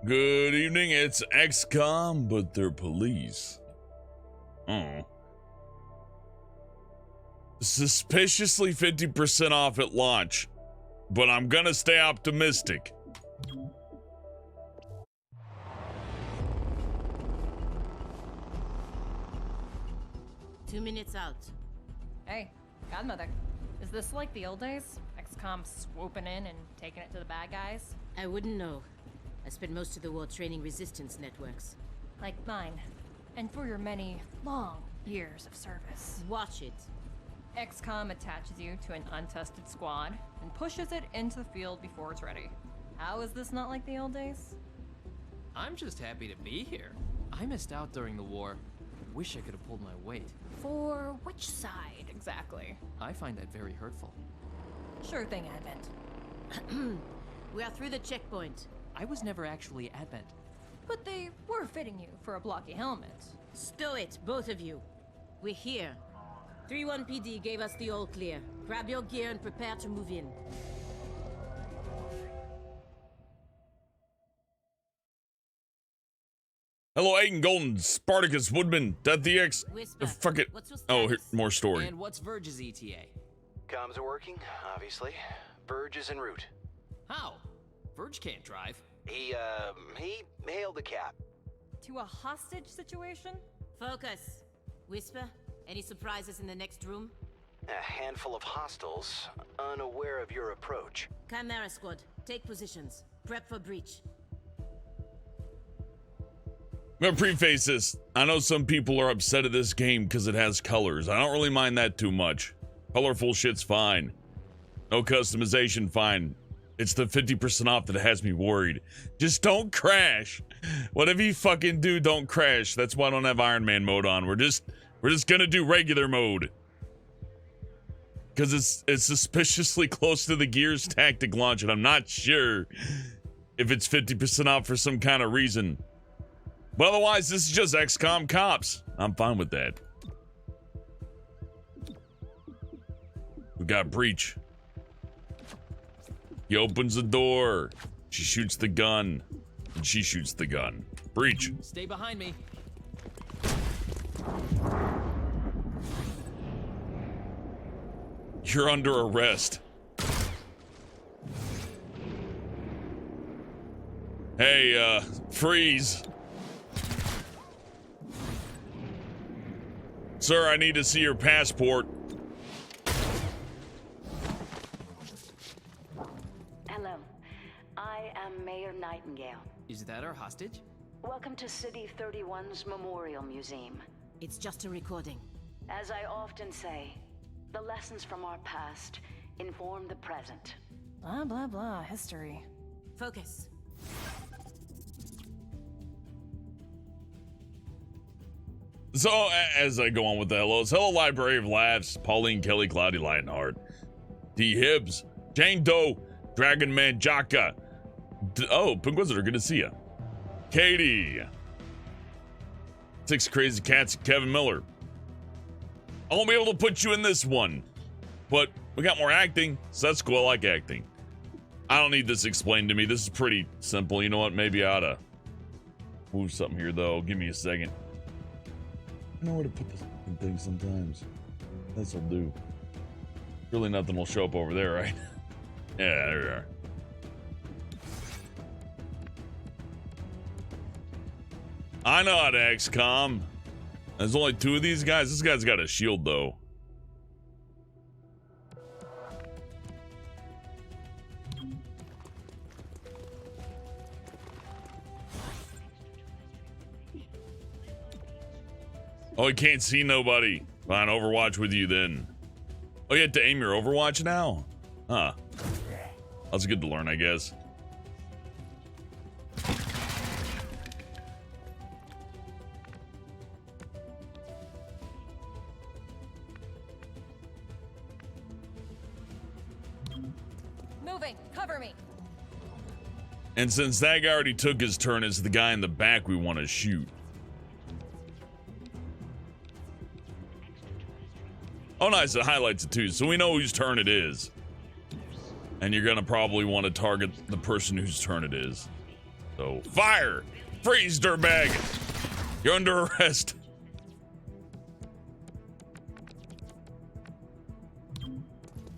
Good evening, it's XCOM, but they're police. Oh. Suspiciously 50% off at launch, but I'm gonna stay optimistic. Two minutes out. Hey, Godmother. Is this like the old days? XCOM swooping in and taking it to the bad guys? I wouldn't know. I spent most of the war training resistance networks. Like mine. And for your many, long years of service. Watch it. XCOM attaches you to an untested squad and pushes it into the field before it's ready. How is this not like the old days? I'm just happy to be here. I missed out during the war. Wish I could have pulled my weight. For which side, exactly? I find that very hurtful. Sure thing, Advent. We are through the checkpoint. I was never actually Advent. But they were fitting you for a blocky helmet. Stow it, both of you. We're here. 3-1 PD gave us the all clear. Grab your gear and prepare to move in. Hello, Aiden Golden, Spartacus Woodman, Death the X. Whisper. Fuck it. What's your Oh, status? here, more story. And what's Verge's ETA? Comms are working, obviously. Verge is en route. How? Verge can't drive. He hailed the cab. To a hostage situation? Focus. Whisper. Any surprises in the next room? A handful of hostiles, unaware of your approach. Chimera squad, take positions. Prep for breach. I'm gonna preface this. I know some people are upset at this game because it has colors. I don't really mind that too much. Colorful shit's fine. No customization, fine. It's the 50% off that has me worried. Just don't crash. Whatever you fucking do, don't crash. That's why I don't have Iron Man mode on. We're just gonna do regular mode. Because it's suspiciously close to the Gears tactic launch, and I'm not sure if it's 50% off for some kind of reason. But otherwise, this is just XCOM cops. I'm fine with that. We got breach. He opens the door. She shoots the gun. And she shoots the gun. Breach. Stay behind me. You're under arrest. Hey, freeze. Sir, I need to see your passport. Hello, I am Mayor Nightingale. Is that our hostage? Welcome to City 31's Memorial Museum. It's just a recording. As I often say, the lessons from our past inform the present. Blah, blah, blah, history. Focus. So, as I go on with the hellos, hello, Library of Laughs, Pauline, Kelly, Cloudy, Lionheart, D. Hibbs, Jane Doe, Dragon Man, Jaka. Oh, Pink Wizard, good to see ya. Katie. 6 Crazy Cats, Kevin Miller. I won't be able to put you in this one, but we got more acting, so that's cool. I like acting. I don't need this explained to me. This is pretty simple. You know what? Maybe I ought to move something here, though. Give me a second. I know where to put this thing sometimes. This'll do. Really nothing will show up over there, right? Yeah, there we are. I know how to XCOM. There's only 2 of these guys. This guy's got a shield, though. Oh, he can't see nobody. Fine, Overwatch with you then. Oh, you have to aim your Overwatch now? Huh. That's good to learn, I guess. Moving, cover me. And since that guy already took his turn, it's the guy in the back we want to shoot. Oh, nice. It highlights it too, so we know whose turn it is. And you're gonna probably want to target the person whose turn it is. So, fire! Freeze, dirtbag! You're under arrest.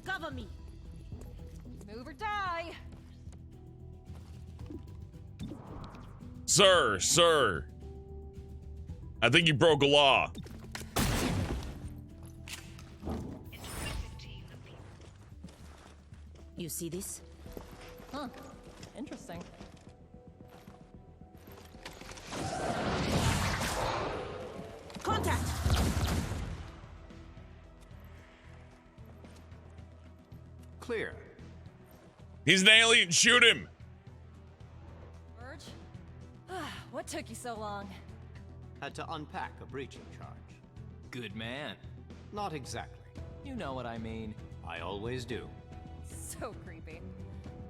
Cover me. Move or die. Sir. I think you broke a law. You see this? Huh. Interesting. Contact! Clear. He's an alien. Shoot him. Verge? What took you so long? Had to unpack a breaching charge. Good man. Not exactly. You know what I mean. I always do. So creepy.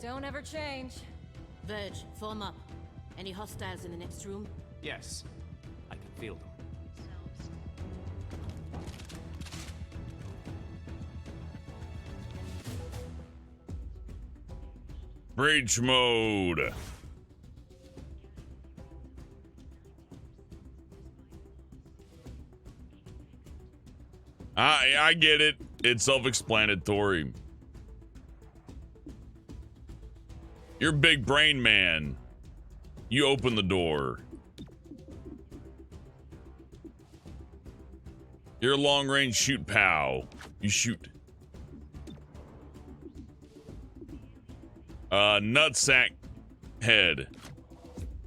Don't ever change. Verge, form up. Any hostiles in the next room? Yes, I can feel them. Breach mode. I get it. It's self-explanatory. You're big brain man. You open the door. You're long range shoot pow. You shoot. Nutsack head.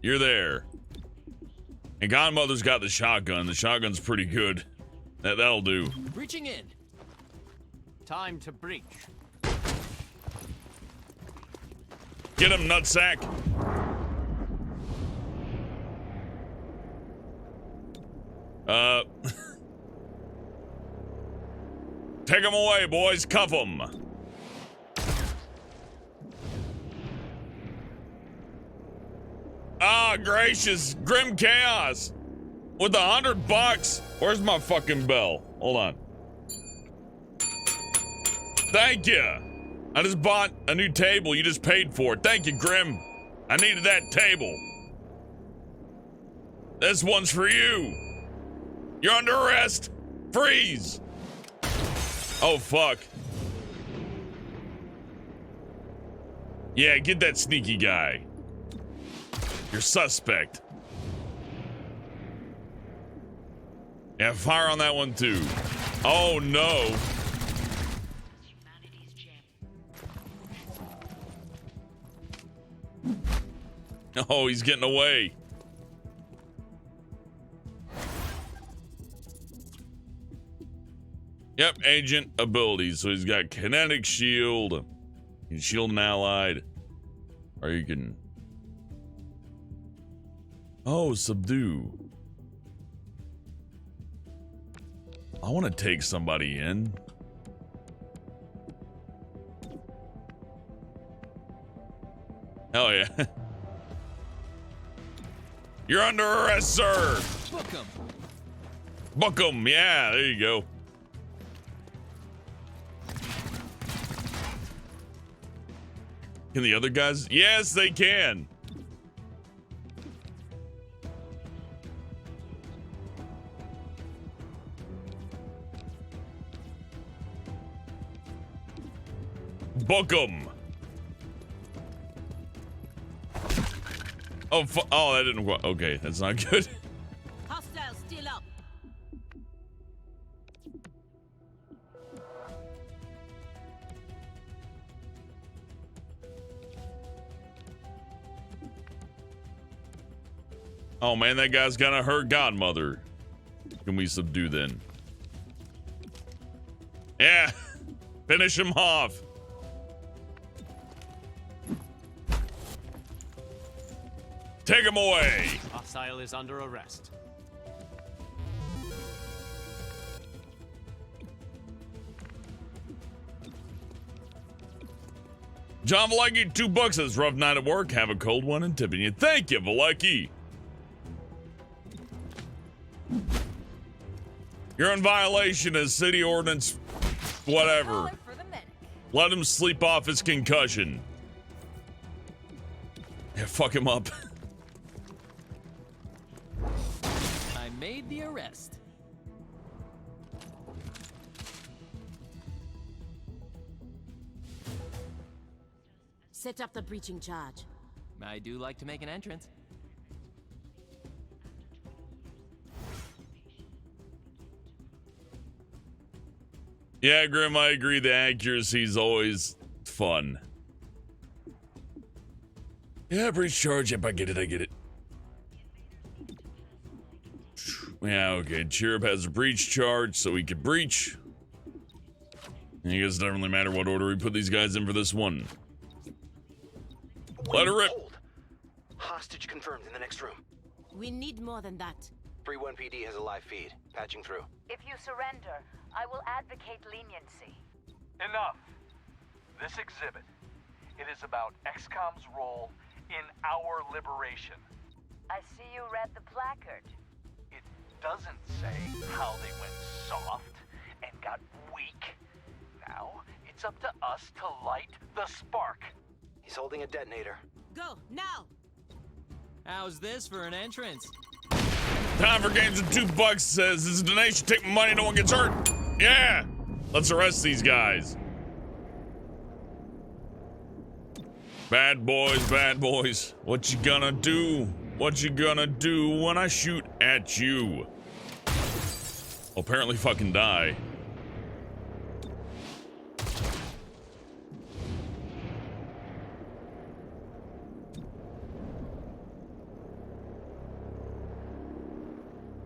You're there. And Godmother's got the shotgun. The shotgun's pretty good. That'll do. Reaching in. Time to breach. Get him, nutsack. Take him away, boys. Cuff him. Ah, gracious. Grim Chaos. With $100. Where's my fucking bell? Hold on. Thank you. I just bought a new table. You just paid for it. Thank you, Grim. I needed that table. This one's for you. You're under arrest. Freeze. Oh, fuck. Yeah, get that sneaky guy. You're suspect. Yeah, fire on that one too. Oh no. Oh, he's getting away. Yep, agent abilities. So he's got kinetic shield. You can shield an allied. Or you can... Oh, subdue. I want to take somebody in. Hell yeah. You're under arrest, sir. Book him. Book 'em. Yeah, there you go. Can the other guys? Yes, they can. Book 'em. Oh, oh, that didn't work. Okay, that's not good. Hostiles still up. Oh man, that guy's gonna hurt Godmother. Can we subdue then? Yeah, finish him off. Take him away. Hostile is under arrest. John Valecki, $2 says rough night at work. Have a cold one and tipping you. Thank you, Valecki. You're in violation of city ordinance, whatever. Calling for the medic. Let him sleep off his concussion. Yeah, fuck him up. made the arrest. Set up the breaching charge. I do like to make an entrance. Yeah, Grim, I agree. The accuracy's always fun. Yeah, breach charge. Yep, I get it. I get it. Yeah, okay. Chirp has a breach charge, so he can breach. I guess it doesn't really matter what order we put these guys in for this one. Let her rip. Hold. Hostage confirmed in the next room. We need more than that. 3-1 PD has a live feed. Patching through. If you surrender, I will advocate leniency. Enough. This exhibit, it is about XCOM's role in our liberation. I see you read the placard. It doesn't say how they went soft and got weak. Now, it's up to us to light the spark. He's holding a detonator. Go, now! How's this for an entrance? Time for games of $2, says this is a donation. Take my money, no one gets hurt. Yeah! Let's arrest these guys. Bad boys, bad boys. What you gonna do? What you gonna do when I shoot at you? Apparently fucking die.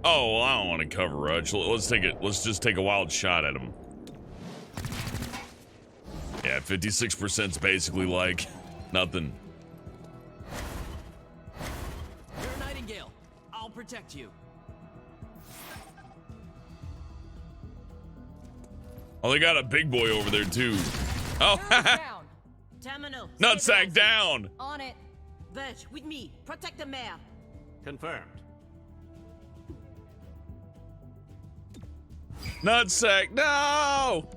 Oh, well, I don't want to cover Rudge. Let's take it. Let's just take a wild shot at him. Yeah, 56% is basically like nothing. You're a Nightingale. I'll protect you. Oh, they got a big boy over there too. Oh, Down. Terminal. nutsack stabilizing. down. On it. Birch, with me. Protect the mayor. Confirmed. Nutsack, no!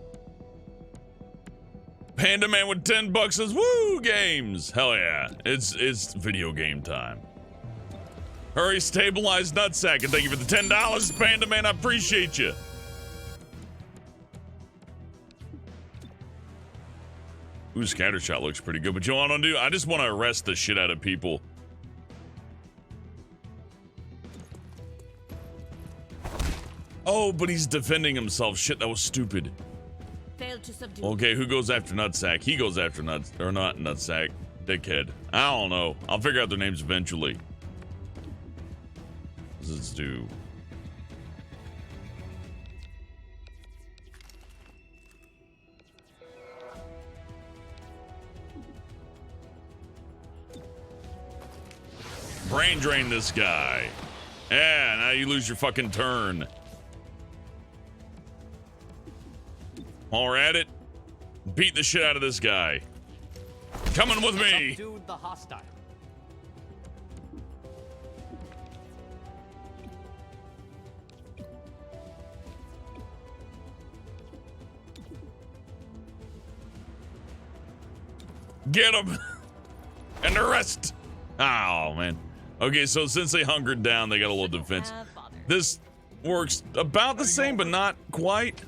Panda Man with $10 says, woo, games. Hell yeah, it's video game time. Hurry, stabilize Nutsack, and thank you for the $10, Panda Man, I appreciate you. Ooh, Scattershot looks pretty good, but you know what I want to do? I just want to arrest the shit out of people. Oh, but he's defending himself. Shit, that was stupid. Failed to subdue. Okay, who goes after Nutsack? He goes after Nuts, or not Nutsack. Dickhead. I don't know. I'll figure out their names eventually. What does this do? Brain drain this guy. Yeah, now you lose your fucking turn. While we're at it, beat the shit out of this guy. Coming with me. Subdued the hostile. Get him. And the rest. Oh, man. Okay, so since they hungered down, they got a little defense. Have bothered. This works about the same, but not quite.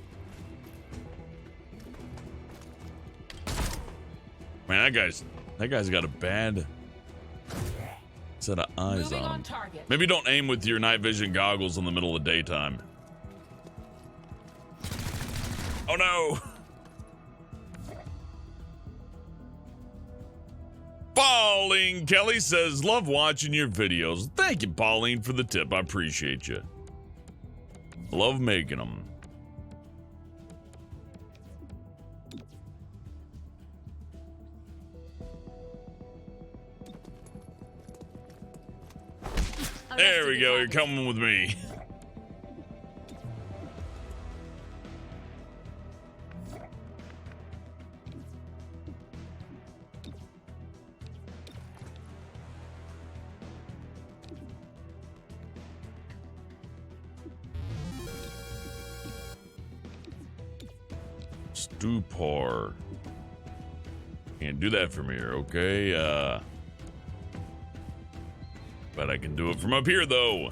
Man, that guy's got a bad set of eyes Moving on on him. target. Maybe don't aim with your night vision goggles in the middle of the daytime. Oh no! Pauline Kelly says, love watching your videos. Thank you, Pauline, for the tip. I appreciate you. Love making them. There we go. You're coming with me. Stupor. Can't do that from here, okay? But I can do it from up here, though.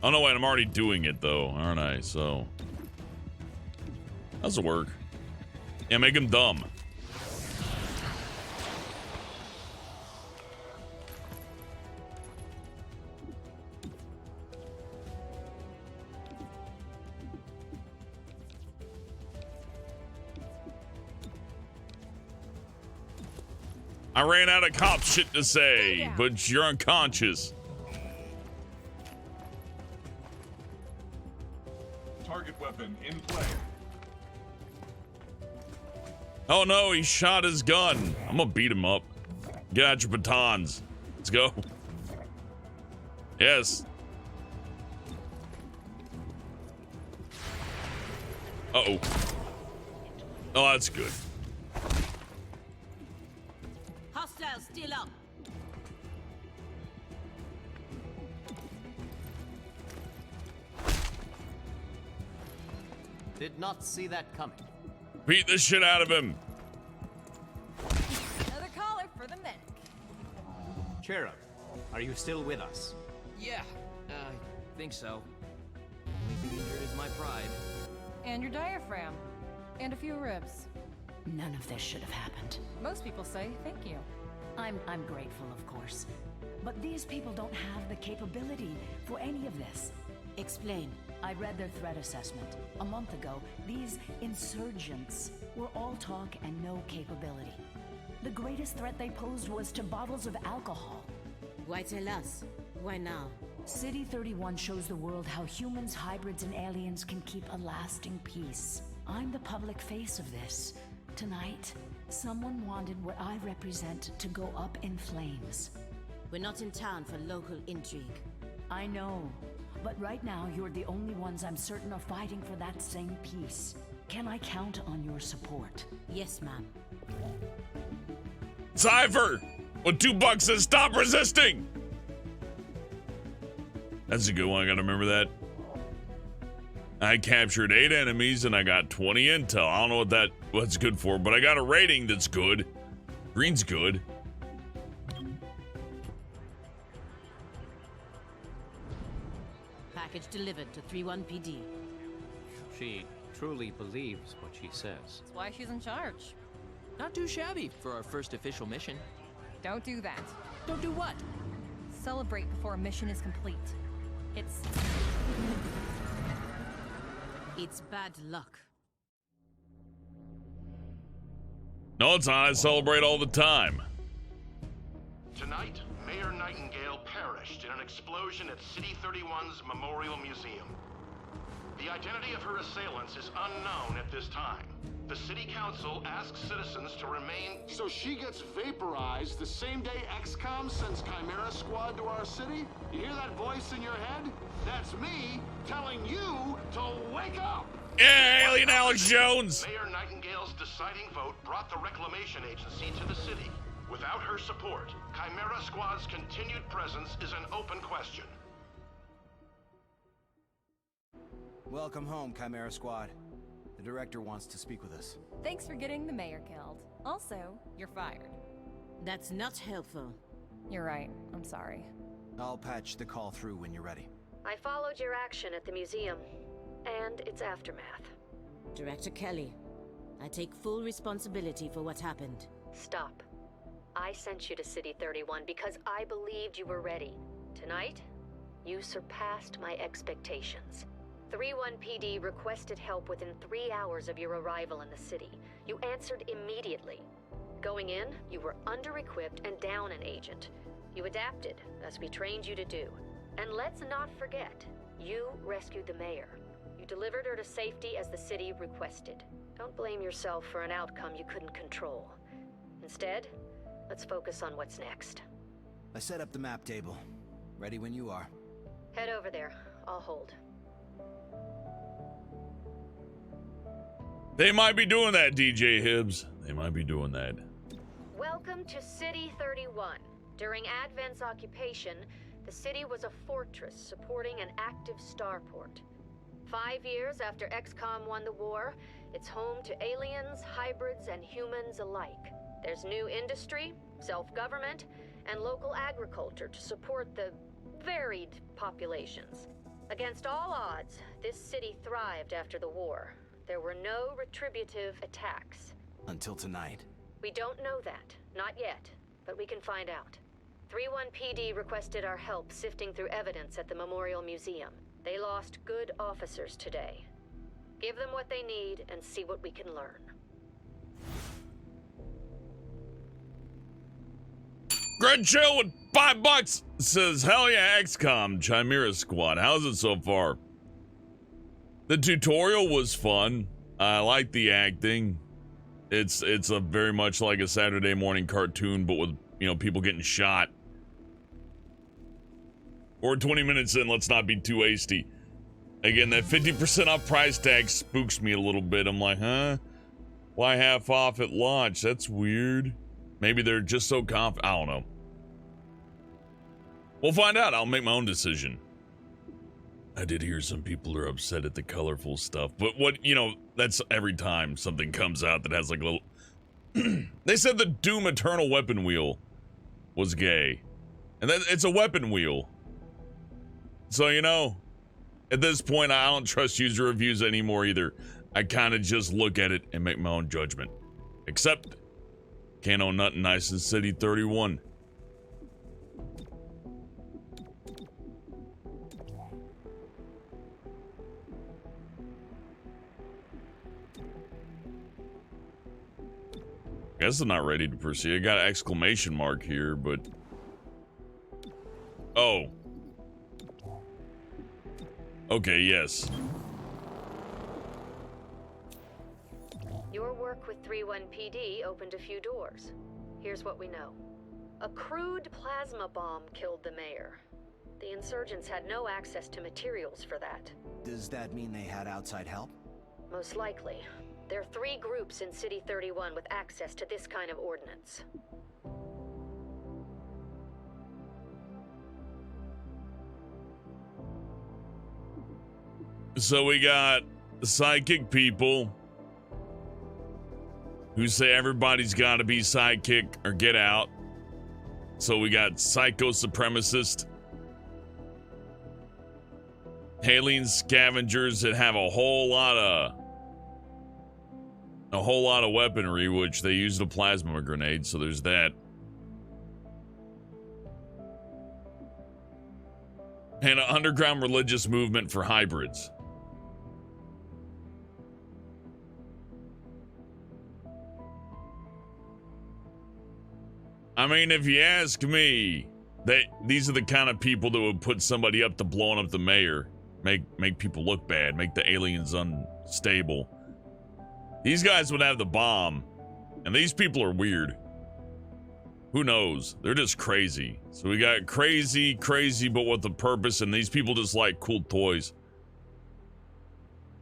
Oh no, wait, I'm already doing it though, aren't I? So how's it work? Yeah, make him dumb. I ran out of cop shit to say, but you're unconscious. Target weapon in play. Oh no, he shot his gun. I'm gonna beat him up. Get out your batons. Let's go. Yes. Uh-oh. Oh, that's good. Hostiles still up. Did not see that coming. Beat the shit out of him. Another caller for the medic. Cheer up. Are you still with us? Yeah, I think so. Only thing injured is my pride. And your diaphragm. And a few ribs. None of this should have happened. Most people say thank you. I'm grateful, of course. But these people don't have the capability for any of this. Explain. I read their threat assessment. A month ago, these insurgents were all talk and no capability. The greatest threat they posed was to bottles of alcohol. Why tell us? Why now? City 31 shows the world how humans, hybrids, and aliens can keep a lasting peace. I'm the public face of this. Tonight, someone wanted what I represent to go up in flames. We're not in town for local intrigue. I know, but right now you're the only ones I'm certain are fighting for that same peace. Can I count on your support? Yes, ma'am. Cypher! When $2 says stop resisting! That's a good one, I gotta remember that. I captured 8 enemies and I got 20 intel. I don't know what's good for, but I got a rating that's good. Green's good. Package delivered to 31 PD. She truly believes what she says. That's why she's in charge. Not too shabby for our first official mission. Don't do that. Don't do what? Celebrate before a mission is complete. It's bad luck. No, it's not. I celebrate all the time. Tonight, Mayor Nightingale perished in an explosion at City 31's Memorial Museum. The identity of her assailants is unknown at this time. The City Council asks citizens to remain... So she gets vaporized the same day XCOM sends Chimera Squad to our city? You hear that voice in your head? That's me telling you to wake up! Yeah, Alien Alex Jones! Mayor Nightingale's deciding vote brought the Reclamation Agency to the city. Without her support, Chimera Squad's continued presence is an open question. Welcome home, Chimera Squad. The director wants to speak with us. Thanks for getting the mayor killed. Also, you're fired. That's not helpful. You're right. I'm sorry. I'll patch the call through when you're ready. I followed your action at the museum, and its aftermath. Director Kelly, I take full responsibility for what happened. Stop. I sent you to City 31 because I believed you were ready. Tonight, you surpassed my expectations. 31 PD requested help within 3 hours of your arrival in the city. You answered immediately. Going in, you were under-equipped and down an agent. You adapted, as we trained you to do. And let's not forget, you rescued the mayor. You delivered her to safety as the city requested. Don't blame yourself for an outcome you couldn't control. Instead, let's focus on what's next. I set up the map table. Ready when you are. Head over there. I'll hold. They might be doing that, DJ Hibbs. They might be doing that. Welcome to City 31. During Advent's occupation, the city was a fortress supporting an active starport. 5 years after XCOM won the war, it's home to aliens, hybrids, and humans alike. There's new industry, self-government, and local agriculture to support the varied populations. Against all odds, this city thrived after the war. There were no retributive attacks. Until tonight. We don't know that. Not yet. But we can find out. 3-1 PD requested our help sifting through evidence at the Memorial Museum. They lost good officers today. Give them what they need and see what we can learn. Greg Chill with $5 says, hell yeah, XCOM, Chimera Squad. How's it so far? The tutorial was fun. I like the acting. It's a very much like a Saturday morning cartoon, but with, you know, people getting shot. Or 20 minutes in, let's not be too hasty. Again, that 50% off price tag spooks me a little bit. I'm like, huh? Why half off at launch? That's weird. Maybe they're just so confident. I don't know. We'll find out. I'll make my own decision. I did hear some people are upset at the colorful stuff, but what, you know, that's every time something comes out that has like a little... They said the Doom Eternal weapon wheel was gay. And that it's a weapon wheel. So, you know, at this point, I don't trust user reviews anymore either. I kind of just look at it and make my own judgment. Except, can't own nothing nice in City 31. Guess I'm not ready to proceed. I got an exclamation mark here, but... Oh. Okay, yes. Your work with 3-1 PD opened a few doors. Here's what we know. A crude plasma bomb killed the mayor. The insurgents had no access to materials for that. Does that mean they had outside help? Most likely. There are 3 groups in City 31 with access to this kind of ordnance. So we got psychic people who say everybody's got to be sidekick or get out. So we got psycho supremacist, alien scavengers that have a whole lot of weaponry, which they use the plasma grenade. So there's that. And an underground religious movement for hybrids. I mean, if you ask me, these are the kind of people that would put somebody up to blowing up the mayor, make people look bad, make the aliens unstable. These guys would have the bomb, and these people are weird. Who knows? They're just crazy. So we got crazy, but with a purpose, and these people just like cool toys.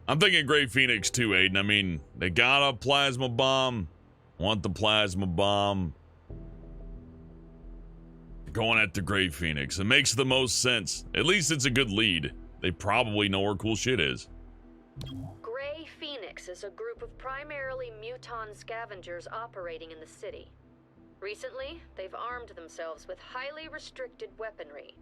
I'm thinking Grey Phoenix too, Aiden. I mean, they got a plasma bomb, want the plasma bomb. Going at the Grey Phoenix. It makes the most sense. At least it's a good lead. They probably know where cool shit is. Grey Phoenix is a group of primarily muton scavengers operating in the city. Recently, they've armed themselves with highly restricted weaponry.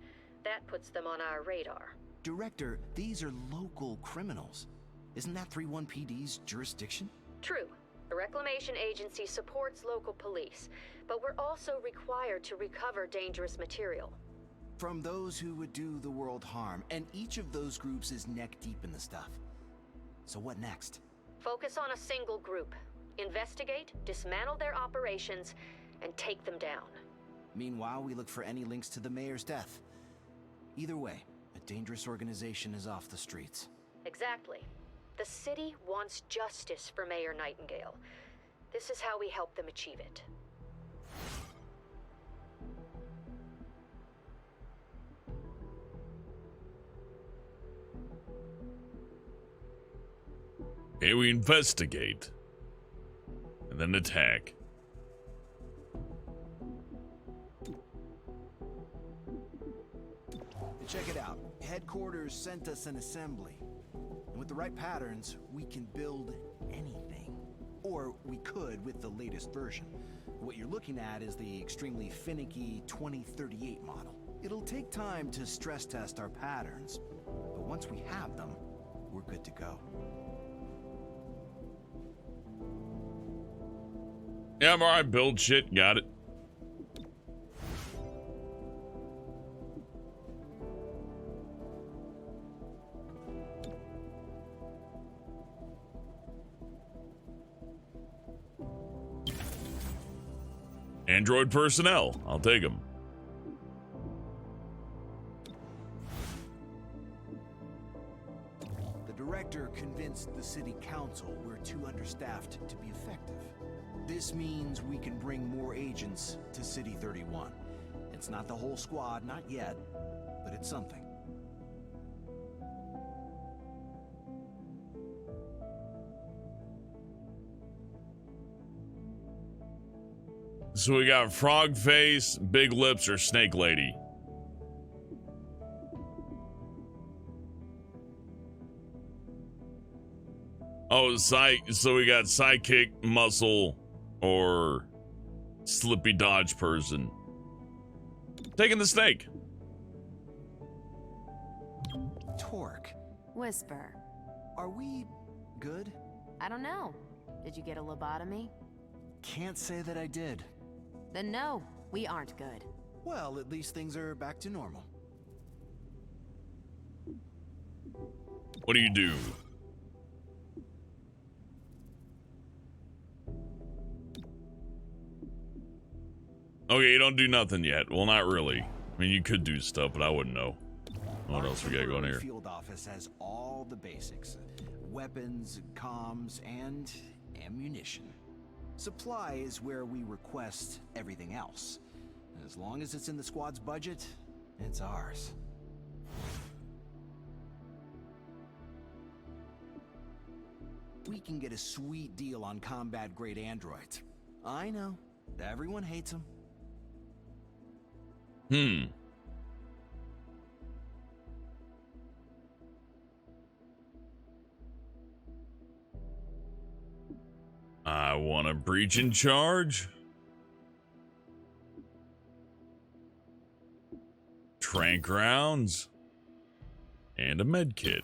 That puts them on our radar. Director, these are local criminals. Isn't that 3-1 PD's jurisdiction? True. The Reclamation Agency supports local police, but we're also required to recover dangerous material. From those who would do the world harm, and each of those groups is neck deep in the stuff. So what next? Focus on a single group. Investigate, dismantle their operations, and take them down. Meanwhile, we look for any links to the mayor's death. Either way, a dangerous organization is off the streets. Exactly. The city wants justice for Mayor Nightingale. This is how we help them achieve it. Here we investigate. And then attack. Check it out. Headquarters sent us an assembly. And with the right patterns, we can build anything. Or we could with the latest version. What you're looking at is the extremely finicky 2038 model. It'll take time to stress test our patterns. But Once we have them, we're good to go. Yeah, I'm alright. Build shit. Got it. Android personnel. I'll take them. The director convinced the city council we're too understaffed to be effective. This means we can bring more agents to City 31. It's not the whole squad, not yet, but it's something. So we got frog face, big lips, or snake lady. Oh, so we got sidekick, muscle, or slippy dodge person. Taking the snake. Torque. Whisper. Are we good? I don't know. Did you get a lobotomy? Can't say that I did. Then no, we aren't good. Well, at least things are back to normal. What do you do? Okay, you don't do nothing yet. Well, not really. I mean, you could do stuff, but I wouldn't know. What else we got going here? Field office has all the basics. Weapons, comms, and ammunition. Supply is where we request everything else. As long as it's in the squad's budget, it's ours. We can get a sweet deal on combat-grade androids. I know. Everyone hates them. I want a breach in charge. Trank rounds. And a med kit.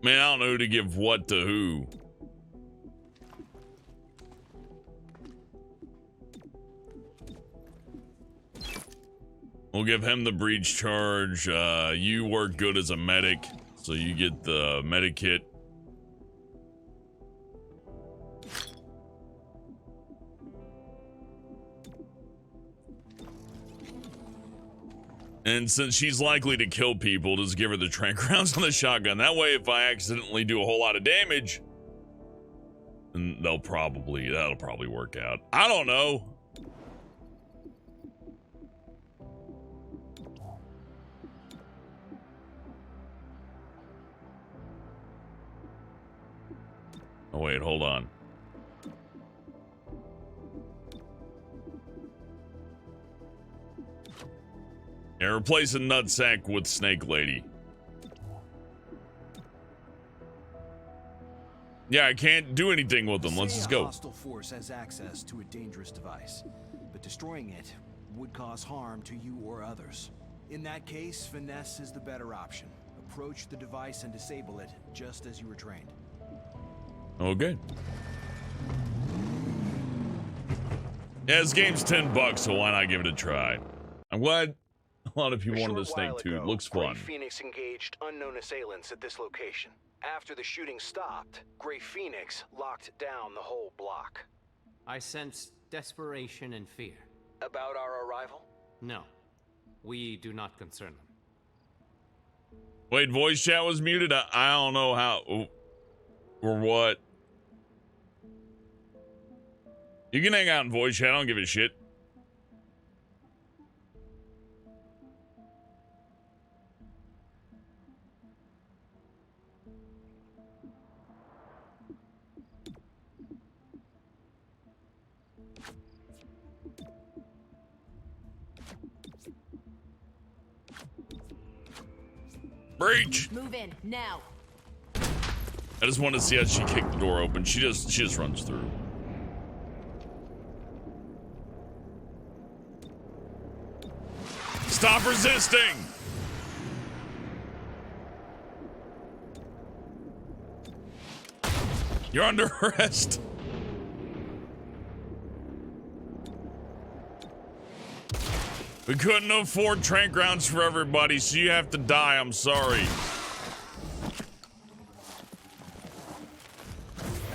Man, I don't know who to give what to who. We'll give him the breach charge. You work good as a medic, so you get the medic kit. And since she's likely to kill people, just give her the trank rounds on the shotgun. That way, if I accidentally do a whole lot of damage, then that'll probably work out. I don't know. Oh, wait, hold on. Yeah, replace a nutsack with Snake Lady. Yeah, I can't do anything with them. Let's just go. A hostile force has access to a dangerous device, but destroying it would cause harm to you or others. In that case, finesse is the better option. Approach the device and disable it, just as you were trained. Okay. Yeah, this game's $10, so why not give it a try? I'm glad a lot of people wanted the snake too. Looks fun. Gray Phoenix engaged unknown assailants at this location. After the shooting stopped, Gray Phoenix locked down the whole block. I sense desperation and fear. About our arrival? No. We do not concern them. Wait, voice chat was muted? I don't know how or what. You can hang out in voice chat. I don't give a shit. Breach! Move in, now. I just wanted to see how she kicked the door open. She just runs through. Stop resisting! You're under arrest. We couldn't afford train grounds for everybody, so you have to die. I'm sorry.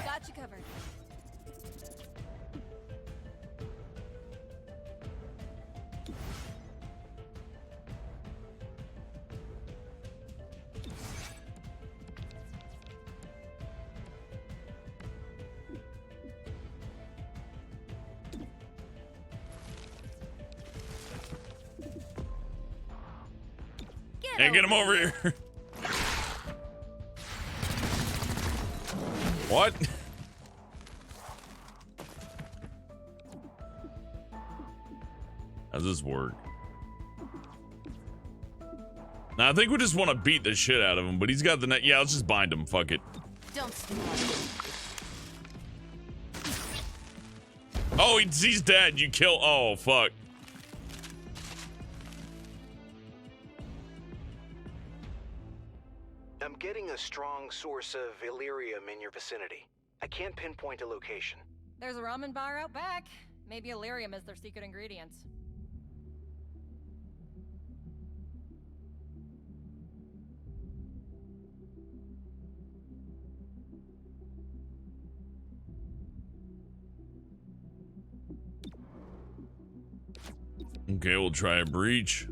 Got you covered. Hey, get him over here. What? How's this work? Now, I think we just want to beat the shit out of him, but he's got the net. Yeah, let's just bind him. Fuck it. Don't stop. Oh, he's dead. You kill. Oh, fuck. I'm getting a strong source of Illyrium in your vicinity. I can't pinpoint a location. There's a ramen bar out back. Maybe Illyrium is their secret ingredients. Okay, we'll try a breach.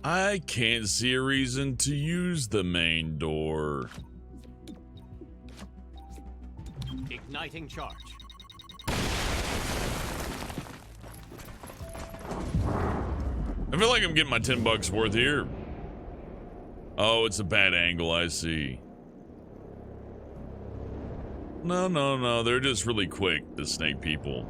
I can't see a reason to use the main door. Igniting charge. I feel like I'm getting my $10 worth here. Oh, it's a bad angle, I see. No, they're just really quick, the snake people.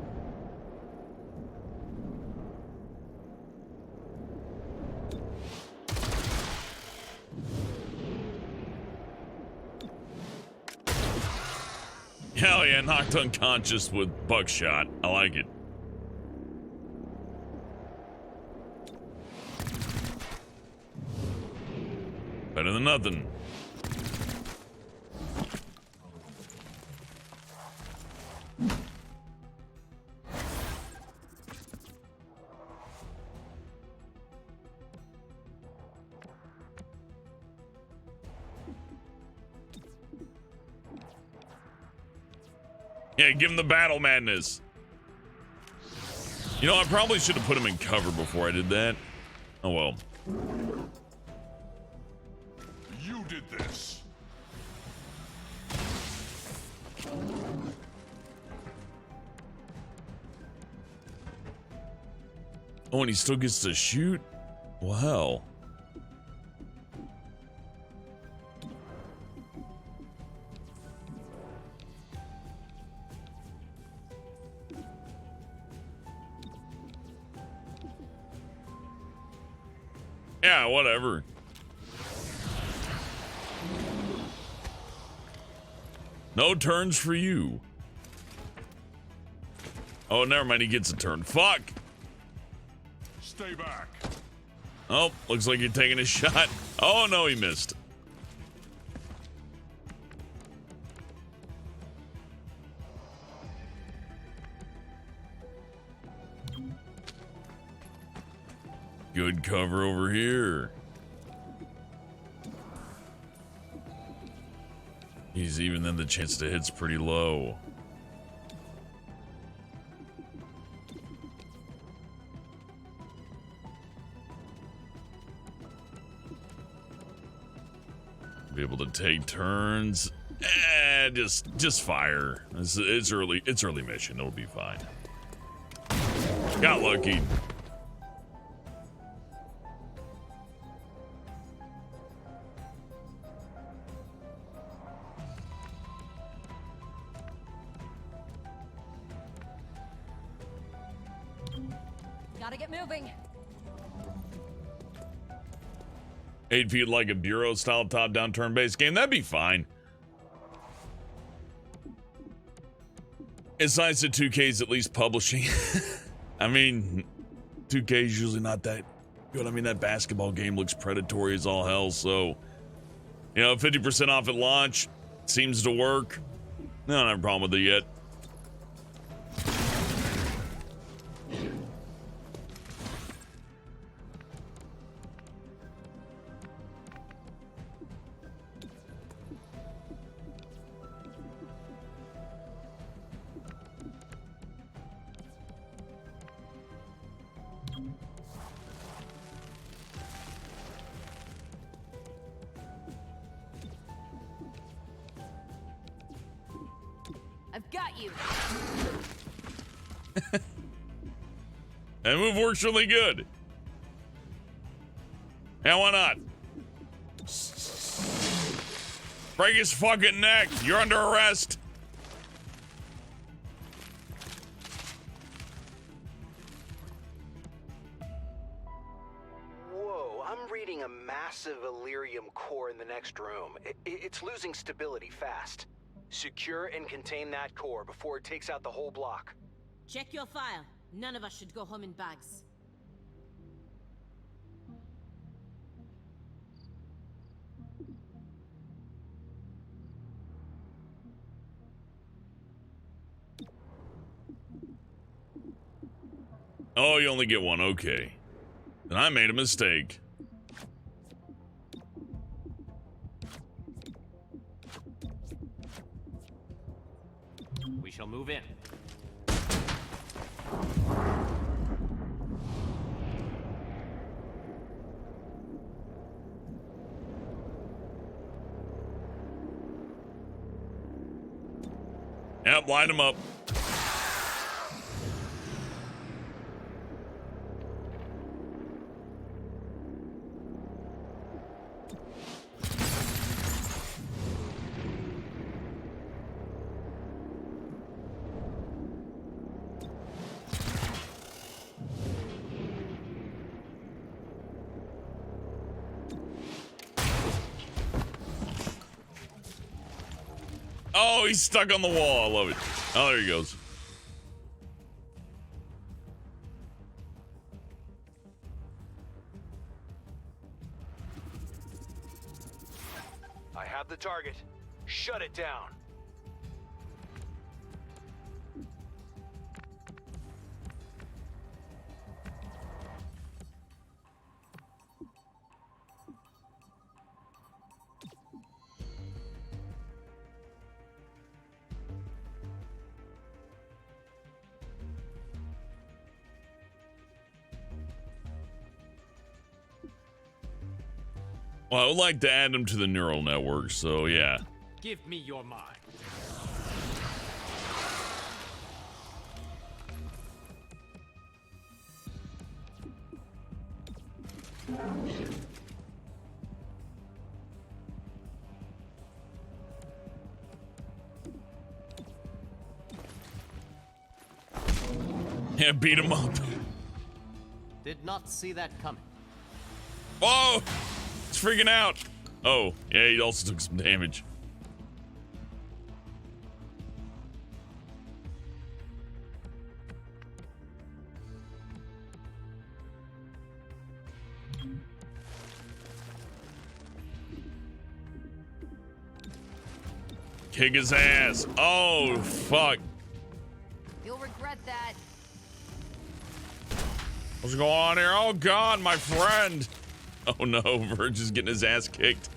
Hell yeah, knocked unconscious with buckshot. I like it. Better than nothing. Yeah, give him the battle madness. You know, I probably should have put him in cover before I did that. Oh well. You did this. Oh, and he still gets to shoot? Wow. Yeah, whatever. No turns for you. Oh, never mind. He gets a turn. Fuck. Stay back. Oh, looks like you're taking a shot. Oh, no, he missed. Good cover over here. He's even then the chance to hit's pretty low. Be able to take turns. Just fire. It's early mission. It'll be fine. Got lucky. Gotta get moving. 8 feet like a bureau style top-down turn-based game. That'd be fine. It's nice that 2K's at least publishing. I mean, 2K's usually not that good. I mean, that basketball game looks predatory as all hell, so, you know, 50% off at launch seems to work. I don't have a problem with it yet. I've got you. That move works really good. Yeah, why not? Break his fucking neck. You're under arrest. Whoa, I'm reading a massive Illyrium core in the next room. It's losing stability fast. Secure and contain that core before it takes out the whole block. Check your file. None of us should go home in bags. Oh, you only get one. Okay. Then I made a mistake. We shall move in. Yep, line them up. Oh, he's stuck on the wall. I love it. Oh, there he goes. I have the target. Shut it down. Well, I would like to add them to the neural network, so yeah. Give me your mind. Yeah, beat him up. Did not see that coming. Whoa! It's freaking out. Oh, yeah, he also took some damage. Kick his ass. Oh, fuck. You'll regret that. What's going on here? Oh, God, my friend. Oh, no. Verge is getting his ass kicked.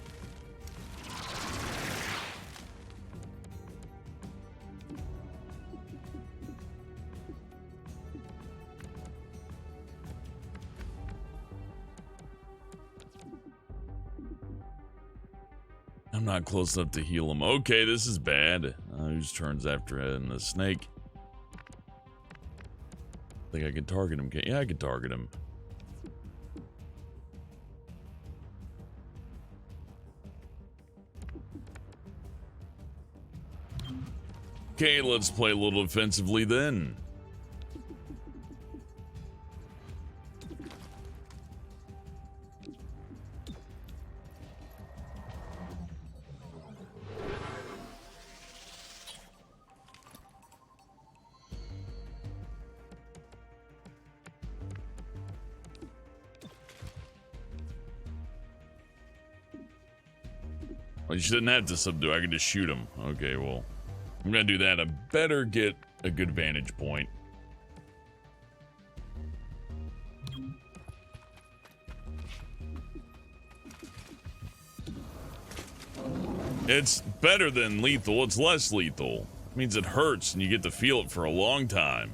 I'm not close enough to heal him. Okay, this is bad. Whose turn's after him? The snake. think I can target him. Yeah, I can target him. Okay, let's play a little defensively then. Well, you shouldn't have to subdue. I can just shoot him. Okay, well, I'm gonna do that. I better get a good vantage point. It's better than lethal. It's less lethal. It means it hurts and you get to feel it for a long time.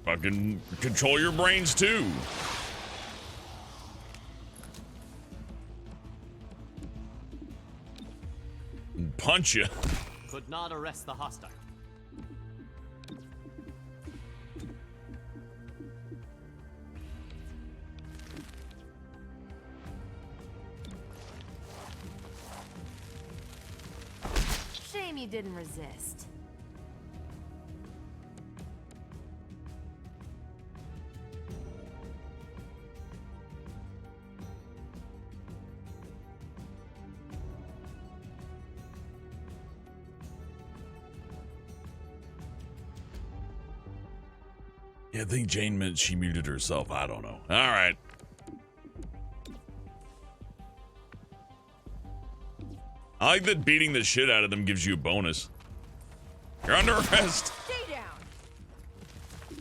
Fucking control your brains too. And punch you. Could not arrest the hostile. Shame you didn't resist. Yeah, I think Jane meant she muted herself. I don't know. All right. I like that beating the shit out of them gives you a bonus. You're under arrest. Stay down.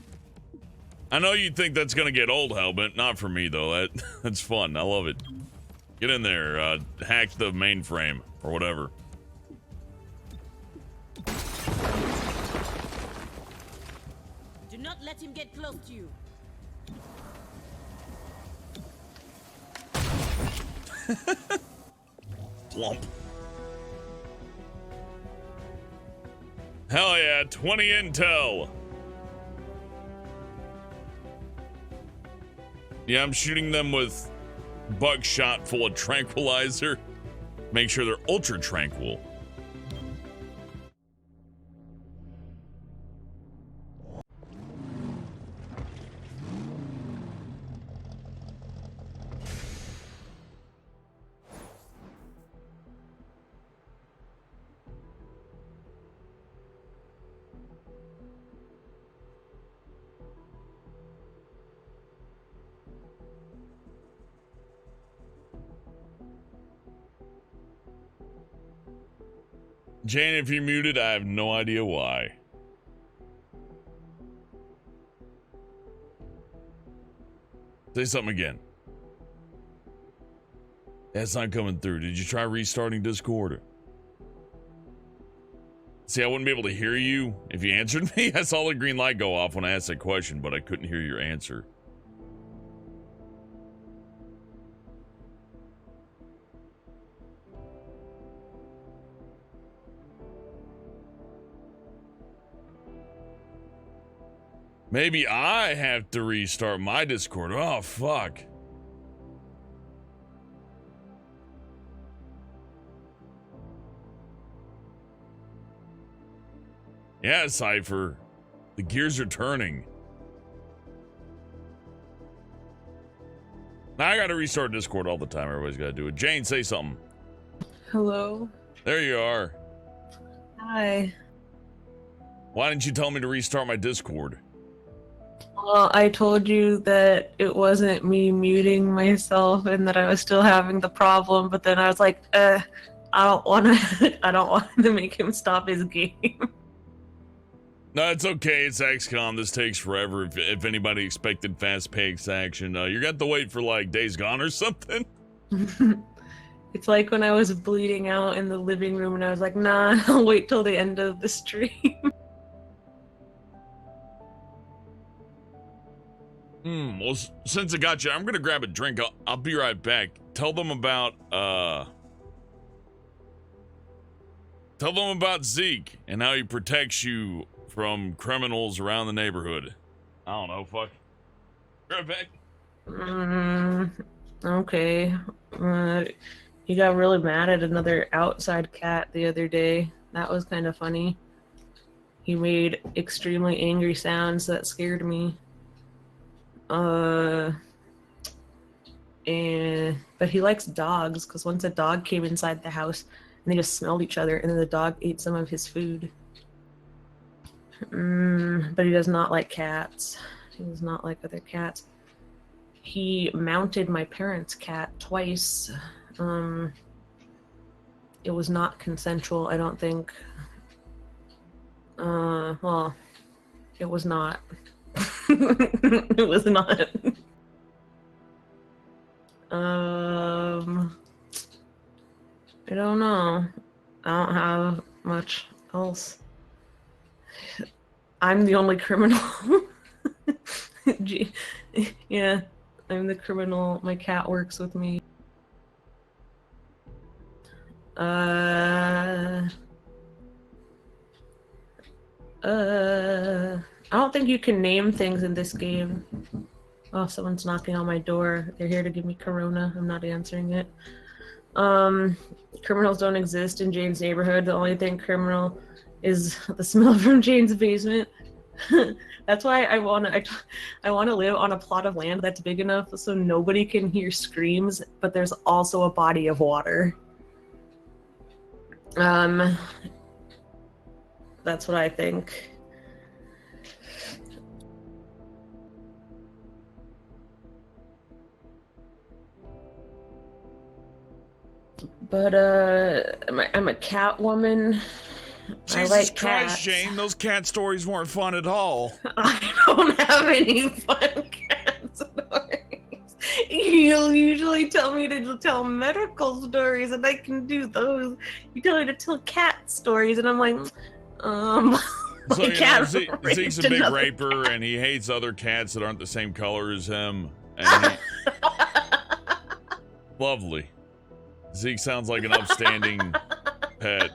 I know you think that's gonna get old, Hellbent. Not for me though. That's fun. I love it. Get in there. Hack the mainframe or whatever. Do not let him get close to you. Plump. Hell yeah, 20 intel. Yeah, I'm shooting them with buckshot full of tranquilizer. Make sure they're ultra tranquil. Jane, if you're muted, I have no idea why. Say something again. That's not coming through. Did you try restarting Discord? See, I wouldn't be able to hear you if you answered me. I saw the green light go off when I asked that question, but I couldn't hear your answer. Maybe I have to restart my Discord. Oh, fuck. Yeah, Cypher. The gears are turning. Now I gotta restart Discord all the time. Everybody's gotta do it. Jane, say something. Hello. There you are. Hi. Why didn't you tell me to restart my Discord? Well, I told you that it wasn't me muting myself and that I was still having the problem, but then I was like, I don't want to make him stop his game. No, it's okay. It's XCOM. This takes forever. If anybody expected fast-paced action, you're gonna have to wait for like Days Gone or something. It's like when I was bleeding out in the living room and I was like, nah, I'll wait till the end of the stream. Well, since I got you, I'm gonna grab a drink. I'll be right back. tell them about Zeke and how he protects you from criminals around the neighborhood. I don't know, fuck. Right back. Okay. He got really mad at another outside cat the other day. That was kind of funny. He made extremely angry sounds that scared me. But he likes dogs, because once a dog came inside the house and they just smelled each other, and then the dog ate some of his food. But he does not like cats. He does not like other cats. He mounted my parents' cat twice. It was not consensual, I don't think. Well, it was not. It was not. I don't know. I don't have much else. I'm the only criminal. Yeah, I'm the criminal. My cat works with me. I don't think you can name things in this game. Oh, someone's knocking on my door. They're here to give me Corona. I'm not answering it. Criminals don't exist in Jane's neighborhood. The only thing criminal is the smell from Jane's basement. That's why I want to live on a plot of land that's big enough so nobody can hear screams, but there's also a body of water. That's what I think. But I'm a cat woman. I like Christ, cats. Jane, those cat stories weren't fun at all. I don't have any fun cat stories. You'll usually tell me to tell medical stories, and I can do those. You tell me to tell cat stories, and I'm like, So, you cat know, Zeke's a big raper, and he hates other cats that aren't the same color as him. And lovely. Zeke sounds like an upstanding pet.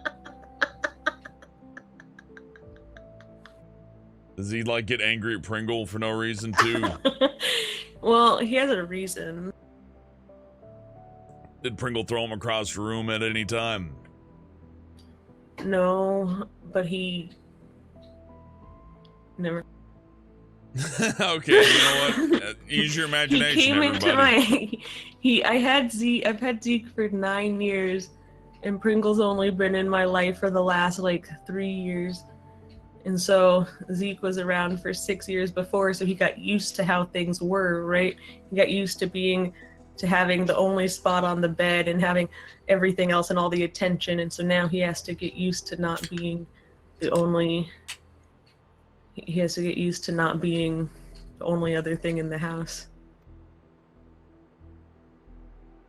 Does he like get angry at Pringle for no reason too? Well, he has a reason. Did Pringle throw him across the room at any time? No, but he never. Okay, you know what? Use your imagination, He came everybody. into I've had Zeke for 9 years, and Pringle's only been in my life for the last like 3 years. And so Zeke was around for 6 years before, so he got used to how things were, right? He got used to having the only spot on the bed and having everything else and all the attention, and so now he has to get used to not being the only other thing in the house.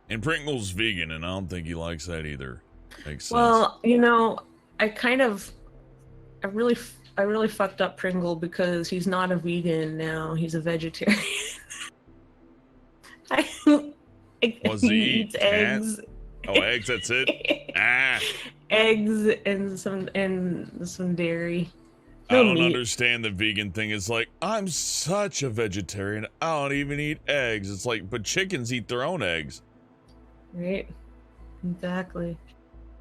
And Pringle's vegan, and I don't think he likes that either. Makes sense. Well, you know, I really fucked up Pringle because he's not a vegan now. He's a vegetarian. Was he eats eggs. Oh, eggs, that's it? Eggs and some dairy. I don't understand the vegan thing. It's like, I'm such a vegetarian. I don't even eat eggs. It's like, but chickens eat their own eggs. Right. Exactly.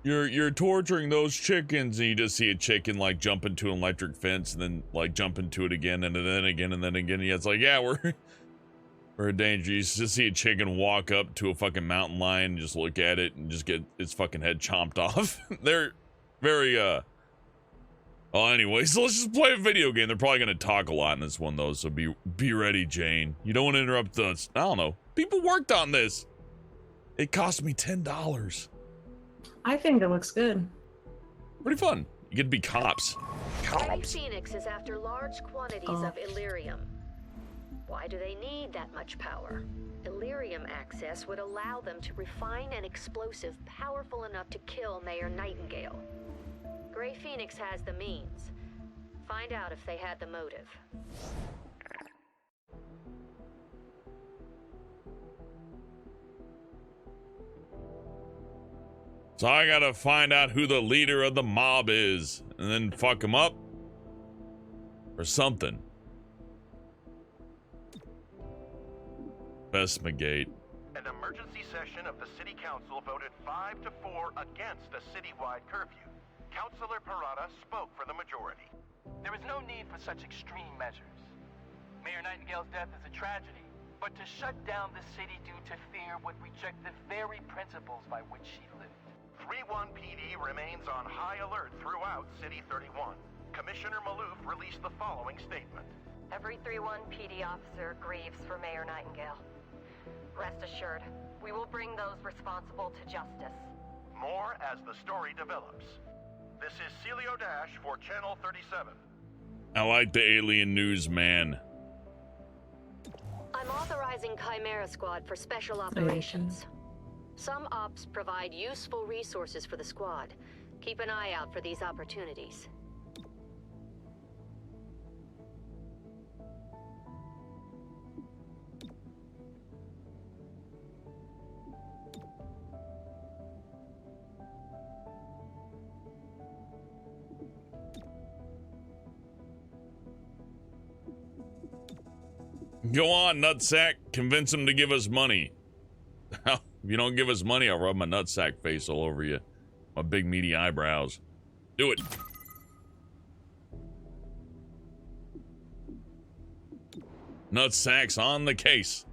You're torturing those chickens, and you just see a chicken like jump into an electric fence and then like jump into it again and then again and then again. Yeah, it's like, yeah, we're in danger. You just see a chicken walk up to a fucking mountain lion and just look at it and just get its fucking head chomped off. They're very well, anyway, so let's just play a video game. They're probably gonna talk a lot in this one though, so be ready, Jane. You don't want to interrupt us. I don't know. People worked on this. It cost me $10. I think it looks good. Pretty fun. You get to be cops. Gray Phoenix is after large quantities of Illyrium. Why do they need that much power? Illyrium access would allow them to refine an explosive powerful enough to kill Mayor Nightingale. Gray Phoenix has the means. Find out if they had the motive. So I gotta find out who the leader of the mob is, and then fuck him up? Or something. Investigate. An emergency session of the City Council voted 5-4 against a citywide curfew. Councilor Parada spoke for the majority. There is no need for such extreme measures. Mayor Nightingale's death is a tragedy, but to shut down the city due to fear would reject the very principles by which she lived. 3-1 PD remains on high alert throughout City 31. Commissioner Maloof released the following statement. Every 3-1 PD officer grieves for Mayor Nightingale. Rest assured, we will bring those responsible to justice. More as the story develops. This is Celio Dash for Channel 37. I like the alien news, man. I'm authorizing Chimera Squad for special operations. Some ops provide useful resources for the squad. Keep an eye out for these opportunities. Go on, nutsack. Convince him to give us money. If you don't give us money, I'll rub my nutsack face all over you. My big meaty eyebrows. Do it. Nutsack's on the case.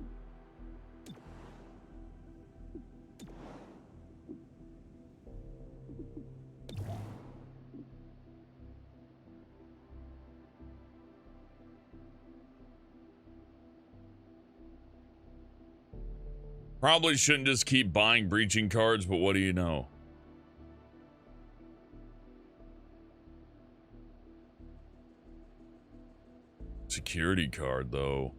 Probably shouldn't just keep buying breaching cards, but what do you know? Security card, though.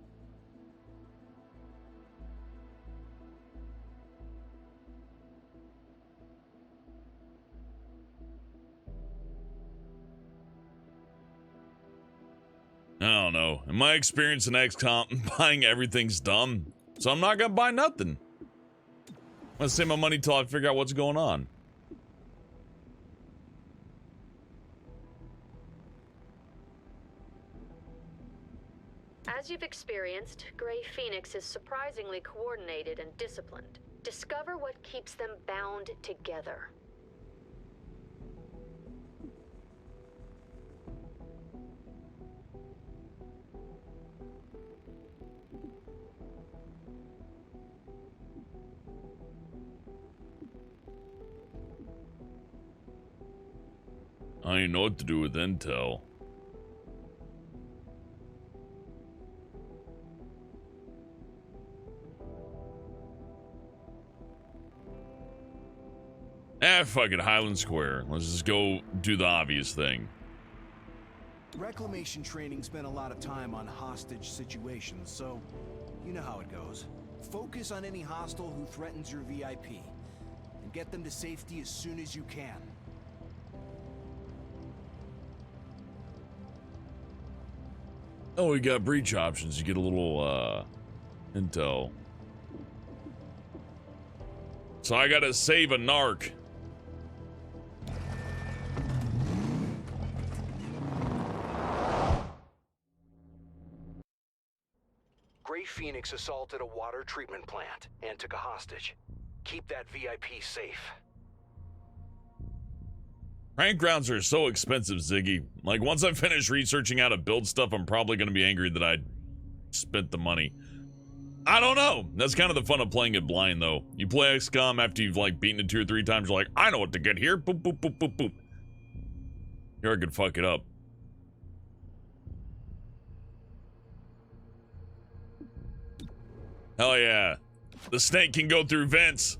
I don't know. In my experience in XCOM, buying everything's dumb. So I'm not gonna buy nothing. I'm gonna save my money till I figure out what's going on. As you've experienced, Grey Phoenix is surprisingly coordinated and disciplined. Discover what keeps them bound together. I don't even know what to do with intel. Fuck it, Highland Square. Let's just go do the obvious thing. Reclamation training spent a lot of time on hostage situations, so you know how it goes. Focus on any hostile who threatens your VIP, and get them to safety as soon as you can. Oh, we got breach options. You get a little, intel. So I gotta save a narc. Grey Phoenix assaulted a water treatment plant and took a hostage. Keep that VIP safe. Prank grounds are so expensive, Ziggy. Like, once I finish researching how to build stuff, I'm probably gonna be angry that I spent the money. I don't know. That's kind of the fun of playing it blind, though. You play XCOM after you've, like, beaten it 2 or 3 times, you're like, I know what to get here. Boop, boop, boop, boop, boop. Here I could fuck it up. Hell yeah. The snake can go through vents.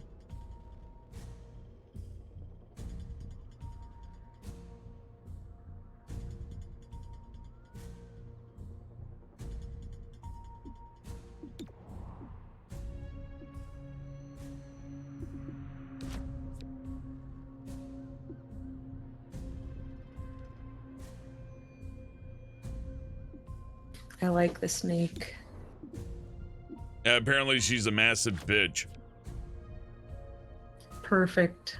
I like the snake. Yeah, apparently she's a massive bitch. Perfect.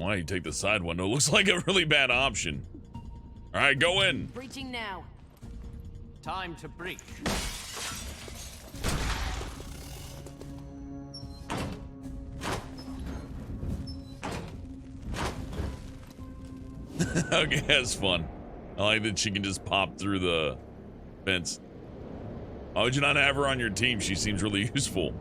Why don't you take the side window? Looks like a really bad option. All right, go in. Breaching now. Time to breach. Okay, that's fun. I like that she can just pop through the fence. Why would you not have her on your team? She seems really useful.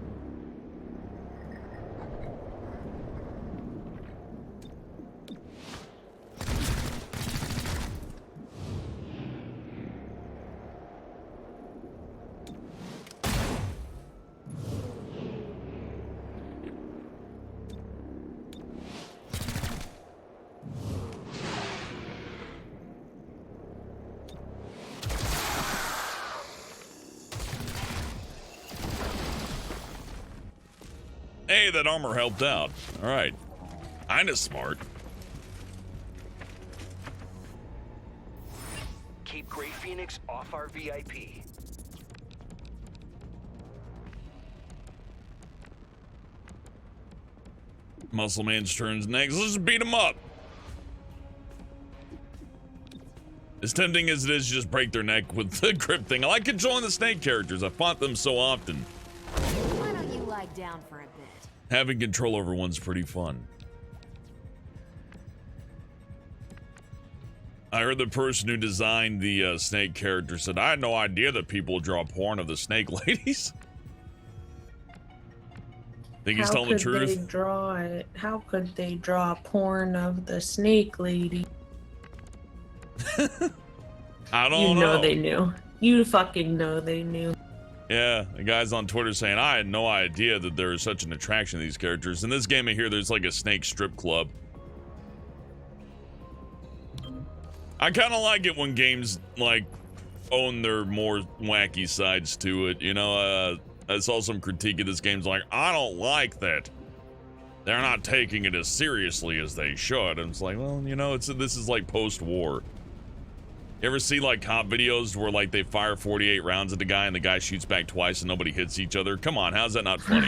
Hey, that armor helped out. All right. Kinda smart. Keep Grey Phoenix off our VIP. Muscle Man's turns next. Let's just beat him up. As tempting as it is to just break their neck with the grip thing, I like controlling the snake characters. I fought them so often. Why don't you lie down for a bit? Having control over one's pretty fun. I heard the person who designed the snake character said, I had no idea that people draw porn of the snake ladies. Think he's telling the truth? How could they draw porn of the snake lady? I don't know. You know they knew. You fucking know they knew. Yeah, the guy's on Twitter saying, I had no idea that there is such an attraction to these characters. In this game I hear there's like a snake strip club. I kind of like it when games like own their more wacky sides to it. You know, I saw some critique of this game's like, I don't like that they're not taking it as seriously as they should. And it's like, well, you know, this is like post-war. You ever see like cop videos where like they fire 48 rounds at the guy and the guy shoots back twice and nobody hits each other? Come on, how's that not funny?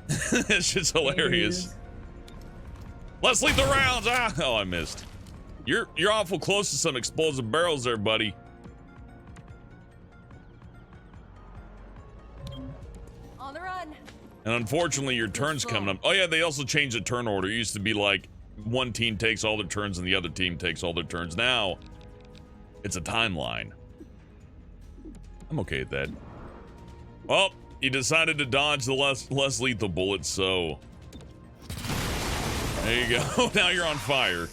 It's just hilarious. Let's leave the rounds. Ah, oh, I missed. You're awful close to some explosive barrels there, buddy. On the run. And unfortunately, your turn's coming up. Oh yeah, they also changed the turn order. It used to be like one team takes all their turns and the other team takes all their turns. Now, it's a timeline. I'm okay with that. Well, you decided to dodge the less lethal bullets, so there you go. Now you're on fire.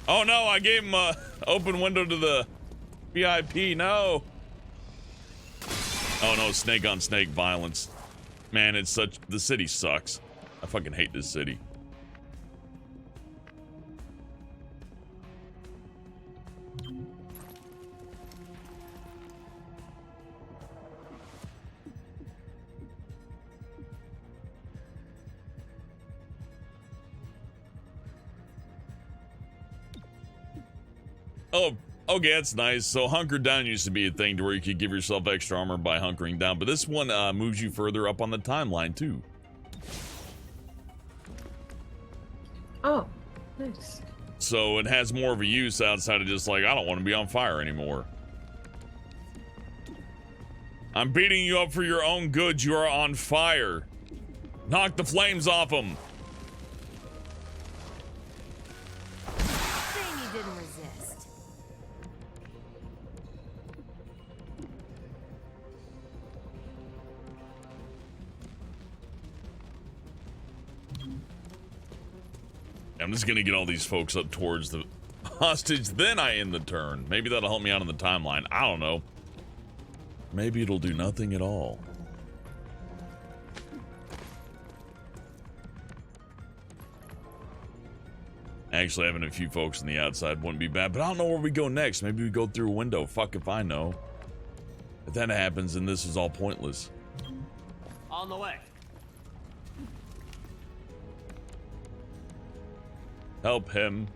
Oh no, I gave him a open window to the VIP. No. Oh no, snake on snake violence. Man, the city sucks. I fucking hate this city. Oh, okay, that's nice. So hunker down used to be a thing to where you could give yourself extra armor by hunkering down, but this one moves you further up on the timeline too. Oh, nice. So it has more of a use outside of just like, I don't want to be on fire anymore. I'm beating you up for your own good. You are on fire. Knock the flames off them. Shame you didn't resist. I'm just gonna get all these folks up towards the hostage, then I end the turn. Maybe that'll help me out on the timeline. I don't know. Maybe it'll do nothing at all. Actually, having a few folks on the outside wouldn't be bad, but I don't know where we go next. Maybe we go through a window. Fuck if I know. If that happens, then this is all pointless. On the way. Help him.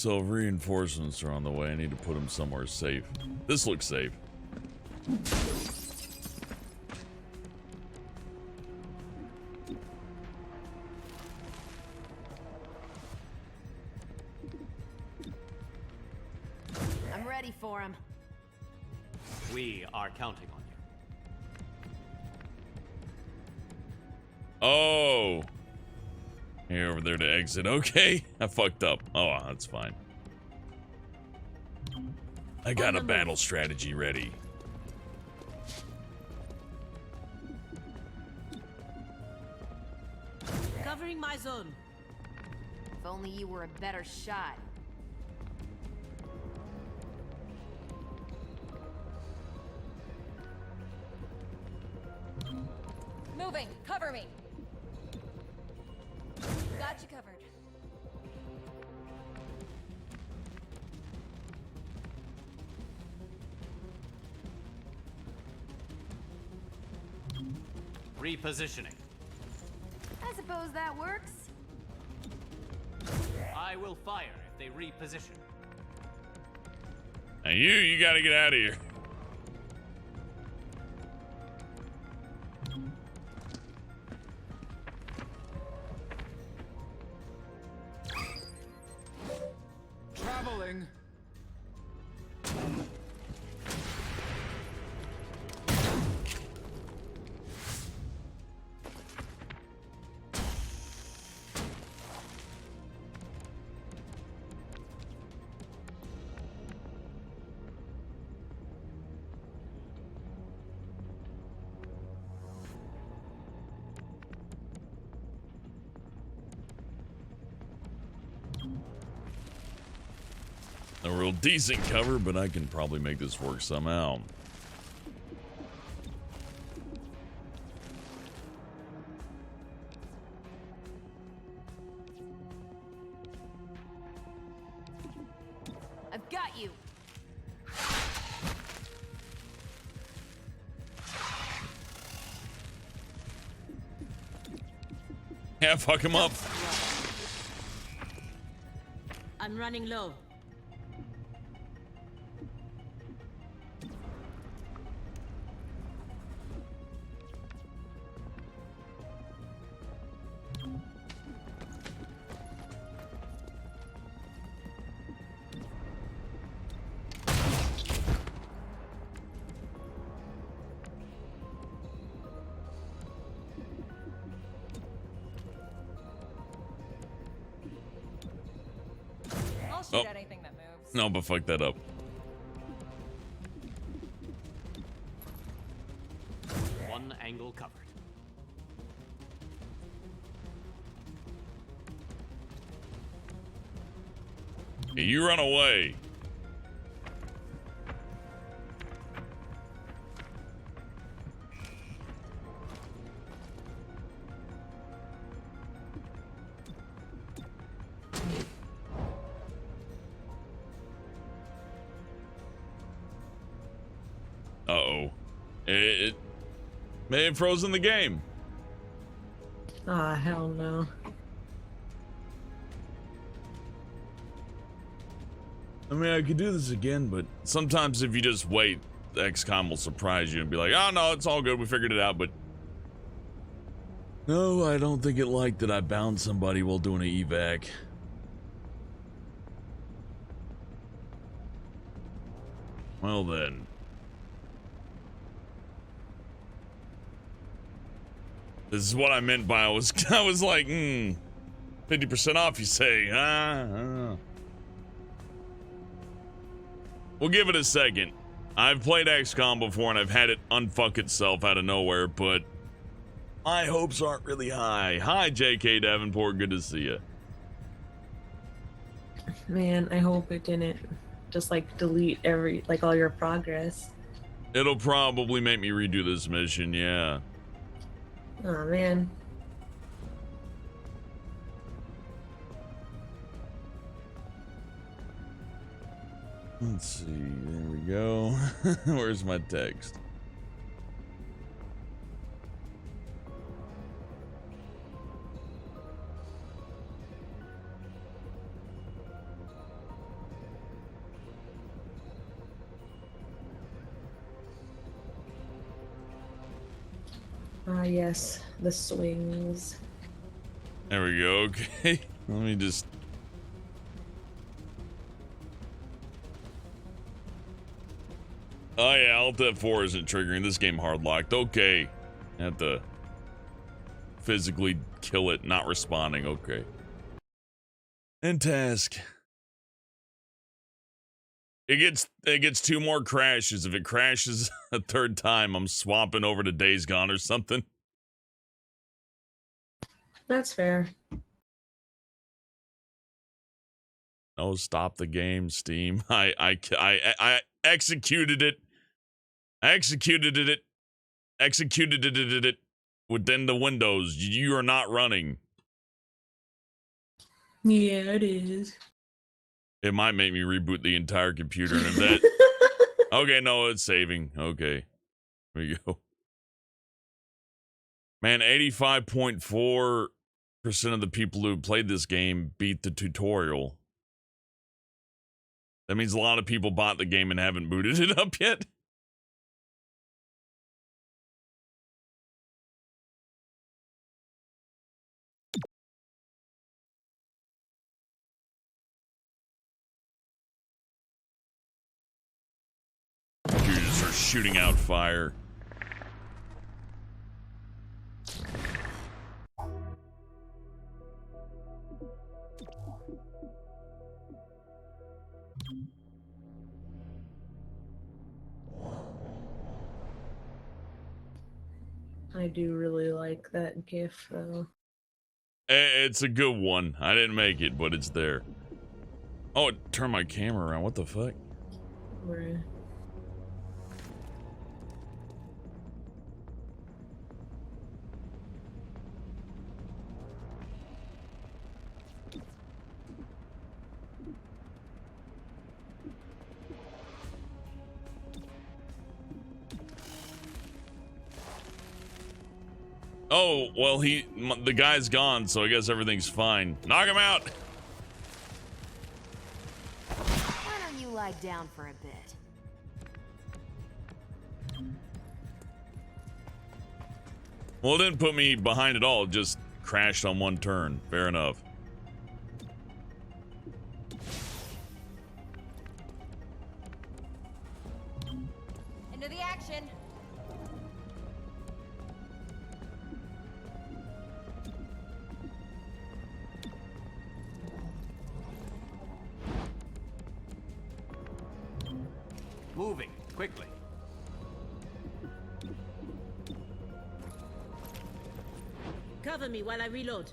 So reinforcements are on the way. I need to put them somewhere safe. This looks safe. I'm ready for him. We are counting on you. Oh. Here, over there to exit. Okay. I fucked up. Oh, that's fine. I got a battle strategy ready. Covering my zone. If only you were a better shot. Moving! Cover me! Got you covered. Repositioning. I suppose that works. I will fire if they reposition. Now you gotta get out of here. Traveling. A real decent cover, but I can probably make this work somehow. I've got you. Yeah, fuck him up. I'm running low. I'll shoot at anything that moves. No, but fuck that up. One angle covered. Okay, you run away. Uh-oh. It may have frozen the game. Ah, hell no. I mean, I could do this again, but sometimes if you just wait, the XCOM will surprise you and be like, oh no, it's all good, we figured it out, but no, I don't think it liked that I bound somebody while doing an evac. Well then. This is what I meant by I was like, 50% off, you say, huh? We'll give it a second. I've played XCOM before and I've had it unfuck itself out of nowhere, but my hopes aren't really high. Hi, JK Davenport, good to see you. Man, I hope it didn't just like delete all your progress. It'll probably make me redo this mission, yeah. Oh man. Let's see, there we go. Where's my text? Ah, yes, the swings. There we go. Okay. Let me just... Oh yeah, Alt F4 isn't triggering. This game hard locked. Okay. I have to physically kill it, not responding. Okay. End task. It gets 2 more crashes. If it crashes a 3rd time, I'm swapping over to Days Gone or something. That's fair. Oh, stop the game, Steam. I executed it. I executed it. Executed it within the windows. You are not running. Yeah, it is. It might make me reboot the entire computer in a bit. Okay, no, it's saving. Okay. Here we go. Man, 85.4% of the people who played this game beat the tutorial. That means a lot of people bought the game and haven't booted it up yet. You just start shooting out fire. I do really like that GIF though. It's a good one. I didn't make it, but it's there. Oh, it turned my camera around. What the fuck? Right. Oh, well, the guy's gone, so I guess everything's fine. Knock him out! Why don't you lie down for a bit? Well, it didn't put me behind at all, it just crashed on one turn. Fair enough. Into the action. Moving, quickly. Cover me while I reload.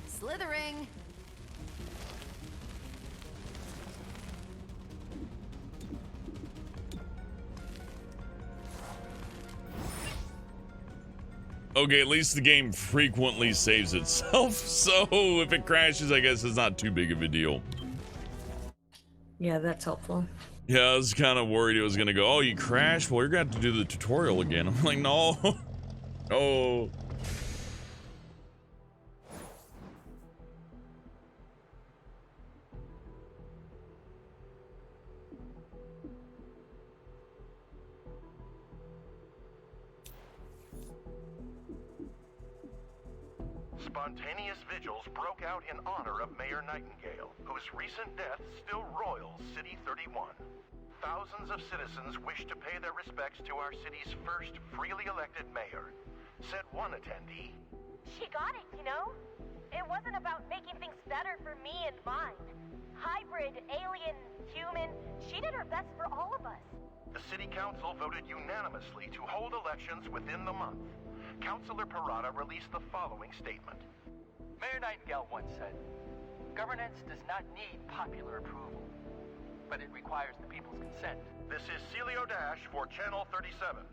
Slithering. Okay, at least the game frequently saves itself, so if it crashes, I guess it's not too big of a deal. Yeah, that's helpful. Yeah, I was kind of worried it was gonna go, oh, you crashed? Well, you're gonna have to do the tutorial again. I'm like, no. No. Spontaneous vigils broke out in honor of Mayor Nightingale, whose recent death still roils City 31. Thousands of citizens wish to pay their respects to our city's first freely elected mayor. Said one attendee, "She got it, you know? It wasn't about making things better for me and mine. Hybrid, alien, human, she did her best for all of us." The city council voted unanimously to hold elections within the month. Councilor Parada released the following statement. Mayor Nightingale once said, "Governance does not need popular approval, but it requires the people's consent." This is Celio Dash for Channel 37.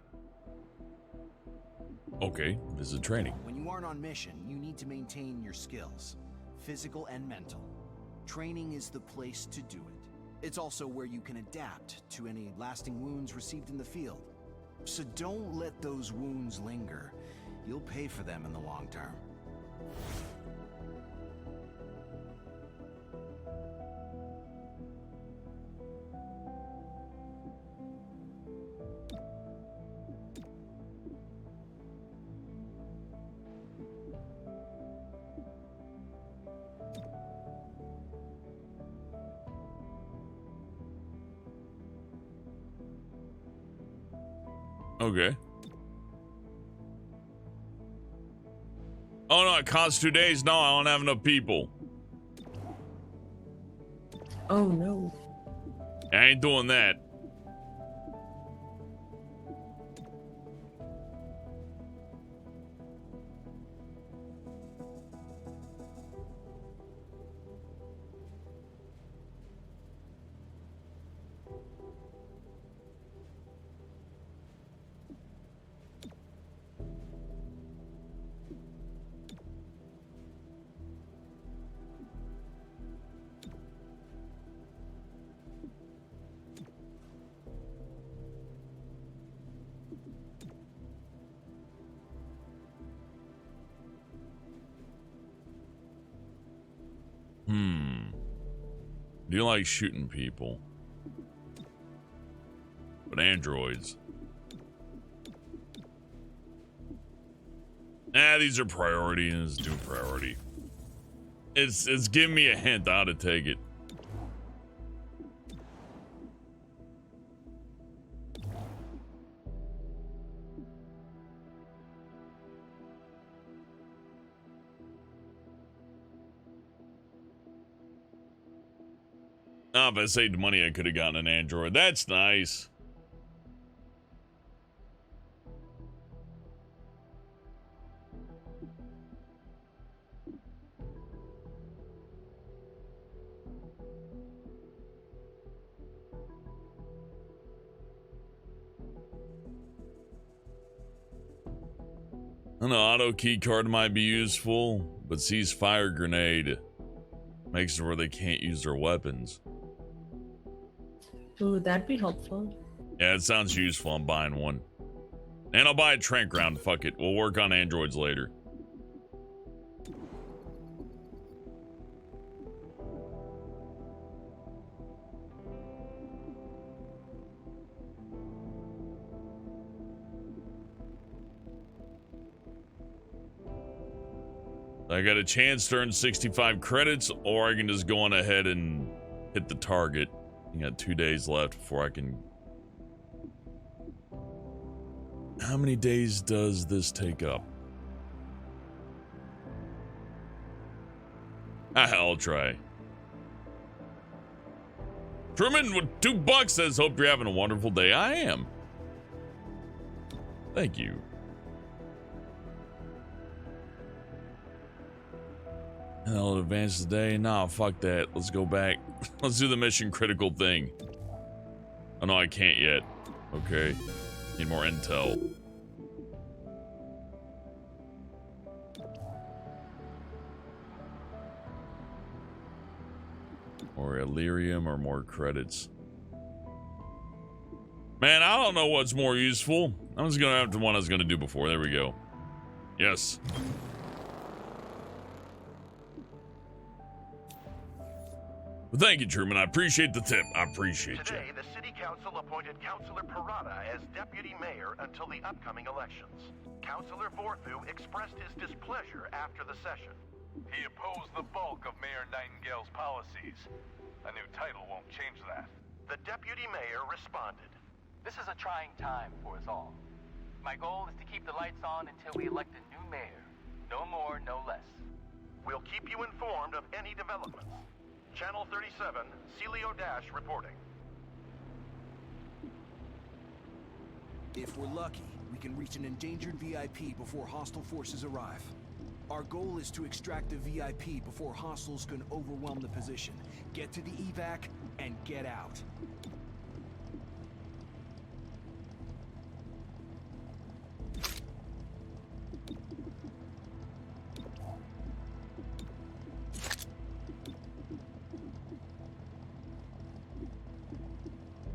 Okay, this is training. When you aren't on mission, you need to maintain your skills, physical and mental. Training is the place to do it. It's also where you can adapt to any lasting wounds received in the field. So don't let those wounds linger. You'll pay for them in the long term. Okay. Oh no, it costs 2 days. No, I don't have enough people. Oh no. I ain't doing that. Do you like shooting people? But androids. These are priority, and it's do priority. It's giving me a hint how to take it. Oh, if I saved money, I could have gotten an android. That's nice. An auto key card might be useful, but sees fire grenade. Makes it where they can't use their weapons. Ooh, that'd be helpful. Yeah, it sounds useful. I'm buying one. And I'll buy a trank round. Fuck it. We'll work on androids later. I got a chance to earn 65 credits, or I can just go on ahead and hit the target. I got 2 days left before I can... How many days does this take up? I'll try. Truman with $2 says, hope you're having a wonderful day. I am. Thank you. And I'll advance today. Nah, fuck that. Let's go back. Let's do the mission critical thing. Oh no, I can't yet. Okay. Need more intel. Or Illyrium or more credits. Man, I don't know what's more useful. I'm just gonna have to one I was gonna do before. There we go. Yes. Well, thank you, Truman. I appreciate the tip. I appreciate you. Today, the City Council appointed Councilor Parada as Deputy Mayor until the upcoming elections. Councilor Vorthu expressed his displeasure after the session. He opposed the bulk of Mayor Nightingale's policies. A new title won't change that. The Deputy Mayor responded. This is a trying time for us all. My goal is to keep the lights on until we elect a new mayor. No more, no less. We'll keep you informed of any developments. Channel 37, Celio Dash reporting. If we're lucky, we can reach an endangered VIP before hostile forces arrive. Our goal is to extract the VIP before hostiles can overwhelm the position. Get to the evac and get out.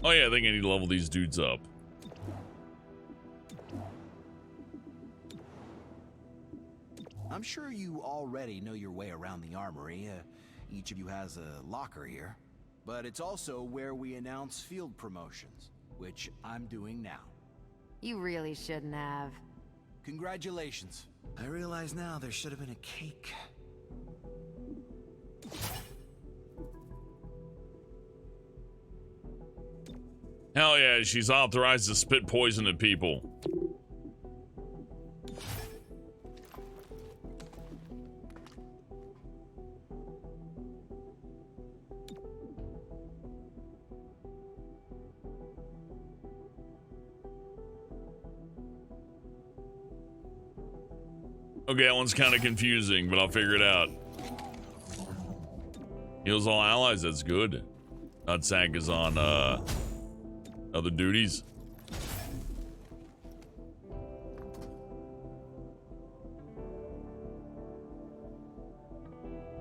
Oh yeah, I think I need to level these dudes up. I'm sure you already know your way around the armory. Each of you has a locker here. But it's also where we announce field promotions, which I'm doing now. You really shouldn't have. Congratulations. I realize now there should have been a cake. Hell yeah, she's authorized to spit poison at people. Okay, that one's kind of confusing, but I'll figure it out. Heals all allies, that's good. Nutsack is on, other duties.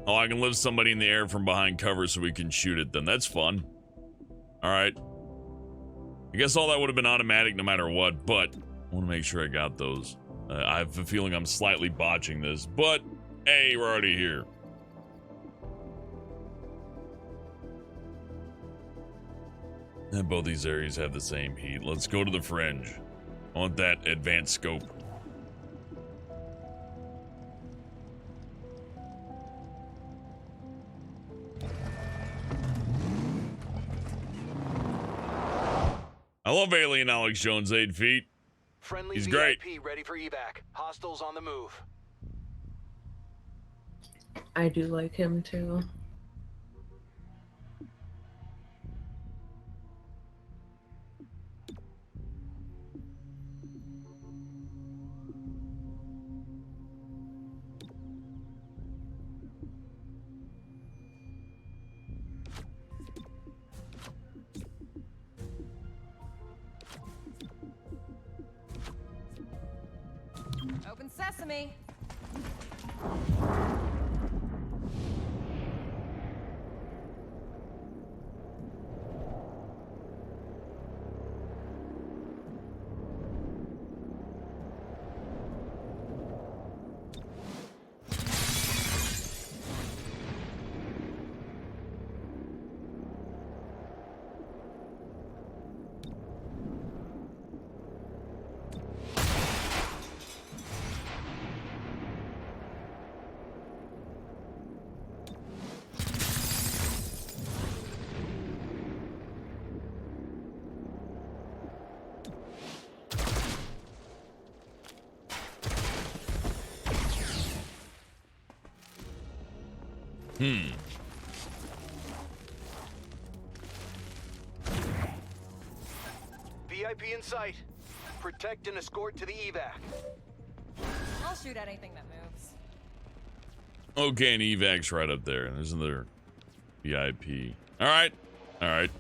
Oh, I can lift somebody in the air from behind cover so we can shoot at them. That's fun. Alright. I guess all that would have been automatic no matter what, but I want to make sure I got those. I have a feeling I'm slightly botching this, but hey, we're already here. And both these areas have the same heat. Let's go to the fringe. I want that advanced scope. I love Alien Alex Jones, 8 feet. Friendly He's VIP great. ready for evac. Hostiles on the move. I do like him too. Open sesame. VIP in sight. Protect and escort to the evac. I'll shoot at anything that moves. Okay, and evac's right up there. There's another VIP. Alright. Alright.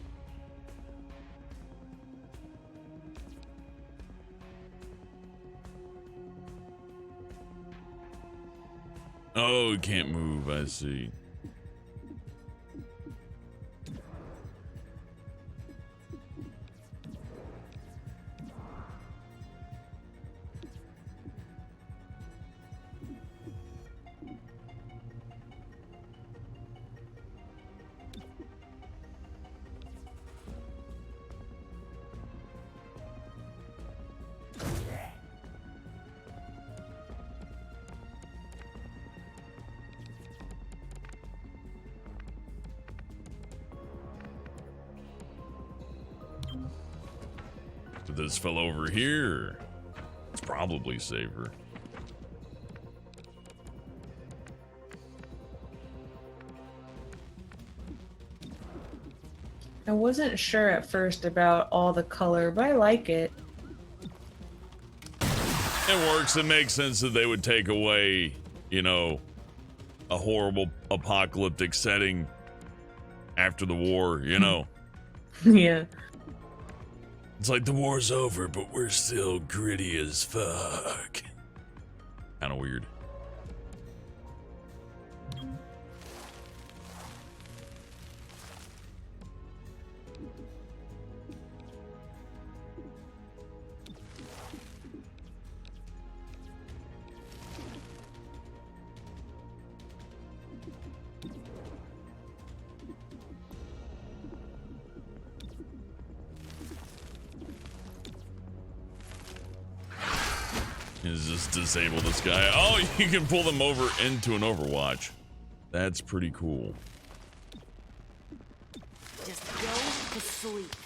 Oh, it can't move, I see. This fell over here. It's probably safer. I wasn't sure at first about all the color, but I like it. It works. It makes sense that they would take away, you know, a horrible apocalyptic setting after the war, you know. Yeah. It's like the war's over, but we're still gritty as fuck. Kind of weird. Is just disable this guy. Oh, you can pull them over into an Overwatch. That's pretty cool. Just go to sleep.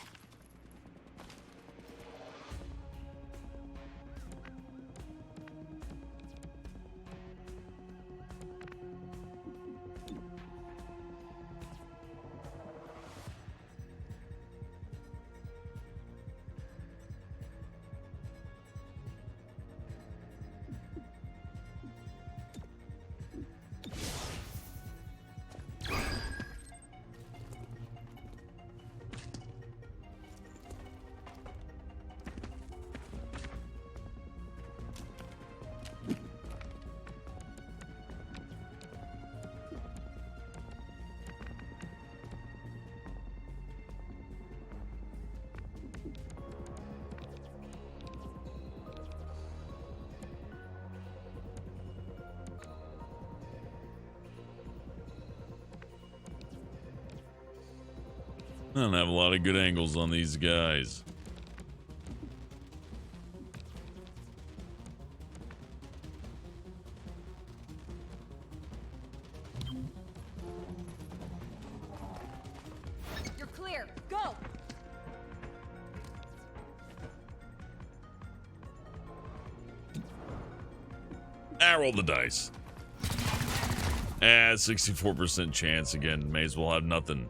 I don't have a lot of good angles on these guys. You're clear. Go. I roll the dice. 64% chance again. May as well have nothing.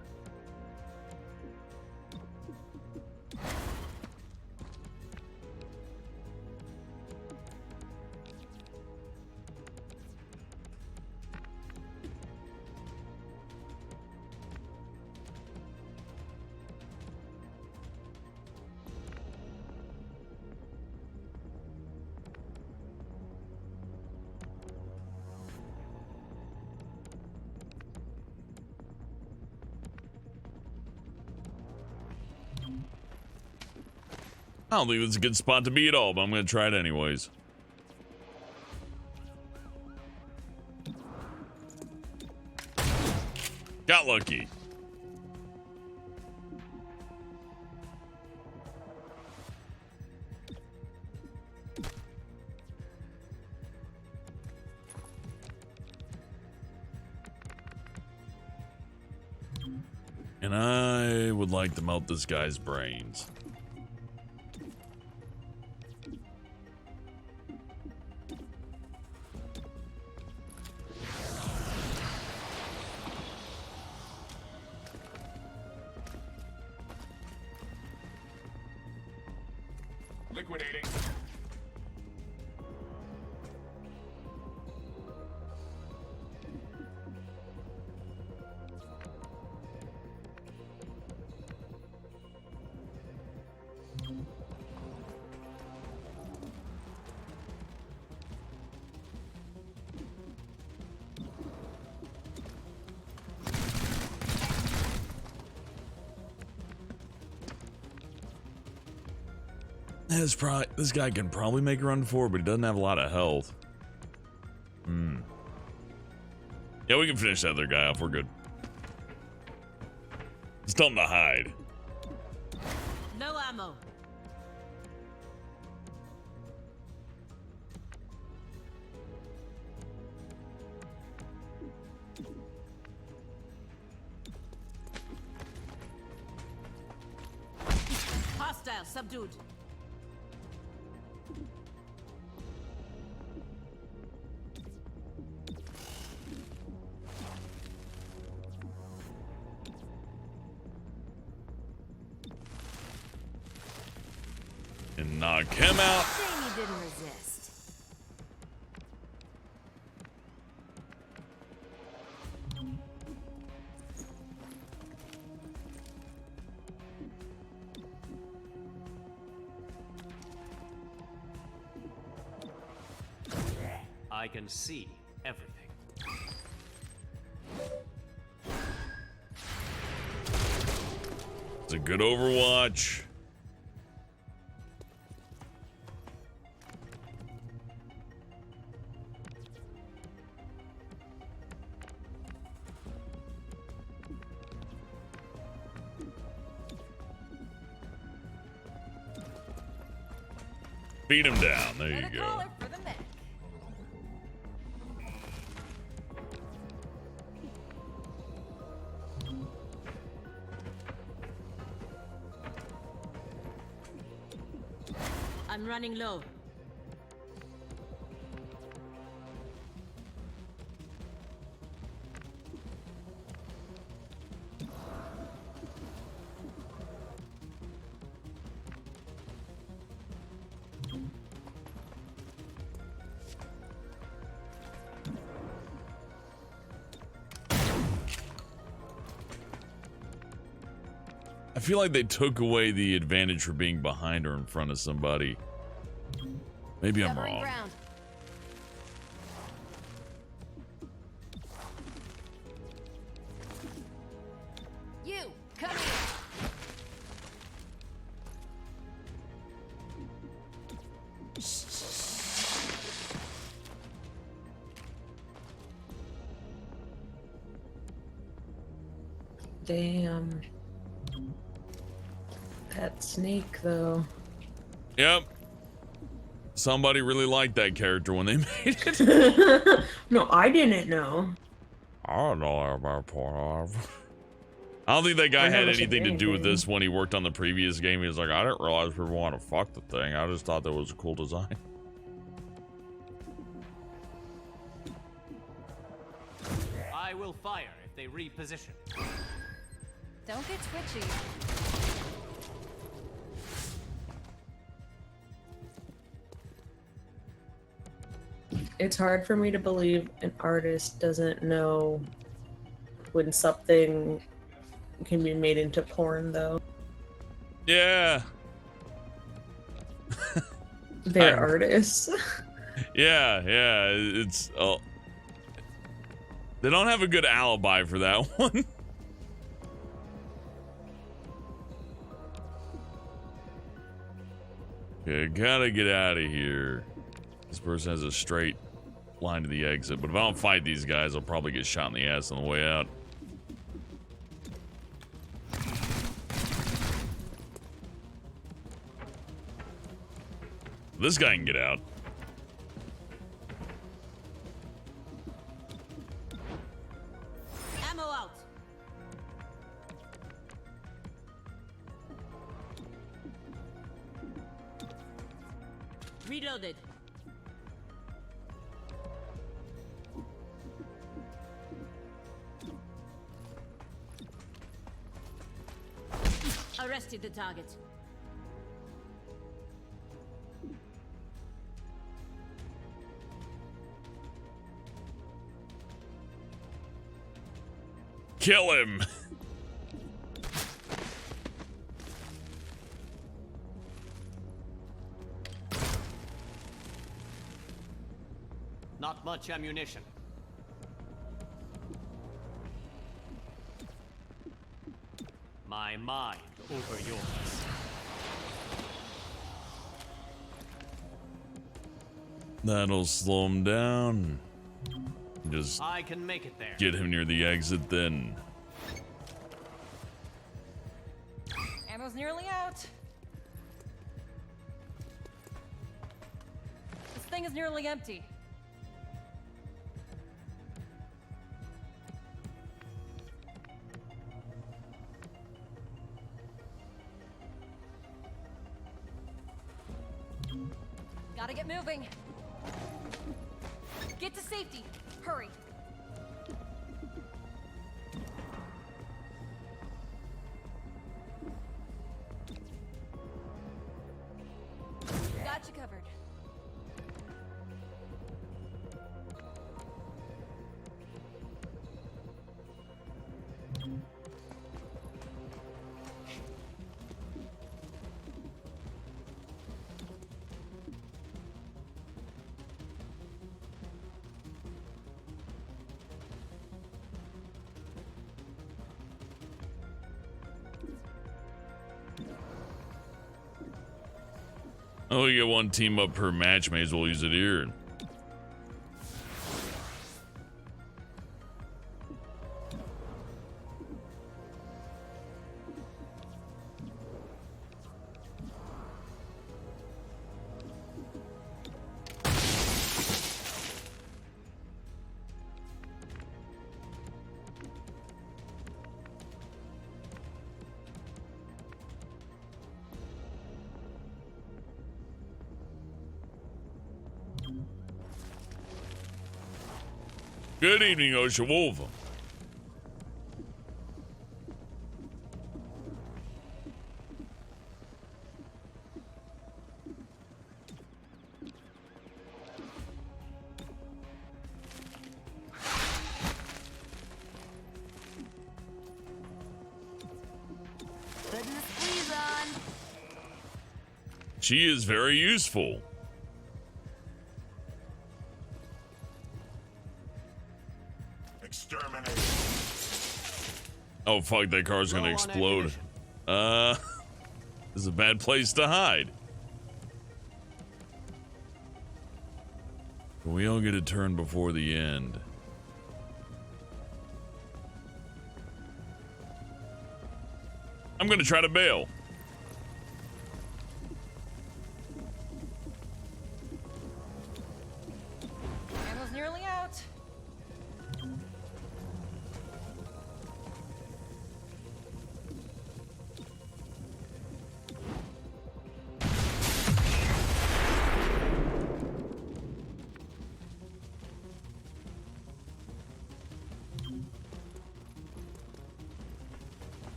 I don't think it's a good spot to be at all, but I'm going to try it anyways. Got lucky. And I would like to melt this guy's brains. Liquidating. This guy can probably make a run forward, but he doesn't have a lot of health. Yeah, we can finish that other guy off. We're good. Just tell him to hide. No ammo. Hostile subdued. And knock him out. Shame you didn't resist. I can see everything. It's a good Overwatch. Beat him down. There you go. For the neck. I'm running low. I feel like they took away the advantage for being behind or in front of somebody. Maybe I'm Covering wrong. ground. You, come here. Damn. That snake, though. Yep. Somebody really liked that character when they made it. No, I didn't know. I don't know about Pornhub. I don't think that guy had anything to do with this when he worked on the previous game. He was like, I didn't realize people want to fuck the thing. I just thought that was a cool design. I will fire if they reposition. Don't get twitchy. It's hard for me to believe an artist doesn't know when something can be made into porn, though. Yeah. They're artists. Yeah, it's they don't have a good alibi for that one. Okay, gotta get out of here. This person has a straight line to the exit, but if I don't fight these guys, I'll probably get shot in the ass on the way out. This guy can get out. Ammo out. Reloaded. Arrested the target. Kill him. Not much ammunition. My mind over yours. That'll slow him down. Just I can make it there. get him near the exit then. Ammo's nearly out. This thing is nearly empty. Gotta get moving. Get to safety. Hurry. Got you covered. Oh, we get one team up per match. May as well use it here. Good evening, Oshawova. Putting the squeeze on. She is very useful. Exterminate. Oh fuck, that car's gonna explode. This is a bad place to hide. We all get a turn before the end. I'm gonna try to bail. out.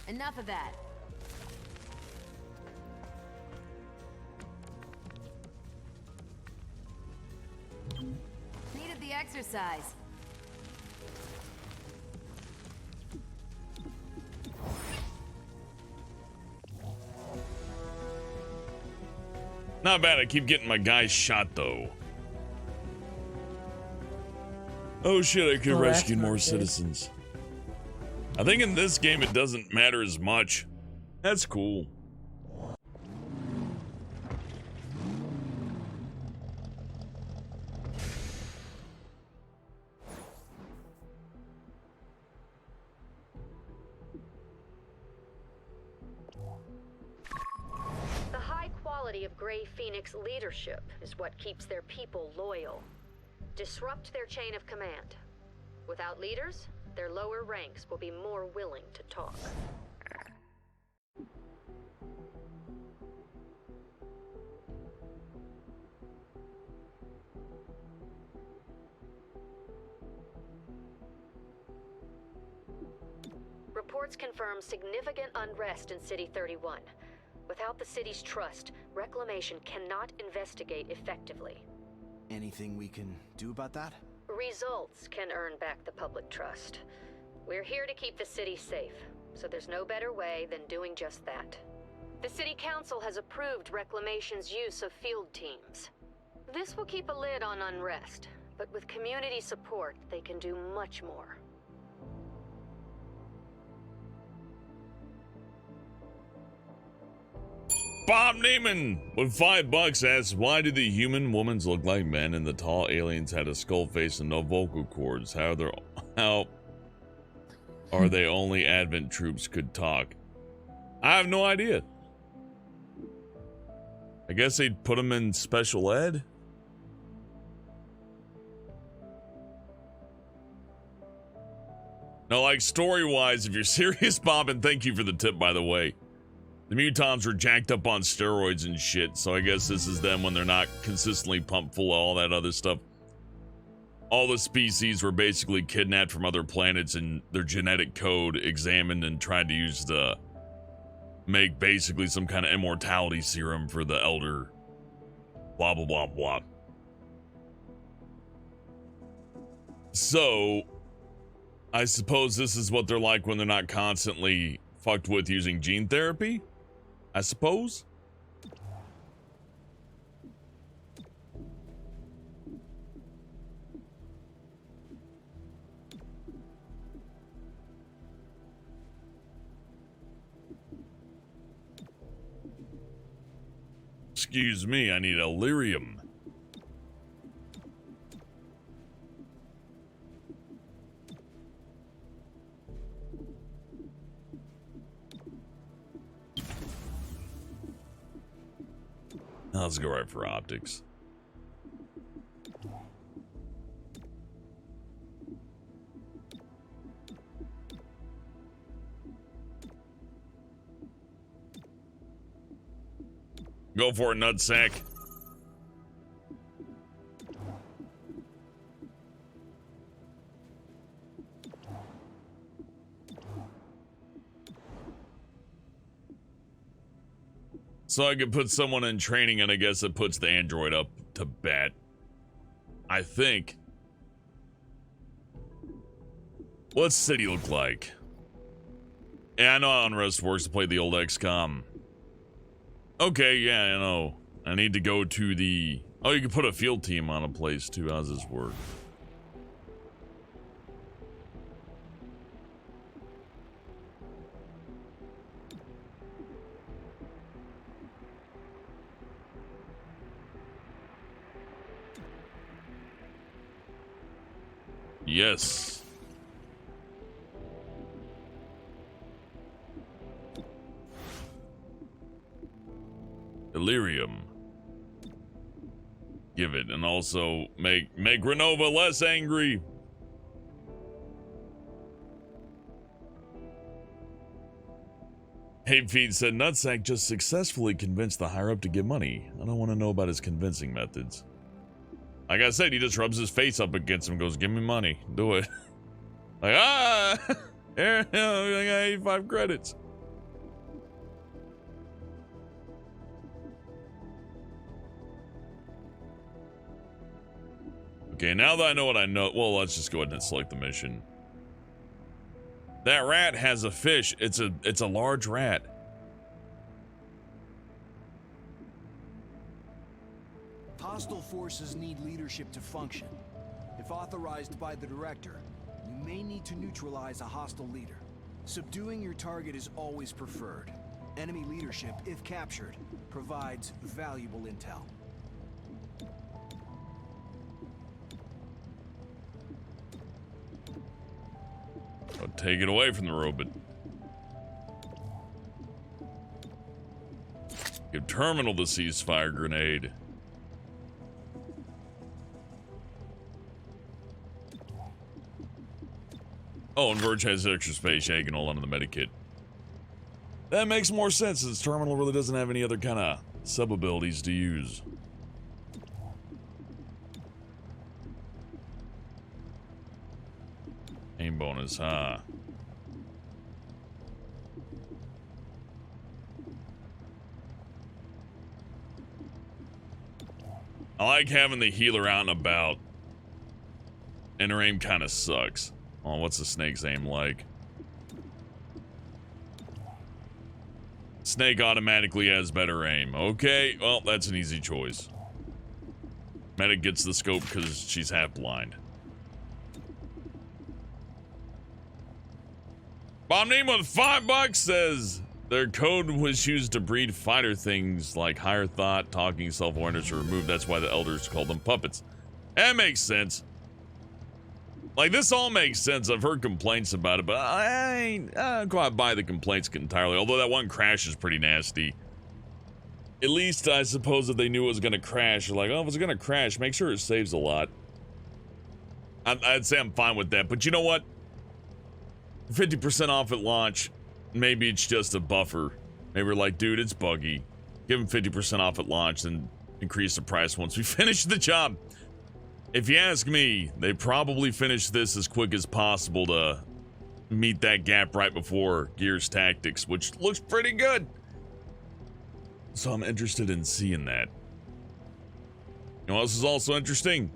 Enough of that. Needed the exercise. Not bad. I keep getting my guys shot though. Oh shit, I could rescue more citizens. I think in this game it doesn't matter as much. That's cool. The high quality of Grey Phoenix leadership is what keeps their people loyal. Disrupt their chain of command. Without leaders, their lower ranks will be more willing to talk. Reports confirm significant unrest in City 31. Without the city's trust, Reclamation cannot investigate effectively. Anything we can do about that? Results can earn back the public trust. We're here to keep the city safe, so there's no better way than doing just that. The City Council has approved Reclamation's use of field teams. This will keep a lid on unrest, but with community support, they can do much more. Bob Neiman with $5 asks, why do the human women look like men and the tall aliens had a skull face and no vocal cords? How are they only Advent troops could talk? I have no idea. I guess they'd put them in special ed? No, like story-wise, if you're serious, Bob, and thank you for the tip, by the way. The mutons were jacked up on steroids and shit, so I guess this is them when they're not consistently pumped full of all that other stuff. All the species were basically kidnapped from other planets and their genetic code examined and tried to use to make basically some kind of immortality serum for the elder. Blah, blah, blah, blah. So, I suppose this is what they're like when they're not constantly fucked with using gene therapy? I suppose? Excuse me, I need Illyrium. Let's go right for optics. Go for it, nutsack. So I could put someone in training, and I guess it puts the android up to bat. I think. What's city look like? Yeah, I know how unrest works to play the old XCOM. Okay, yeah, I know. I need to go to the... Oh, you can put a field team on a place, too. How does this work? Yes. Delirium. Give it, and also make Renova less angry. Hate Feed said Nutsack just successfully convinced the higher up to give money. I don't want to know about his convincing methods. Like I said, he just rubs his face up against him and goes, give me money. Do it. Like, ah! Here, I got 85 credits. Okay, now that I know what I know, well, let's just go ahead and select the mission. That rat has a fish. It's a large rat. Hostile forces need leadership to function. If authorized by the director, you may need to neutralize a hostile leader. Subduing your target is always preferred. Enemy leadership, if captured, provides valuable intel. I'll take it away from the robot. Give terminal the ceasefire grenade. Oh, and Verge has extra space. Yeah, you can hold on to the medikit. That makes more sense since terminal really doesn't have any other kind of sub-abilities to use. Aim bonus, huh? I like having the healer out and about. And her aim kind of sucks. Oh, what's the snake's aim like? Snake automatically has better aim. Okay, well, that's an easy choice. Medic gets the scope because she's half blind. Bomb Name with $5 says their code was used to breed fighter things like higher thought, talking, self-awareness are removed. That's why the elders call them puppets. That makes sense. Like, this all makes sense. I've heard complaints about it, but I don't quite buy the complaints entirely. Although that one crash is pretty nasty. At least I suppose if they knew it was going to crash, they're like, oh, if it's going to crash, make sure it saves a lot. I'd say I'm fine with that. But you know what? 50% off at launch. Maybe it's just a buffer. Maybe we're like, dude, it's buggy. Give them 50% off at launch and increase the price once we finish the job. If you ask me, they probably finished this as quick as possible to meet that gap right before Gears Tactics, which looks pretty good. So I'm interested in seeing that. You know what else is also interesting?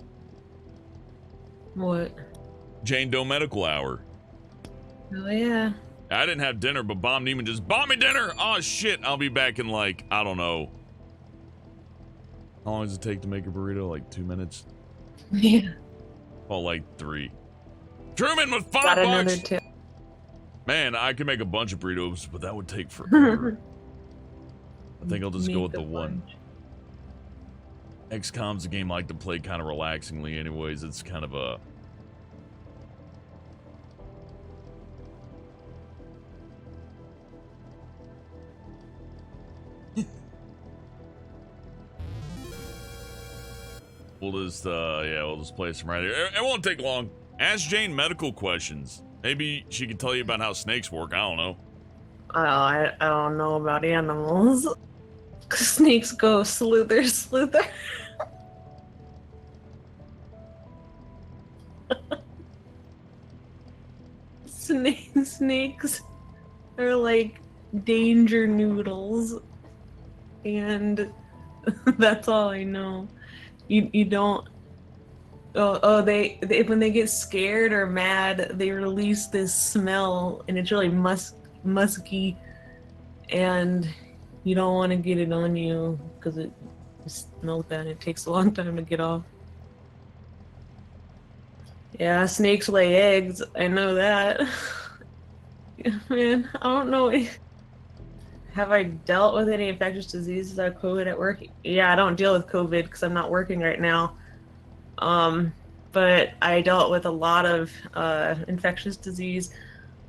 What? Jane Doe Medical Hour. Oh, yeah. I didn't have dinner, but Bomb Neiman just bought me dinner. Oh, shit. I'll be back in, like, I don't know. How long does it take to make a burrito? Like 2 minutes? Yeah. Oh, like 3. Truman with $5. Man, I could make a bunch of burritos, but that would take forever. I think I'll just go with the one. XCOM's a game I like to play kind of relaxingly anyways. It's kind of a... We'll just play some right here. It won't take long. Ask Jane medical questions. Maybe she can tell you about how snakes work. I don't know. I don't know about animals. Snakes go slither, slither. Snakes are like danger noodles. And that's all I know. You don't. They when they get scared or mad, they release this smell, and it's really musky, and you don't want to get it on you because it smells bad. It takes a long time to get off. Yeah, snakes lay eggs. I know that. Yeah, man, I don't know. Have I dealt with any infectious diseases or COVID at work? Yeah, I don't deal with COVID because I'm not working right now. but I dealt with a lot of infectious disease,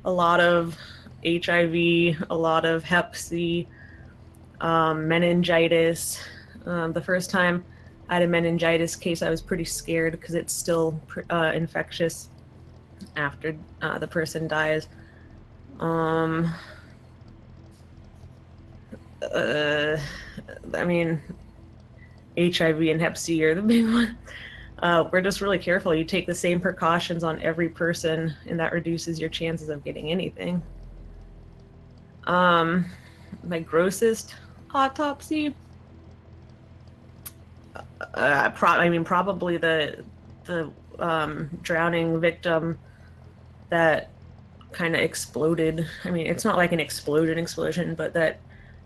a lot of HIV, a lot of Hep C, meningitis. The first time I had a meningitis case, I was pretty scared because it's still infectious after the person dies. I mean, HIV and Hep C are the big ones. We're just really careful. You take the same precautions on every person, and that reduces your chances of getting anything. My grossest autopsy. Probably the drowning victim that kind of exploded. I mean, it's not like an explosion, but that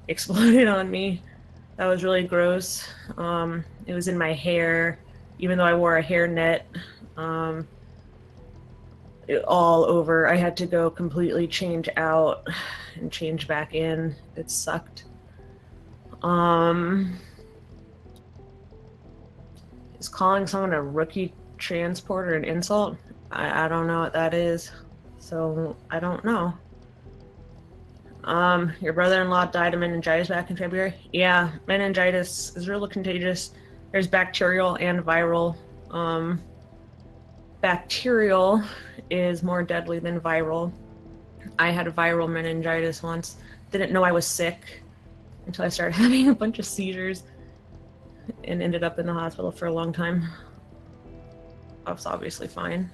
exploded on me. That was really gross. It was in my hair, even though I wore a hair net. All over. I had to go completely change out and change back in. It sucked. Is calling someone a rookie transporter an insult? I don't know what that is, so I don't know. Your brother-in-law died of meningitis back in February? Yeah, meningitis is really contagious. There's bacterial and viral. Bacterial is more deadly than viral. I had a viral meningitis once. Didn't know I was sick until I started having a bunch of seizures and ended up in the hospital for a long time. I was obviously fine.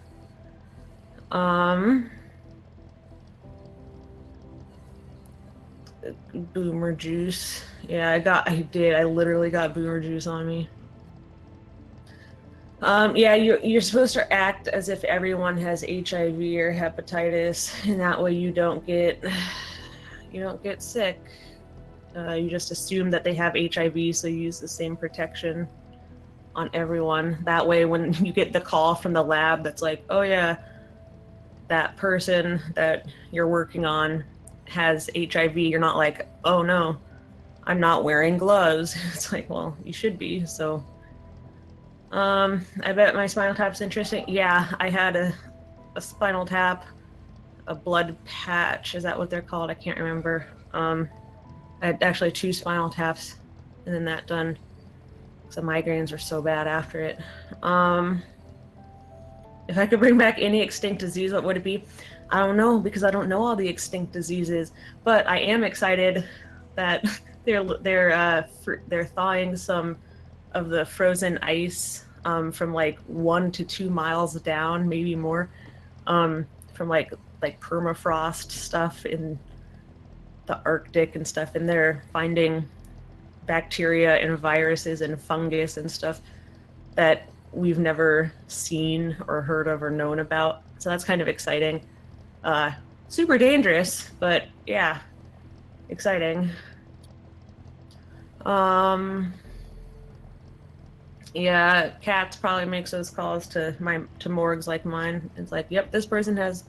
Boomer juice. Yeah, I literally got boomer juice on me. Yeah, you're supposed to act as if everyone has HIV or hepatitis, and that way you don't get sick. You just assume that they have HIV, so you use the same protection on everyone. That way, when you get the call from the lab that's like, oh yeah, that person that you're working on has HIV, you're not like, oh no, I'm not wearing gloves. It's like, well, you should be, so. I bet my spinal tap's interesting. Yeah, I had a spinal tap, a blood patch. Is that what they're called? I can't remember. I had actually 2 spinal taps, and then that done. So migraines were so bad after it. If I could bring back any extinct disease, what would it be? I don't know, because I don't know all the extinct diseases. But I am excited that they're thawing some of the frozen ice from like 1 to 2 miles down, maybe more, from like permafrost stuff in the Arctic and stuff, and they're finding bacteria and viruses and fungus and stuff that we've never seen or heard of or known about. So that's kind of exciting. Super dangerous, but yeah, exciting. Yeah, Cats probably makes those calls to morgues like mine. It's like, yep, this person has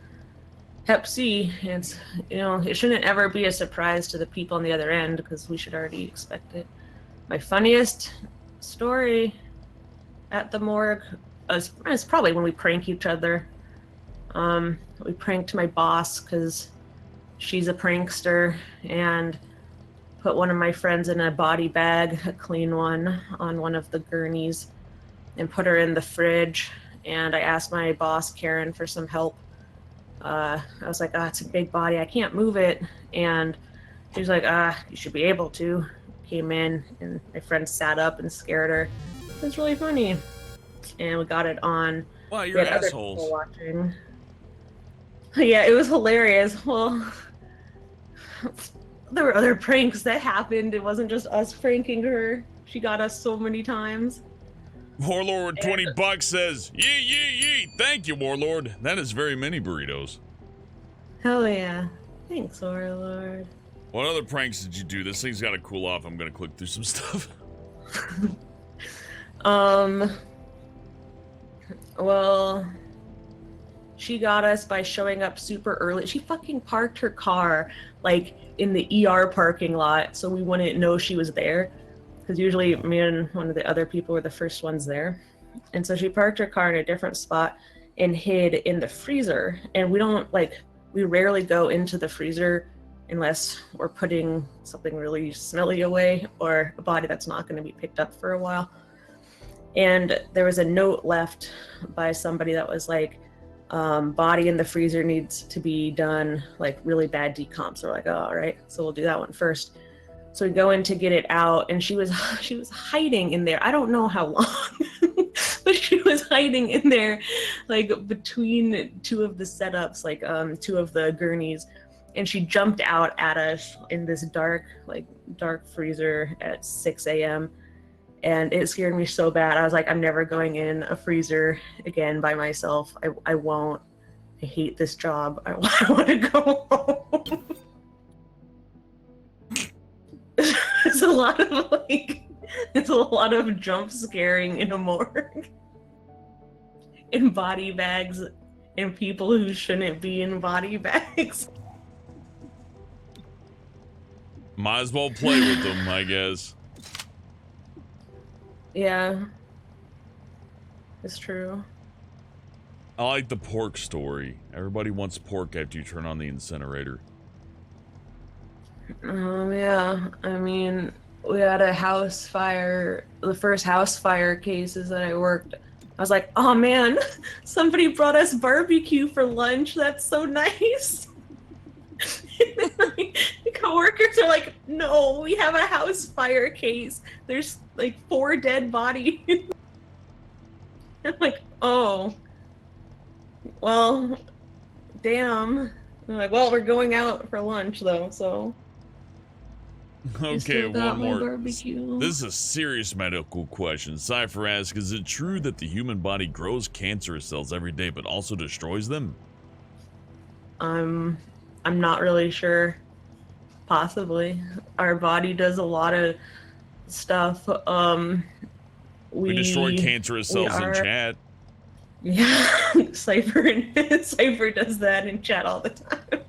Hep C. It's, it shouldn't ever be a surprise to the people on the other end because we should already expect it. My funniest story at the morgue is probably when we prank each other. We pranked my boss because she's a prankster, and put one of my friends in a body bag, a clean one, on one of the gurneys and put her in the fridge. And I asked my boss, Karen, for some help. I was like, it's a big body. I can't move it. And she was like, you should be able to. Came in, and my friend sat up and scared her. It was really funny. And we got it on. Wow, you're assholes. Watching. Yeah, it was hilarious. Well, there were other pranks that happened. It wasn't just us pranking her. She got us so many times. Warlord 20 bucks says, yee. Thank you, Warlord. That is very many burritos. Hell yeah. Thanks, Warlord. What other pranks did you do? This thing's got to cool off. I'm going to click through some stuff. Well, she got us by showing up super early. She fucking parked her car, like, in the ER parking lot, so we wouldn't know she was there. Because usually me and one of the other people were the first ones there. And so she parked her car in a different spot and hid in the freezer. And we rarely go into the freezer unless we're putting something really smelly away or a body that's not going to be picked up for a while. And there was a note left by somebody that was like, body in the freezer needs to be done, like really bad decomp. So we're like, oh, all right, so we'll do that one first. So we go in to get it out, and she was hiding in there. I don't know how long, but she was hiding in there, like between two of the setups, like two of the gurneys, and she jumped out at us in this dark freezer at 6 a.m. And it scared me so bad. I was like, I'm never going in a freezer again by myself. I won't. I hate this job. I want to go home. It's a lot of jump scaring in a morgue. In body bags and people who shouldn't be in body bags. Might as well play with them, I guess. Yeah. It's true. I like the pork story. Everybody wants pork after you turn on the incinerator. Yeah. I mean, we had a house fire, the first house fire cases that I worked. I was like, oh man, somebody brought us barbecue for lunch. That's so nice. The coworkers are like, no, we have a house fire case. There's like 4 dead bodies. I'm like, oh, well, damn. I'm like, well, we're going out for lunch though, so. Okay, one more. Barbecue. This is a serious medical question. Cypher asks, is it true that the human body grows cancerous cells every day, but also destroys them? I'm not really sure. Possibly. Our body does a lot of stuff. We destroy cancerous cells in chat. Yeah, Cypher does that in chat all the time.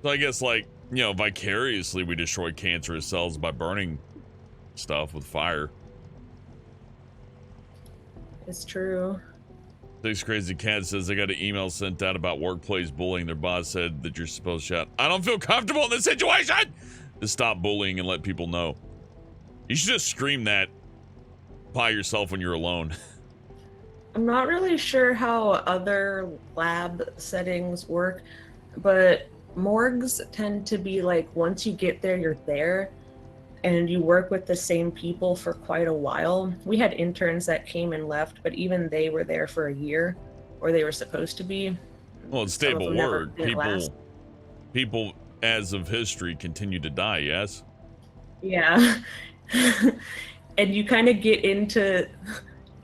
So I guess, like, you know, vicariously we destroy cancerous cells by burning stuff with fire. It's true. Six Crazy Cat says they got an email sent out about workplace bullying. Their boss said that you're supposed to shout, I don't feel comfortable in this situation! To stop bullying and let people know. You should just scream that by yourself when you're alone. I'm not really sure how other lab settings work, but morgues tend to be like, once you get there, you're there, and you work with the same people for quite a while. We had interns that came and left, but even they were there for a year, or they were supposed to be. Well, it's stable word. People as of history continue to die, yes? Yeah. And you kind of get into,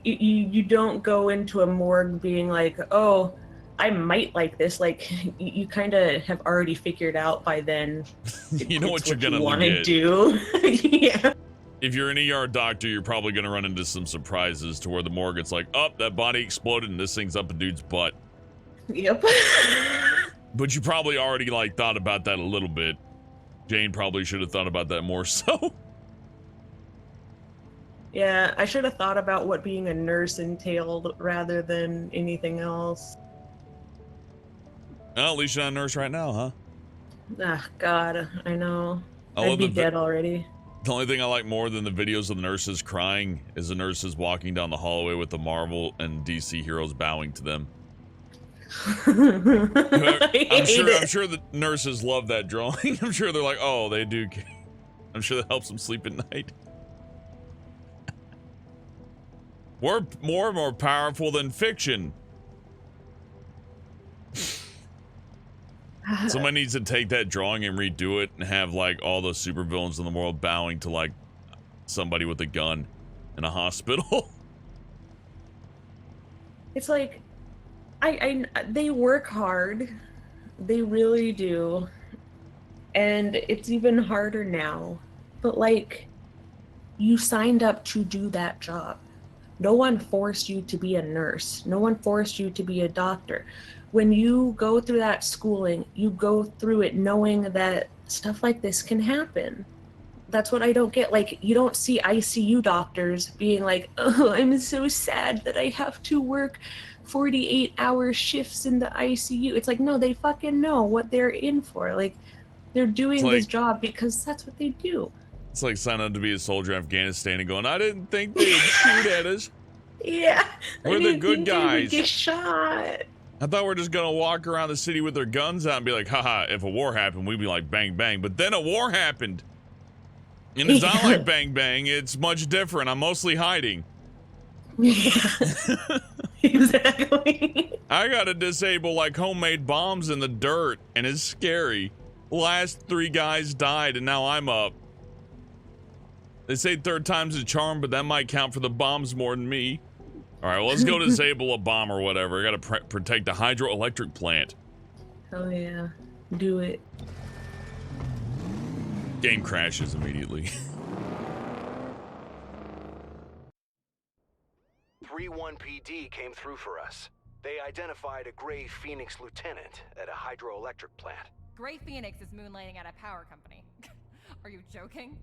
you don't go into a morgue being like, oh, I might like this. Like, you kind of have already figured out by then. You know what you're gonna want to do. Yeah. If you're an ER doctor, you're probably gonna run into some surprises to where the morgue, it's like, oh, that body exploded and this thing's up a dude's butt. Yep. But you probably already like thought about that a little bit. Jane probably should have thought about that more so. Yeah, I should have thought about what being a nurse entailed rather than anything else. Well, at least you're not a nurse right now, huh? Ah, God, I know. I'd be dead already. The only thing I like more than the videos of the nurses crying is the nurses walking down the hallway with the Marvel and DC heroes bowing to them. I'm sure the nurses love that drawing. I'm sure they're like, oh, they do. I'm sure that helps them sleep at night. We're more powerful than fiction. Somebody needs to take that drawing and redo it and have like all the supervillains in the world bowing to like somebody with a gun in a hospital. It's like, they work hard. They really do. And it's even harder now. But like, you signed up to do that job. No one forced you to be a nurse. No one forced you to be a doctor. When you go through that schooling, you go through it knowing that stuff like this can happen. that's what I don't get. Like, you don't see ICU doctors being like, oh, I'm so sad that I have to work 48-hour shifts in the ICU. It's like, no, they fucking know what they're in for. Like, they're doing this job because that's what they do. It's like signing up to be a soldier in Afghanistan and going, I didn't think they'd shoot at us. Yeah. We're the good They would guys. get shot. I thought we are just gonna walk around the city with their guns out and be like, haha, if a war happened, we'd be like, bang, bang. But then a war happened. And it's not like bang, bang. It's much different. I'm mostly hiding. Yeah. Exactly. I gotta disable like homemade bombs in the dirt, and it's scary. Last 3 guys died, and now I'm up. They say 3rd time's a charm, but that might count for the bombs more than me. All right, well, let's go disable a bomb or whatever. I gotta protect the hydroelectric plant. Oh yeah, do it. Game crashes immediately. 3-1 PD came through for us. They identified a Gray Phoenix lieutenant at a hydroelectric plant. Gray Phoenix is moonlighting at a power company. Are you joking?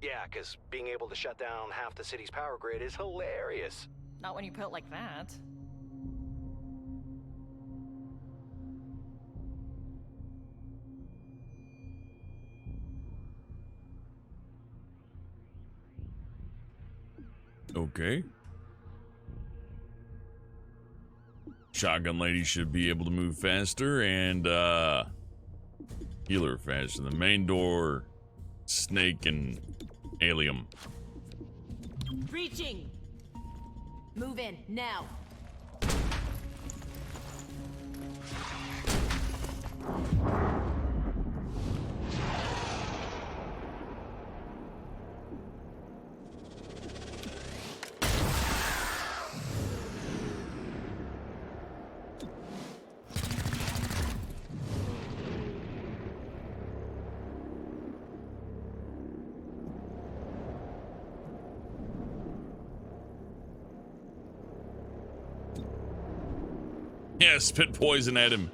Yeah, because being able to shut down half the city's power grid is hilarious. Not when you put it like that. Okay. Shotgun lady should be able to move faster, and healer faster. The main door, snake and alien. Breaching! Move in, now! Yeah, spit poison at him.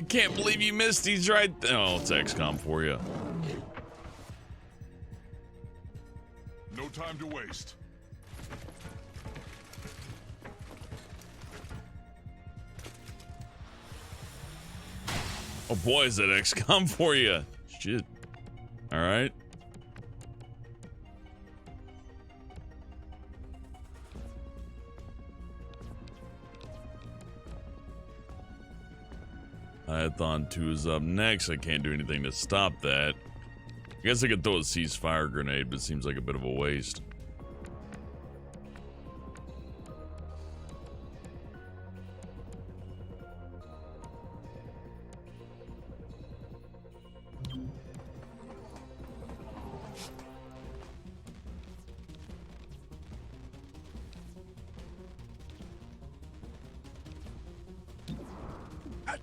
Can't believe you missed. He's right there. Oh, it's XCOM for you. No time to waste. Oh boy, is that XCOM for you. Shit. All right. Python 2 is up next. I can't do anything to stop that. I guess I could throw a ceasefire grenade, but it seems like a bit of a waste.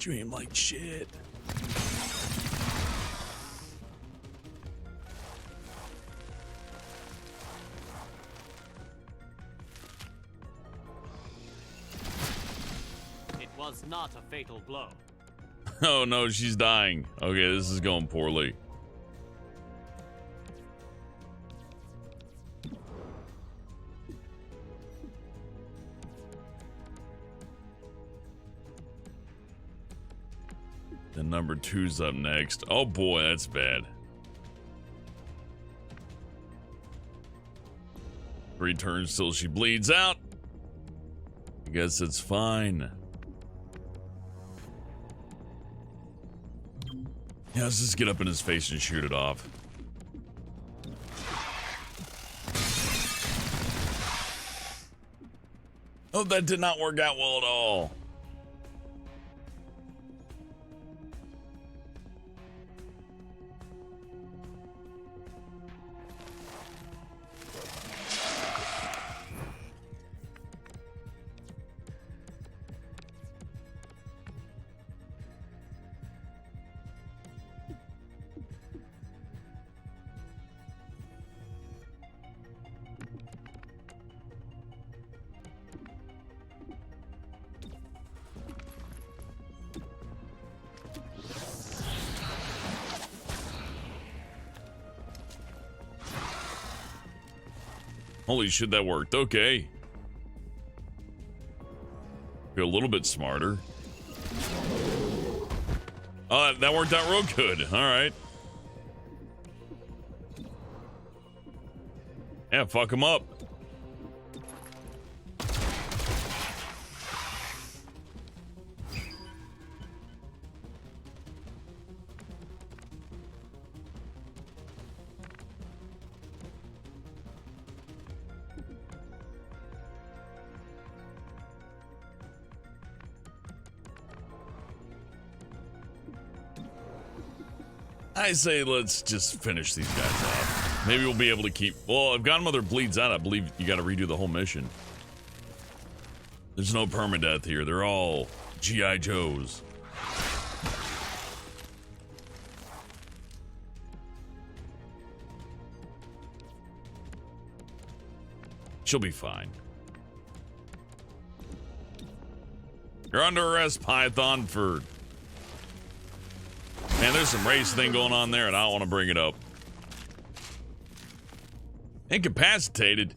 You aim like shit. It was not a fatal blow. Oh no, she's dying. Okay, this is going poorly. And number 2's up next. Oh boy, that's bad. 3 turns till she bleeds out. I guess it's fine. Yeah, let's just get up in his face and shoot it off. Oh, that did not work out well at all. Holy shit, that worked. Okay. Feel a little bit smarter. Oh, that worked out real good. All right. Yeah, fuck him up. I say let's just finish these guys off. Maybe we'll be able to keep... Well, if Godmother bleeds out, I believe you gotta redo the whole mission. There's no permadeath here. They're all G.I. Joes. She'll be fine. You're under arrest, Python, for... Man, there's some race thing going on there, and I don't want to bring it up. Incapacitated?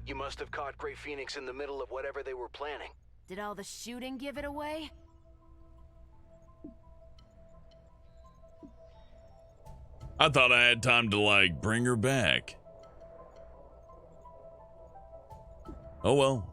You must have caught Grey Phoenix in the middle of whatever they were planning. Did all the shooting give it away? I thought I had time to, like, bring her back. Oh well.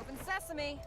Open sesame.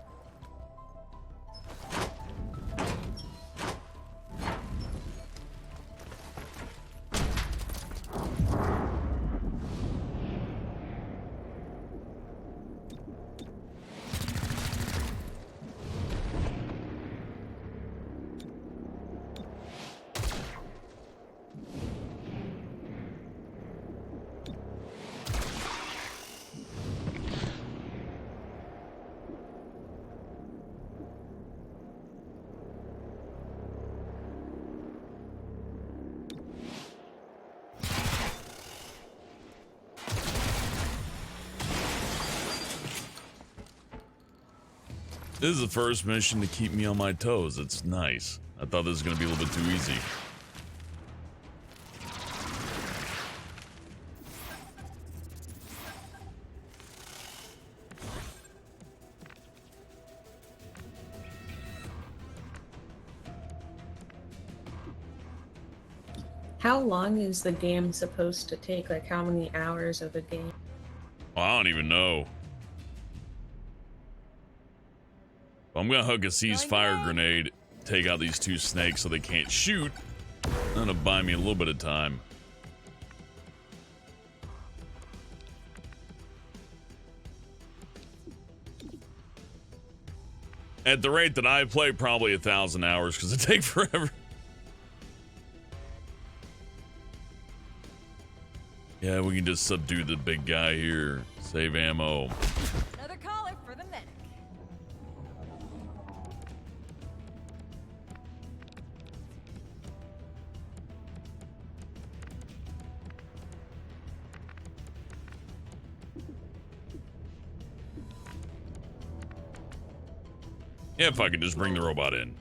This is the first mission to keep me on my toes. It's nice. I thought this was going to be a little bit too easy. How long is the game supposed to take? Like, how many hours of the game? Oh, I don't even know. I'm gonna hook a ceasefire grenade, take out these two snakes so they can't shoot. That'll buy me a little bit of time. At the rate that I play, probably 1,000 hours because it takes forever. Yeah, we can just subdue the big guy here. Save ammo. Another caller for the medic. If I could just bring the robot in.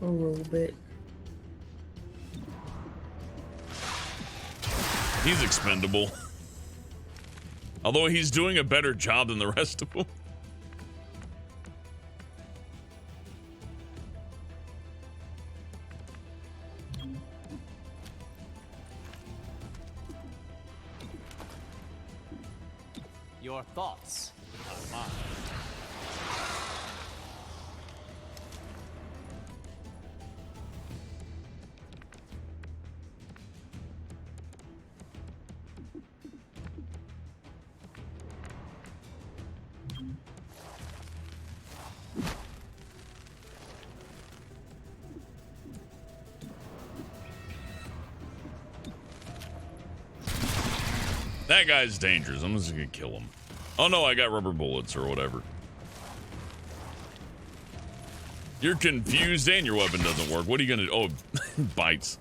A little bit. He's expendable. Although he's doing a better job than the rest of them. Your thoughts are mine. That guy's dangerous. I'm just gonna kill him. Oh no, I got rubber bullets or whatever. You're confused and your weapon doesn't work. What are you gonna do? Oh, bites.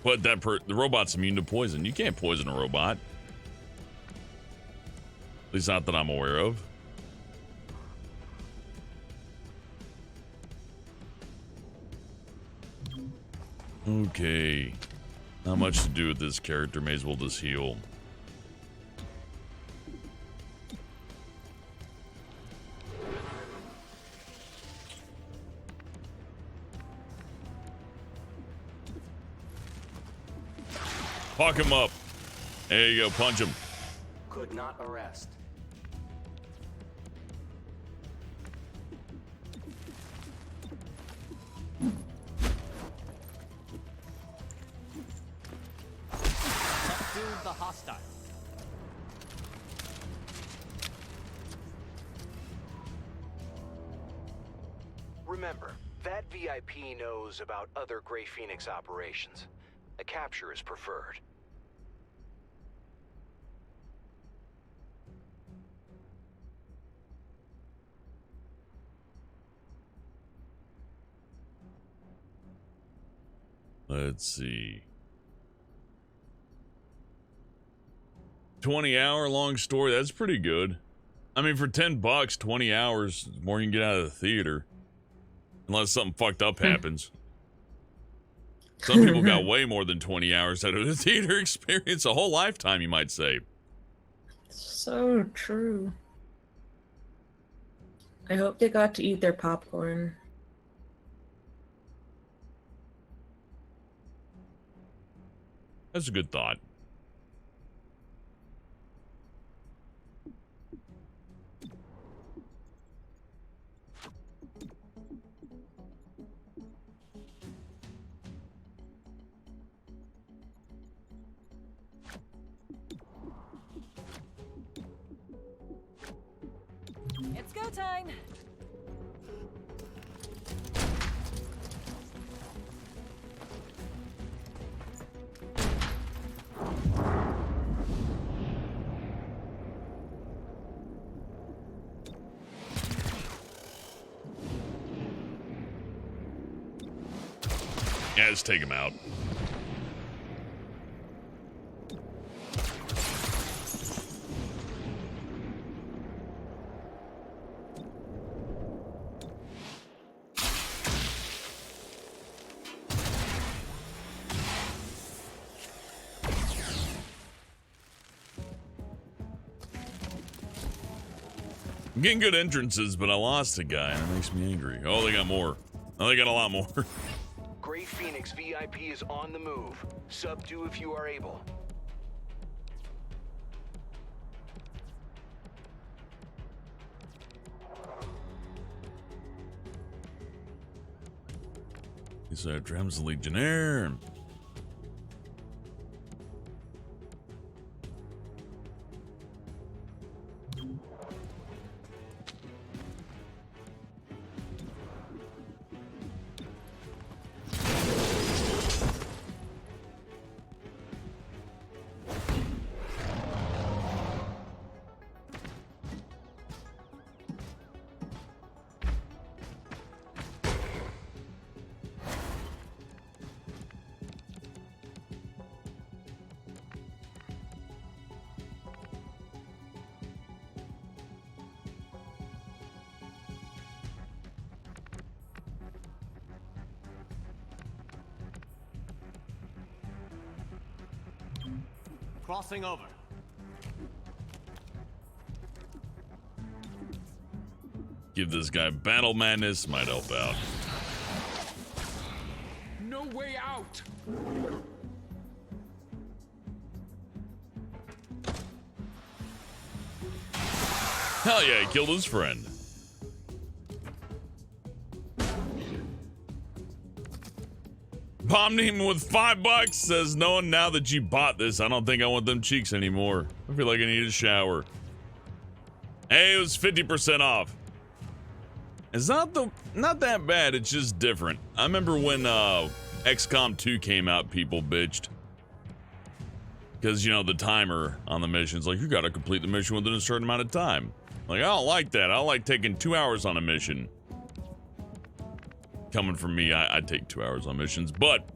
But the robot's immune to poison. You can't poison a robot. At least not that I'm aware of. Okay. Not much to do with this character. May as well just heal. Fuck him up. There you go, punch him. Could not arrest. Subdue the hostile. Remember, that VIP knows about other Grey Phoenix operations. A capture is preferred. Let's see. 20-hour long story. That's pretty good. I mean, for $10, 20 hours more you can get out of the theater. Unless something fucked up happens. Some people got way more than 20 hours out of the theater experience. A whole lifetime, you might say. So true. I hope they got to eat their popcorn. That's a good thought. It's go time. Yeah, let's take him out. I'm getting good entrances, but I lost a guy, and that makes me angry. Oh, they got more. Oh, they got a lot more. Grey Phoenix VIP is on the move. Subdue if you are able. He's a Drams Legionnaire. Crossing over. Give this guy battle madness, might help out. No way out. Hell yeah, he killed his friend. Bombed him with $5. Says no one, now that you bought this, I don't think I want them cheeks anymore. I feel like I need a shower. Hey, it was 50% off. It's not that bad, it's just different. I remember when XCOM 2 came out, people bitched. Because, you know, the timer on the mission's like, you gotta complete the mission within a certain amount of time. Like, I don't like that. I like taking 2 hours on a mission. Coming from me, I'd take 2 hours on missions, but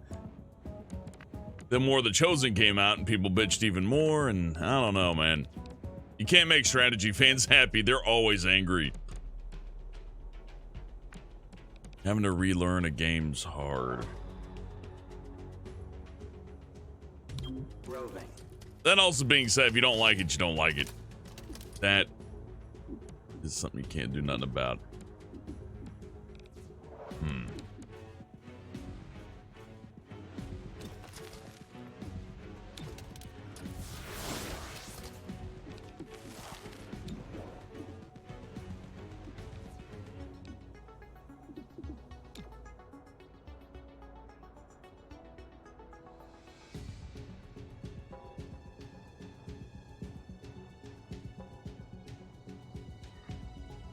then more of The Chosen came out and people bitched even more, and I don't know, man. You can't make strategy fans happy. They're always angry. Having to relearn a game's hard. Roving. That also being said, if you don't like it, you don't like it. That is something you can't do nothing about.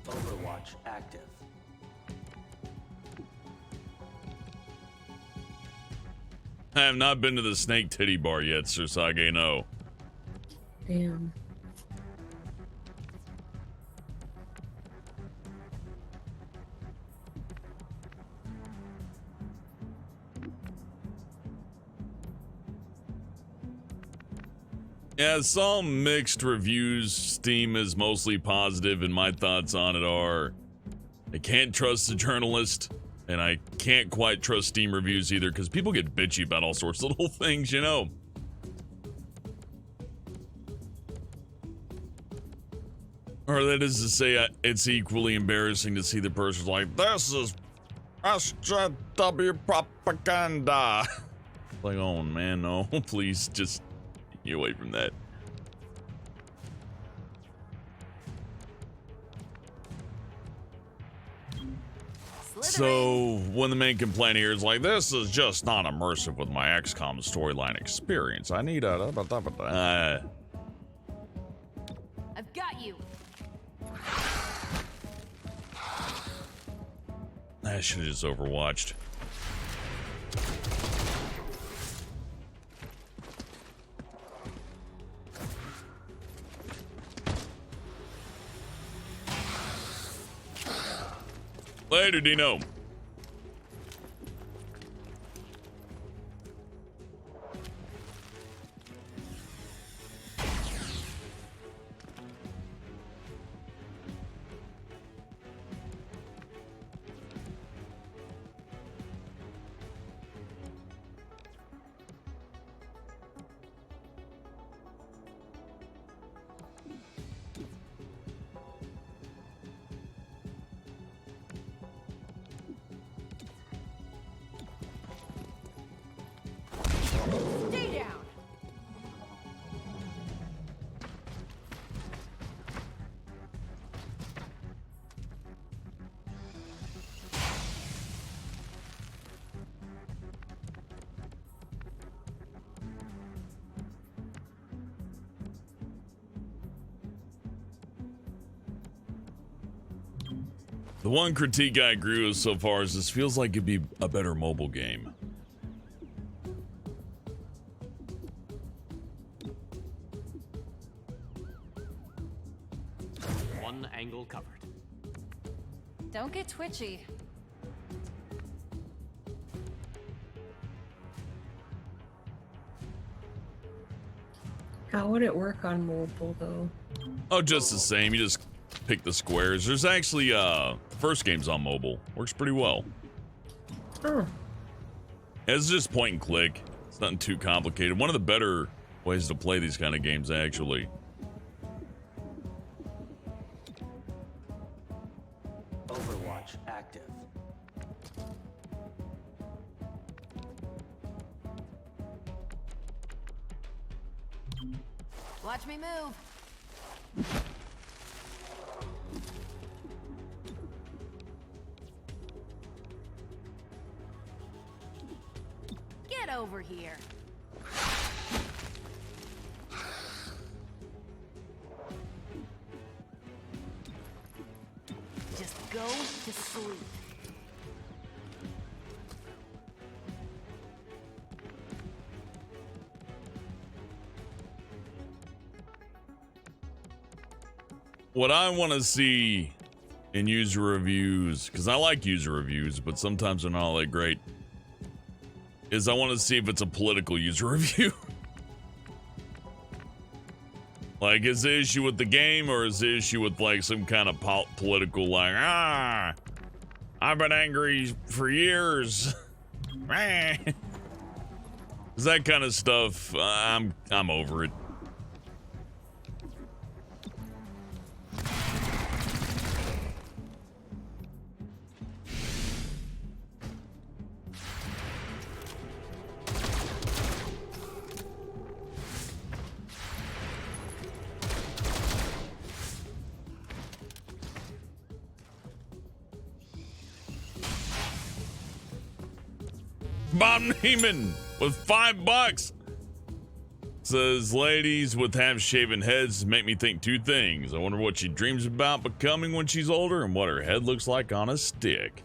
Overwatch active. I have not been to the Snake Titty Bar yet, Sir Sage, no. Damn. Yeah, some mixed reviews. Steam is mostly positive, and my thoughts on it are I can't trust the journalist, and I can't quite trust Steam reviews either, because people get bitchy about all sorts of little things, you know. Or that is to say, it's equally embarrassing to see the person's like, this is SJW propaganda. Like, oh man, no, please just get away from that. So, when the main complaint here is like, this is just not immersive with my XCOM storyline experience. I need a... I've got you. I should have just overwatched. Later, Dino. Stay down. The one critique I agree with so far is this feels like it'd be a better mobile game. One angle covered. Don't get twitchy. How would it work on mobile though? Oh, just the same. You just pick the squares. There's actually, the first game's on mobile. Works pretty well. Oh. It's just point and click. It's nothing too complicated. One of the better ways to play these kind of games, actually. Overwatch active. Watch me move. Get over here. Just go to sleep. What I want to see in user reviews, because I like user reviews, but sometimes they're not all that great, is I want to see if it's a political user review. Like, is the issue with the game, or is the issue with, like, some kind of political, like, I've been angry for years. That kind of stuff, I'm over it. Bob Neiman with $5 says, ladies with half-shaven heads make me think two things. I wonder what she dreams about becoming when she's older and what her head looks like on a stick.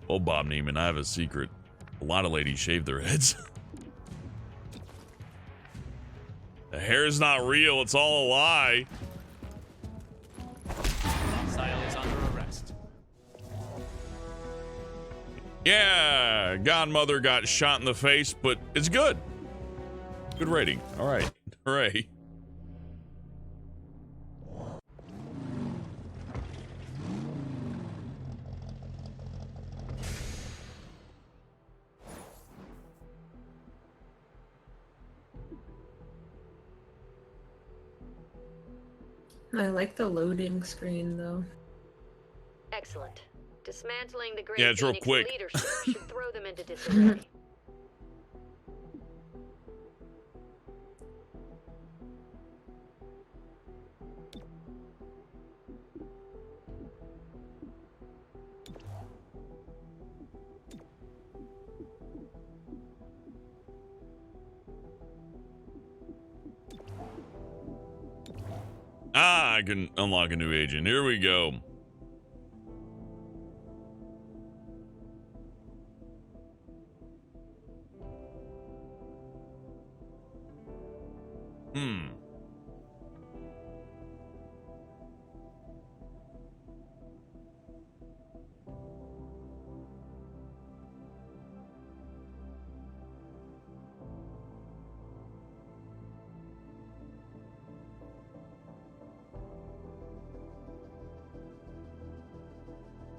Well, Bob Neiman, I have a secret. A lot of ladies shave their heads. The hair is not real. It's all a lie. Silence under arrest. Yeah, Godmother got shot in the face, but it's good. Good rating. All right. Hooray. I like the loading screen, though. Excellent. Dismantling the Great Yeah, it's real Phoenix quick. leadership should throw them into disarray. Ah, I can unlock a new agent. Here we go.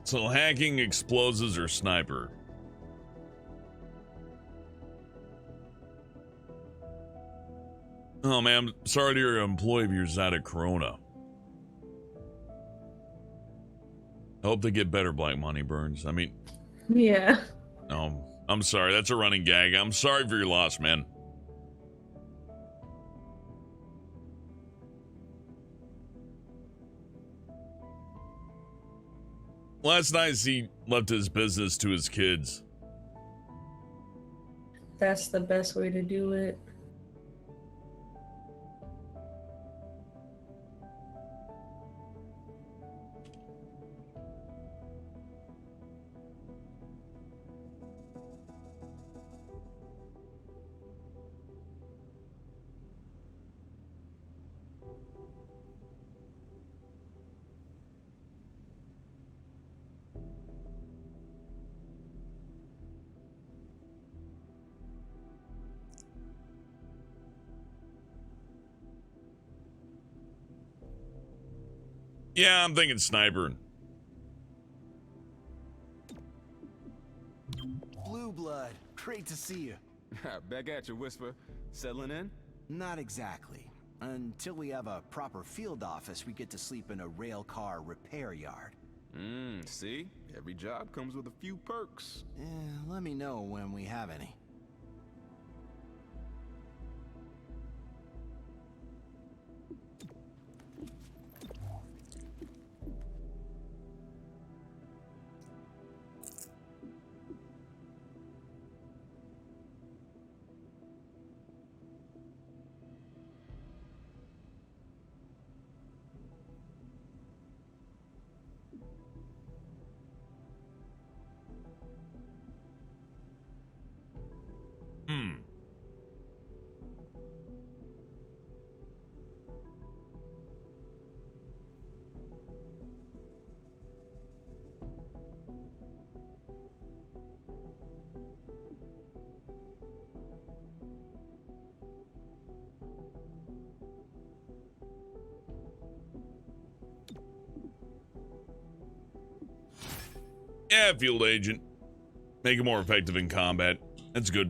So hacking, explosives, or sniper? Oh man, I'm sorry to hear an employee of yours died of corona. I hope they get better, Black Money Burns. I mean, Yeah. no, I'm sorry. That's a running gag. I'm sorry for your loss, man. Last night, he left his business to his kids. That's the best way to do it. Yeah, I'm thinking sniper. Blue blood, great to see you. Back at you, Whisper. Settling in? Not exactly. Until we have a proper field office, we get to sleep in a rail car repair yard. See? Every job comes with a few perks. Let me know when we have any. Yeah, field agent. Make it more effective in combat. That's good.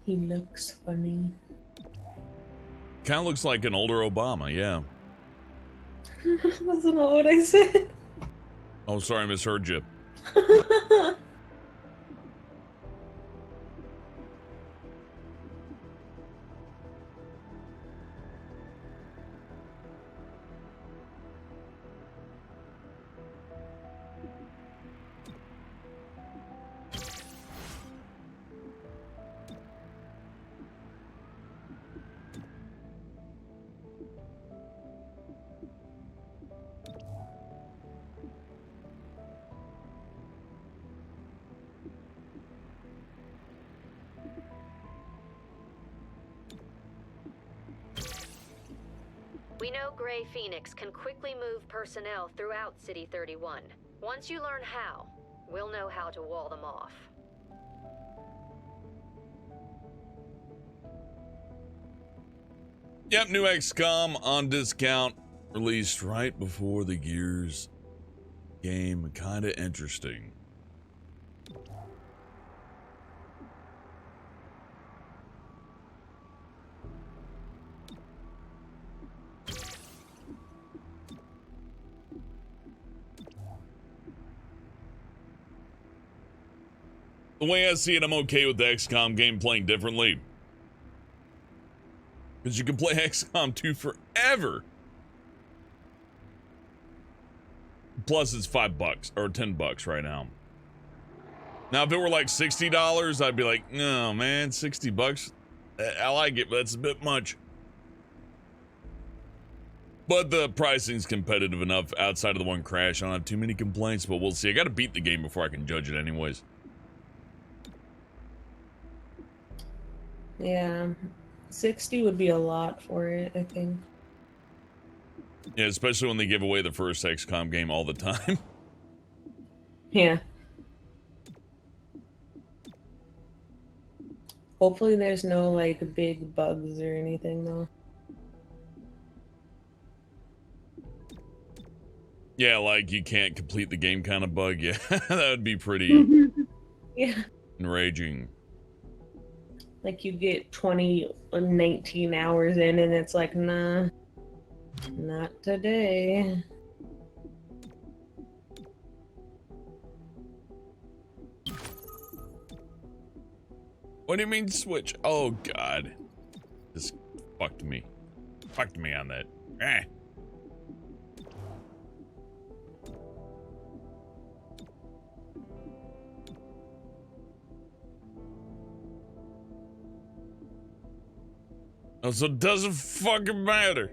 He looks funny. Kind of looks like an older Obama, yeah. That's not what I said. Oh, sorry, I misheard you. We know Grey Phoenix can quickly move personnel throughout City 31. Once you learn how, we'll know how to wall them off. Yep, new XCOM on discount. Released right before the Gears game. Kind of interesting. The way I see it, I'm okay with the XCOM game playing differently. Because you can play XCOM 2 forever. Plus it's $5 or $10 right now. Now, if it were like $60, I'd be like, no, man, $60. I like it, but that's a bit much. But the pricing's competitive enough outside of the one crash. I don't have too many complaints, but we'll see. I got to beat the game before I can judge it anyways. Yeah, 60 would be a lot for it, I think. Yeah, especially when they give away the first XCOM game all the time. Yeah. Hopefully there's no, like, big bugs or anything, though. Yeah, like you can't complete the game kind of bug. Yeah, that would be pretty Yeah. enraging. Like, you get 19 hours in, and it's like, nah, not today. What do you mean switch? Oh, God. This fucked me. Fucked me on that. Ah. Oh, so it doesn't fucking matter.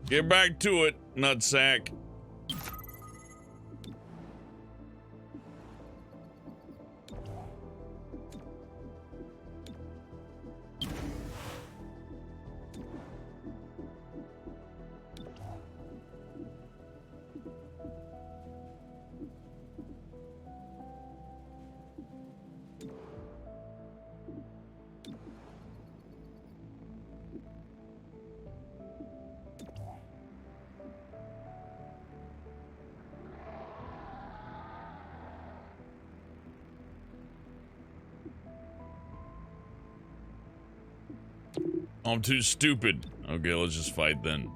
Get back to it, nutsack. I'm too stupid. Okay, let's just fight then.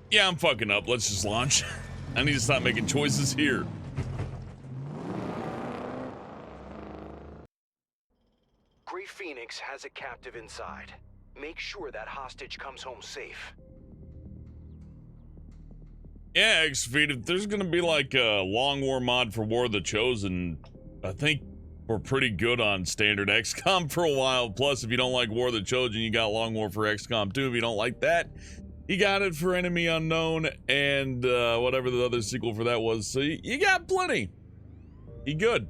Yeah, I'm fucking up. Let's just launch. I need to stop making choices here. Grey Phoenix has a captive inside. Make sure that hostage comes home safe. Yeah, X-Feed, if there's gonna be like a long war mod for War of the Chosen, I think we're pretty good on standard XCOM for a while. Plus, if you don't like War of the Chosen, you got Long War for XCOM 2. If you don't like that, you got it for Enemy Unknown and whatever the other sequel for that was. So you got plenty. You good.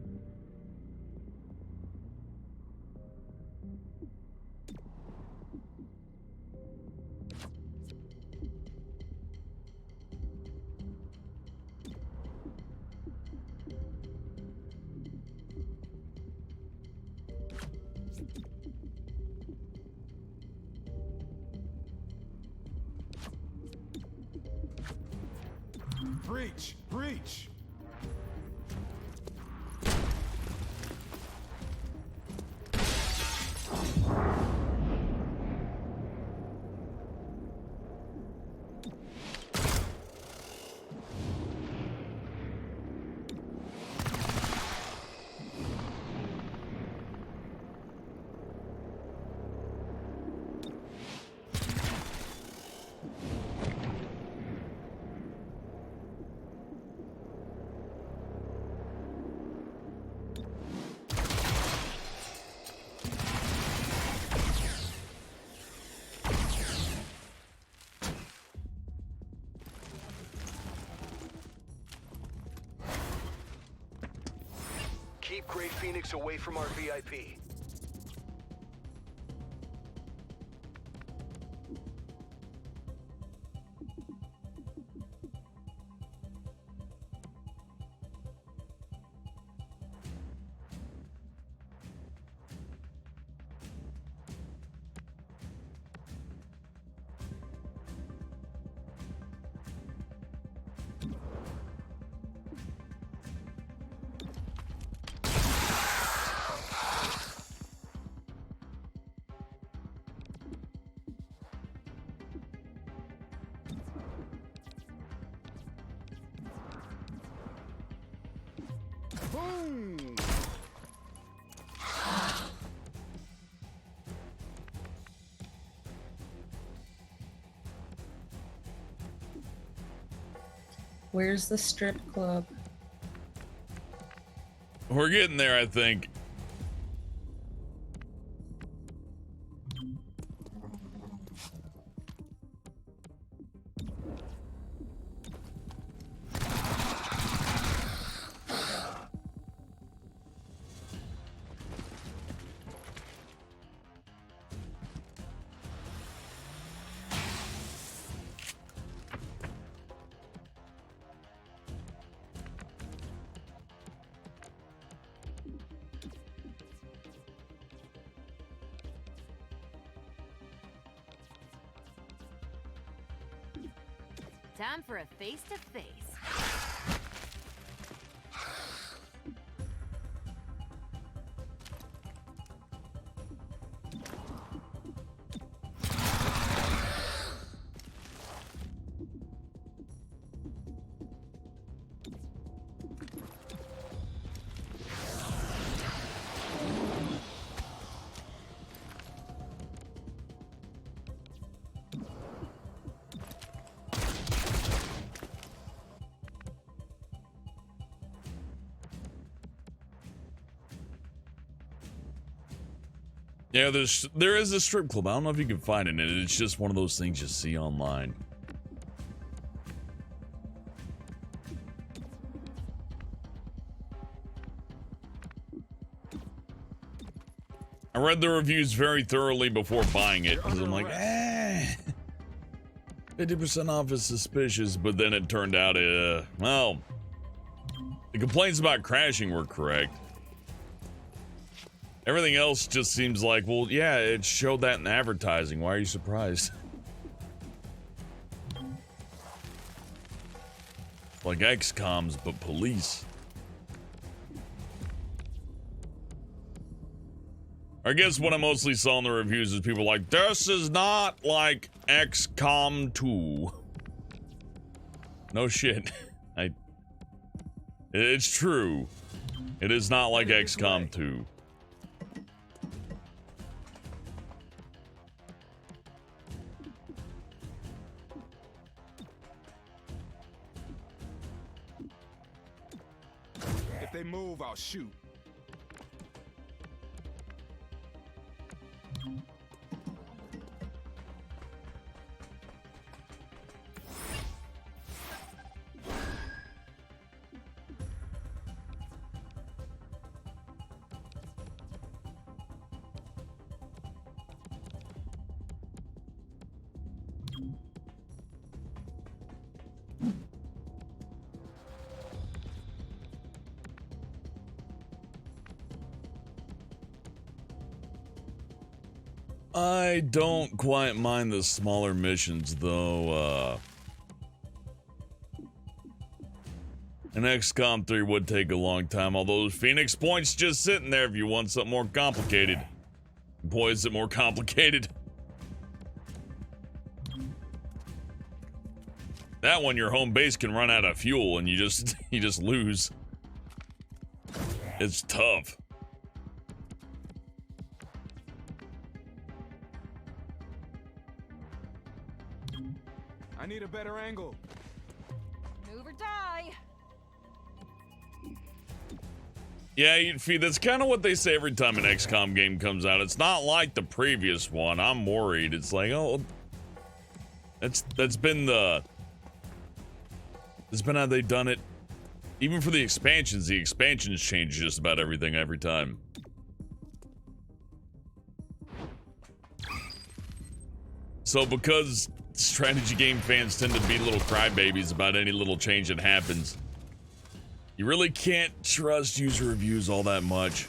Breach! Breach! Keep Grey Phoenix away from our VIP. Boom! Where's the strip club? We're getting there, I think. Time for a face-to-face. Yeah, there is a strip club. I don't know if you can find it. It's just one of those things you see online. I read the reviews very thoroughly before buying it because I'm like, 50% off is suspicious, but then it turned out, well, the complaints about crashing were correct. Everything else just seems like, well, yeah, it showed that in advertising. Why are you surprised? Like XCOMs, but police. I guess what I mostly saw in the reviews is people like, this is not like XCOM 2. No shit. It's true. It is not like XCOM 2. If they move, I'll shoot. I don't quite mind the smaller missions, though. An XCOM 3 would take a long time, although Phoenix Point's just sitting there if you want something more complicated. Boy, is it more complicated. That one, your home base can run out of fuel and you just lose. It's tough. I need a better angle. Move or die. Yeah, that's kind of what they say every time an XCOM game comes out. It's not like the previous one. I'm worried. It's like, oh, that's been how they've done it. Even for the expansions change just about everything every time. So because strategy game fans tend to be little crybabies about any little change that happens, you really can't trust user reviews all that much.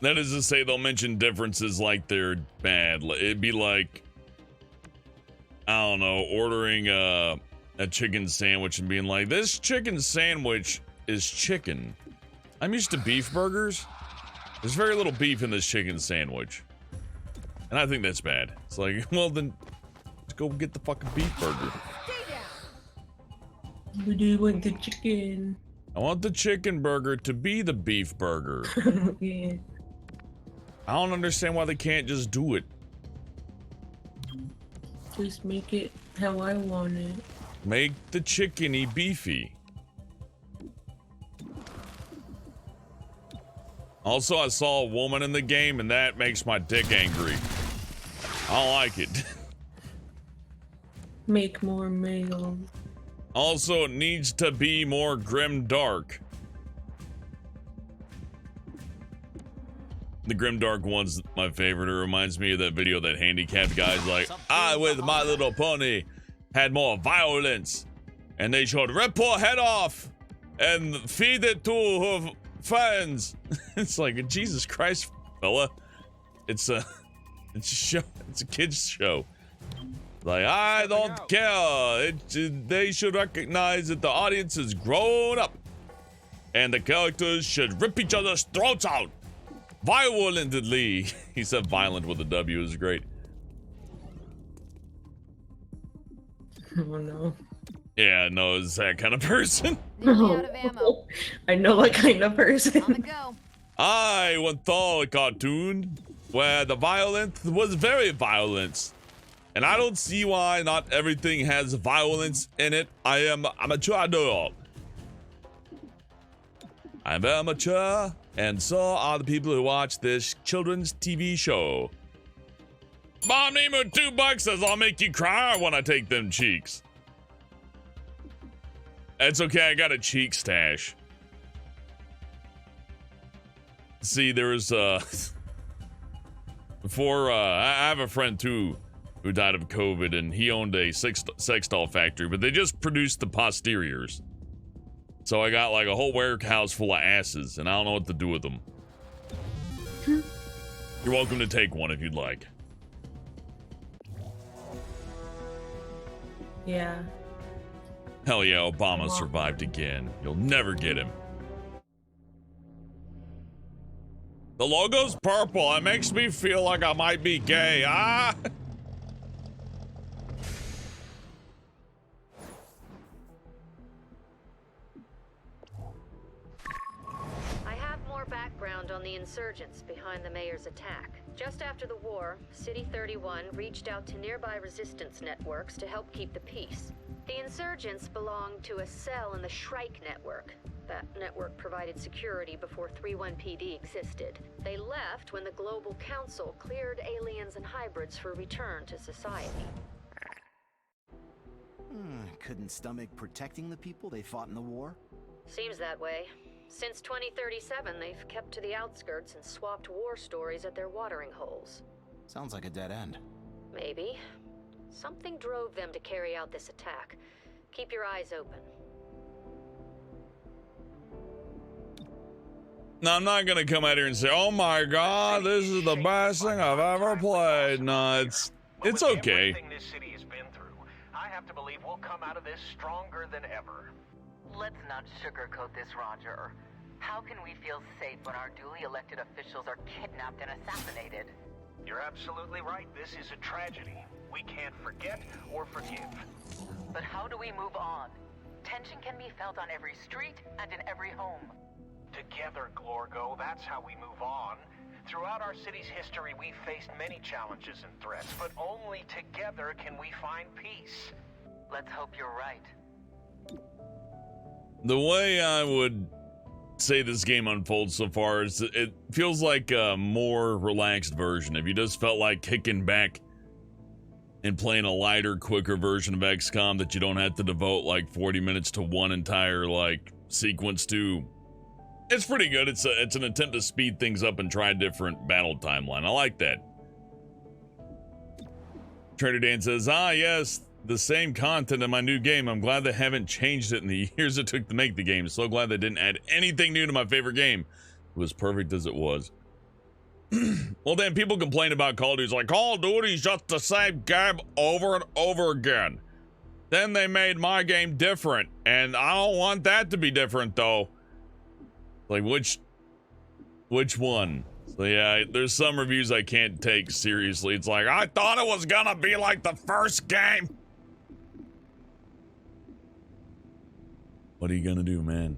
That is to say, they'll mention differences like they're bad. It'd be like, I don't know, ordering a chicken sandwich and being like, this chicken sandwich is chicken. I'm used to beef burgers. There's very little beef in this chicken sandwich. And I think that's bad. It's like, well then, let's go get the fucking beef burger. We do want the chicken. I want the chicken burger to be the beef burger. Yeah. I don't understand why they can't just do it. Just make it how I want it. Make the chickeny beefy. Also, I saw a woman in the game, and that makes my dick angry. I don't like it. Make more males. Also, it needs to be more grim dark. The grim dark one's my favorite. It reminds me of that video that handicapped guy's like, I with My Little Pony had more violence, and they should rip her head off and feed it to her friends. It's like, Jesus Christ, fella. It's a show. It's a kids show. Like, I don't care. They should recognize that the audience is grown up, and the characters should rip each other's throats out violently. He said "violent" with a W. Is great. Oh no. Yeah, no, it's that kind of person. I know that kind of person. On the go. I once saw a cartoon where the violence was very violent. And I don't see why not everything has violence in it. I'm a mature adult. I'm very mature, and so are the people who watch this children's TV show. Mom, name me $2 says I'll make you cry when I take them cheeks. It's okay, I got a cheek stash. See, there's before I have a friend too who died of COVID, and he owned a sex doll factory, but they just produced the posteriors. So I got like a whole warehouse full of asses, and I don't know what to do with them. You're welcome to take one if you'd like. Yeah. Hell yeah, Obama survived again. You'll never get him. The logo's purple. It makes me feel like I might be gay. Ah! I have more background on the insurgents behind the mayor's attack. Just after the war, City 31 reached out to nearby resistance networks to help keep the peace. The insurgents belonged to a cell in the Shrike network. That network provided security before 31 PD existed. They left when the Global Council cleared aliens and hybrids for return to society. Couldn't stomach protecting the people they fought in the war? Seems that way. Since 2037, they've kept to the outskirts and swapped war stories at their watering holes. Sounds like a dead end. Maybe. Something drove them to carry out this attack. Keep your eyes open. Now, I'm not gonna come out here and say, "Oh my God, this is the best thing I've ever played." No, it's okay. Everything this city has been through, I have to believe we'll come out of this stronger than ever. Let's not sugarcoat this, Roger. How can we feel safe when our duly elected officials are kidnapped and assassinated? You're absolutely right. This is a tragedy. We can't forget or forgive. But how do we move on? Tension can be felt on every street and in every home. Together, Glorgo, that's how we move on. Throughout our city's history, we've faced many challenges and threats, but only together can we find peace. Let's hope you're right. The way I would say this game unfolds so far is it feels like a more relaxed version. If you just felt like kicking back and playing a lighter, quicker version of XCOM that you don't have to devote like 40 minutes to one entire like sequence to, it's pretty good. It's an attempt to speed things up and try a different battle timeline. I like that. Trader Dan says, yes, the same content in my new game. I'm glad they haven't changed it in the years it took to make the game. So glad they didn't add anything new to my favorite game. It was perfect as it was. Well, then people complain about Call of Duty. Like, Call of Duty's just the same game over and over again. Then they made my game different, and I don't want that to be different, though. Like, which one? So yeah, there's some reviews I can't take seriously. It's like, I thought it was gonna be like the first game. What are you gonna do, man?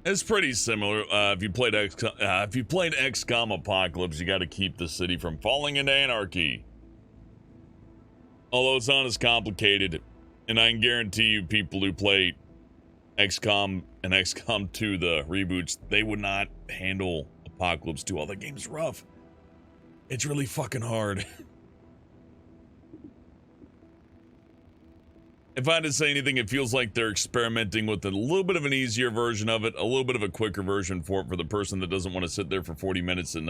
It's pretty similar. If you played XCOM Apocalypse, you got to keep the city from falling into anarchy. Although it's not as complicated, and I can guarantee you, people who play XCOM and XCOM 2, the reboots, they would not handle Apocalypse 2. All the game's rough. It's really fucking hard. If I had to say anything, it feels like they're experimenting with a little bit of an easier version of it, a little bit of a quicker version for the person that doesn't want to sit there for 40 minutes and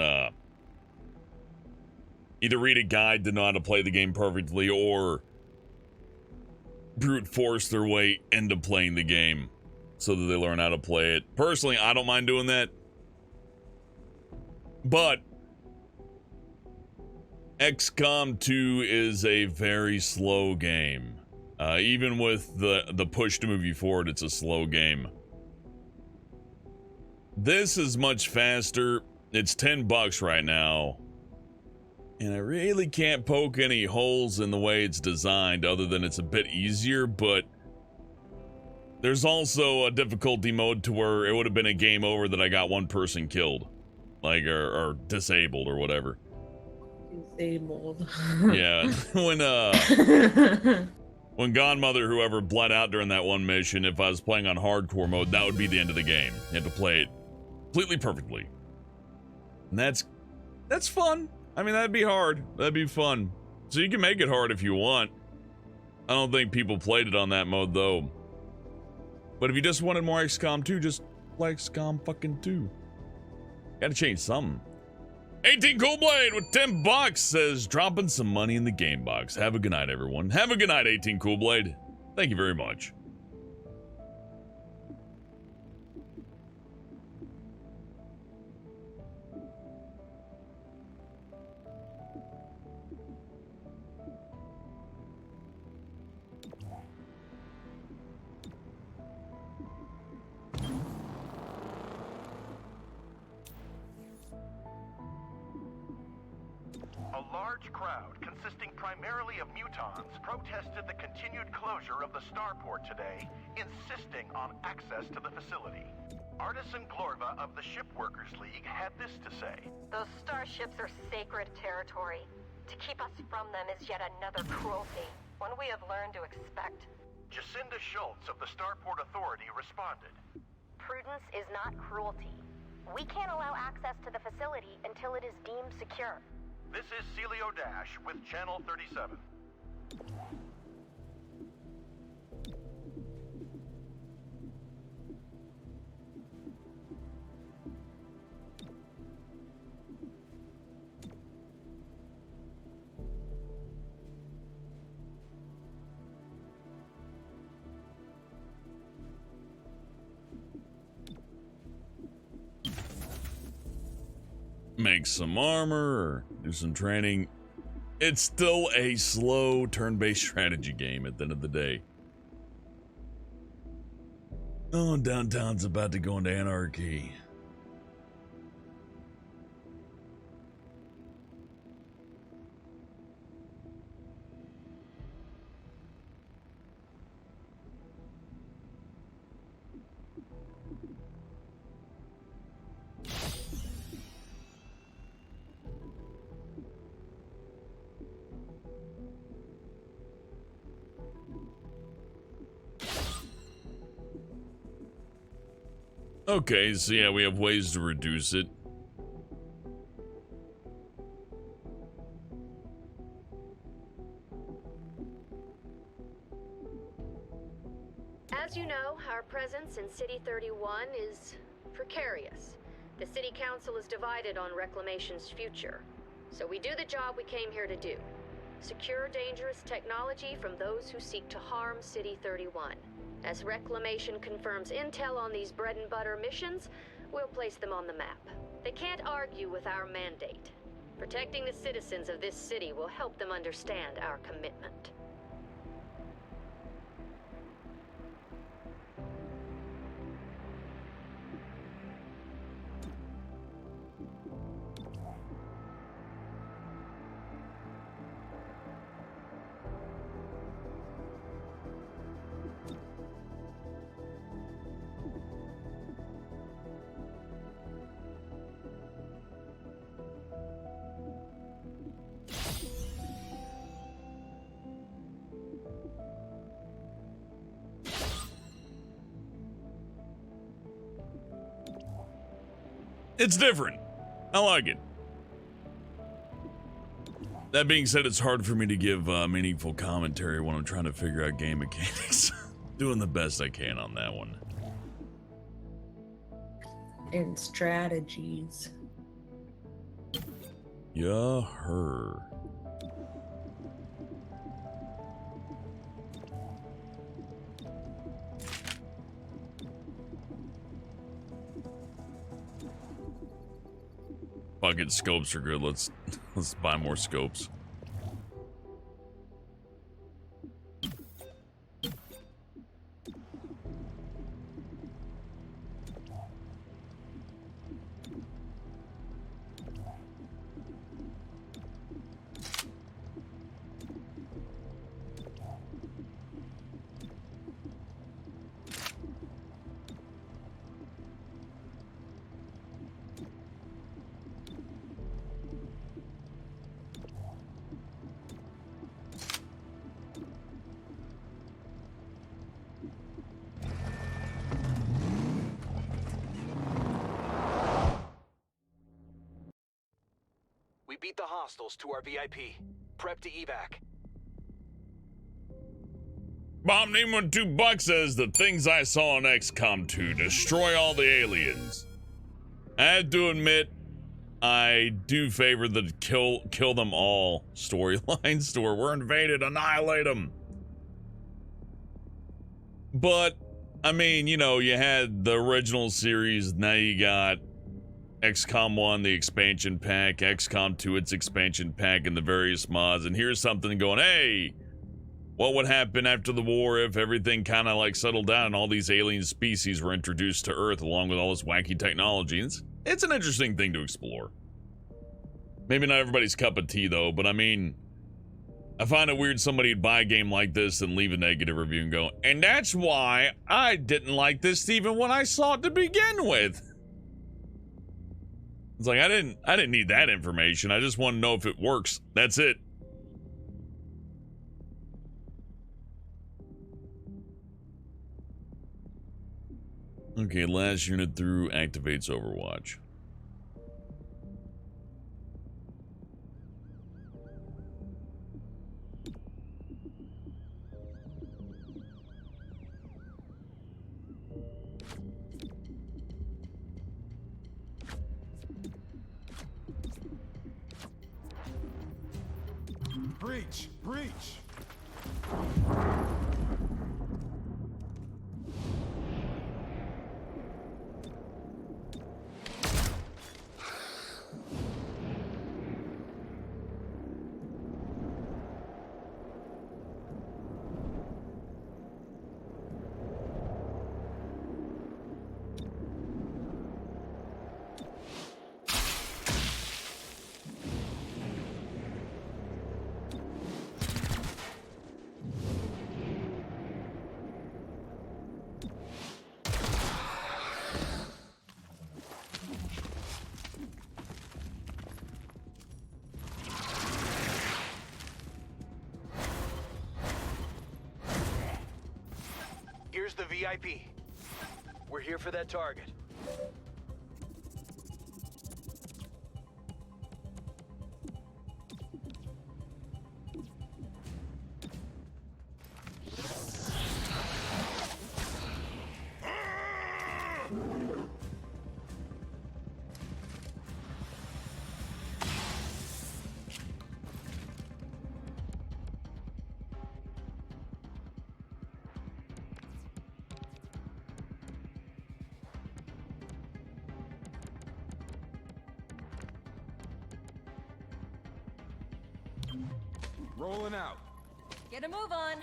either read a guide to know how to play the game perfectly or brute force their way into playing the game. so that they learn how to play it. Personally, I don't mind doing that. But XCOM 2 is a very slow game. Even with the push to move you forward, it's a slow game. This is much faster. It's $10 right now. And I really can't poke any holes in the way it's designed other than it's a bit easier, but there's also a difficulty mode to where it would have been a game over that I got one person killed. Like, or disabled or whatever. Disabled. Yeah, when Godmother, whoever bled out during that one mission, if I was playing on hardcore mode, that would be the end of the game. You had to play it completely perfectly. And that's fun. I mean, that'd be hard. That'd be fun. So you can make it hard if you want. I don't think people played it on that mode, though. But if you just wanted more XCOM 2, just play XCOM fucking 2. Gotta change something. 18 Cool Blade with $10 says, dropping some money in the game box. Have a good night, everyone. Have a good night, 18 Cool Blade. Thank you very much. A large crowd consisting primarily of mutons protested the continued closure of the starport today, insisting on access to the facility. Artisan Glorva of the Shipworkers League had this to say. Those starships are sacred territory. To keep us from them is yet another cruelty, one we have learned to expect. Jacinda Schultz of the Starport Authority responded. Prudence is not cruelty. We can't allow access to the facility until it is deemed secure. This is Celio Dash with Channel 37. Make some armor or do some training. It's still a slow turn-based strategy game at the end of the day. Oh, downtown's about to go into anarchy. Okay, so yeah, we have ways to reduce it. As you know, our presence in City 31 is precarious. The City Council is divided on Reclamation's future. So we do the job we came here to do. Secure dangerous technology from those who seek to harm City 31. As Reclamation confirms intel on these bread-and-butter missions, we'll place them on the map. They can't argue with our mandate. Protecting the citizens of this city will help them understand our commitment. It's different. I like it. That being said, it's hard for me to give meaningful commentary when I'm trying to figure out game mechanics. Doing the best I can on that one. And strategies. Yeah, her. Fuck it, scopes are good. Let's buy more scopes. We beat the hostiles to our VIP. Prep to evac. Bomb Name $2 says the things I saw in XCOM 2 destroy all the aliens. I have to admit, I do favor the kill them all storylines to where we're invaded, annihilate them. But I mean, you know, you had the original series, now you got XCOM 1, the expansion pack, XCOM 2, its expansion pack, and the various mods. And here's something going, hey, what would happen after the war if everything kind of like settled down and all these alien species were introduced to Earth along with all this wacky technology? It's an interesting thing to explore. Maybe not everybody's cup of tea though, but I mean, I find it weird somebody'd buy a game like this and leave a negative review and go, and that's why I didn't like this even when I saw it to begin with. It's like, I didn't need that information. I just want to know if it works. That's it. Okay, last unit through activates Overwatch. Breach! Breach! Here's the VIP. We're here for that target. Rolling out. Get a move on.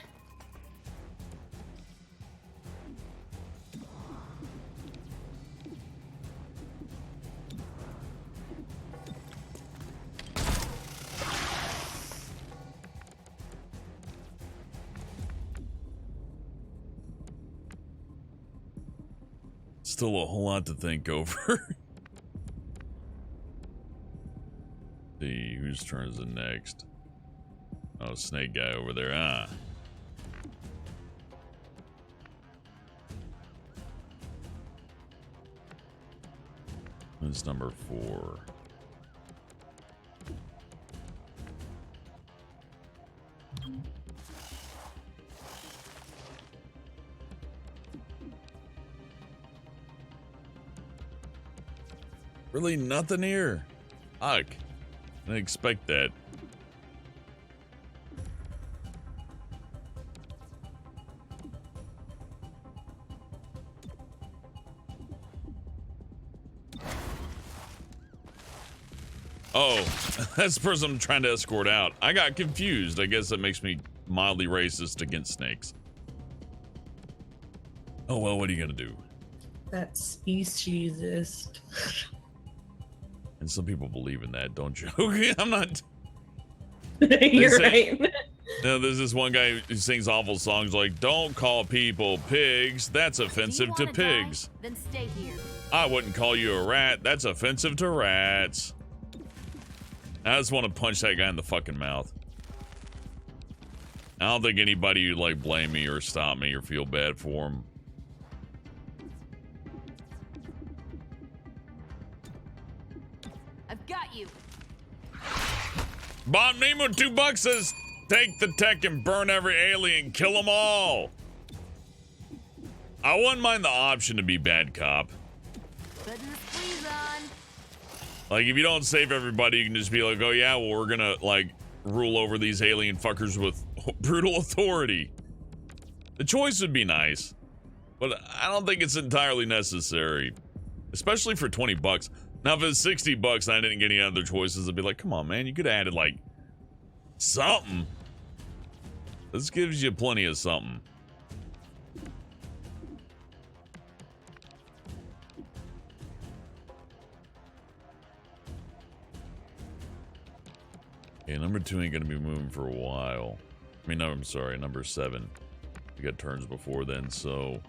Still a whole lot to think over. See, whose turn is it next? Oh, snake guy over there. Ah. That's number 4. Really nothing here? Fuck. I didn't expect that. Oh, that's the person I'm trying to escort out. I got confused. I guess that makes me mildly racist against snakes. Oh, well, what are you gonna do? That speciesist. And some people believe in that, don't you? Okay, I'm not. You're right. No, there's this one guy who sings awful songs like, don't call people pigs. That's offensive to pigs. Then stay here. I wouldn't call you a rat. That's offensive to rats. I just want to punch that guy in the fucking mouth. I don't think anybody would like blame me or stop me or feel bad for him. I've got you. Bob Nemo $2 says, take the tech and burn every alien, kill them all. I wouldn't mind the option to be bad cop. Putting the squeeze on. Like, if you don't save everybody, you can just be like, oh yeah, well, we're gonna, like, rule over these alien fuckers with brutal authority. The choice would be nice, but I don't think it's entirely necessary. Especially for $20. Now, if it's $60 and I didn't get any other choices, I'd be like, come on, man, you could have added, like, something. This gives you plenty of something. Okay, number 2 ain't gonna be moving for a while. I mean, no, I'm sorry, number 7. We got turns before then, so...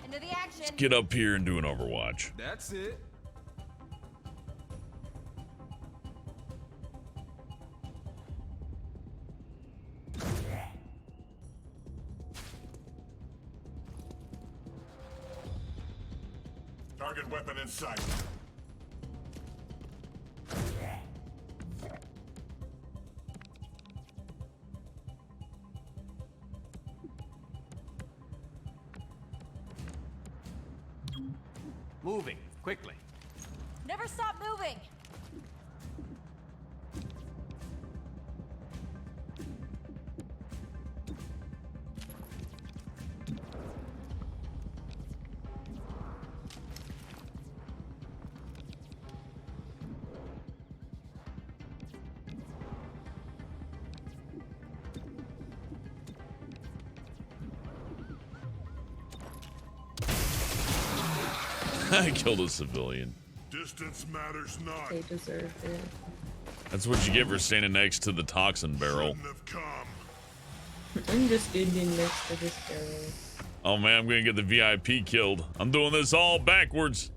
Into the action. Let's get up here and do an Overwatch. That's it. Target weapon in sight. Moving, quickly. Never stop moving. I killed a civilian. Distance matters not. They deserved it. That's what you get for standing next to the toxin barrel. I'm just standing next to this barrel. Oh man, I'm gonna get the VIP killed. I'm doing this all backwards.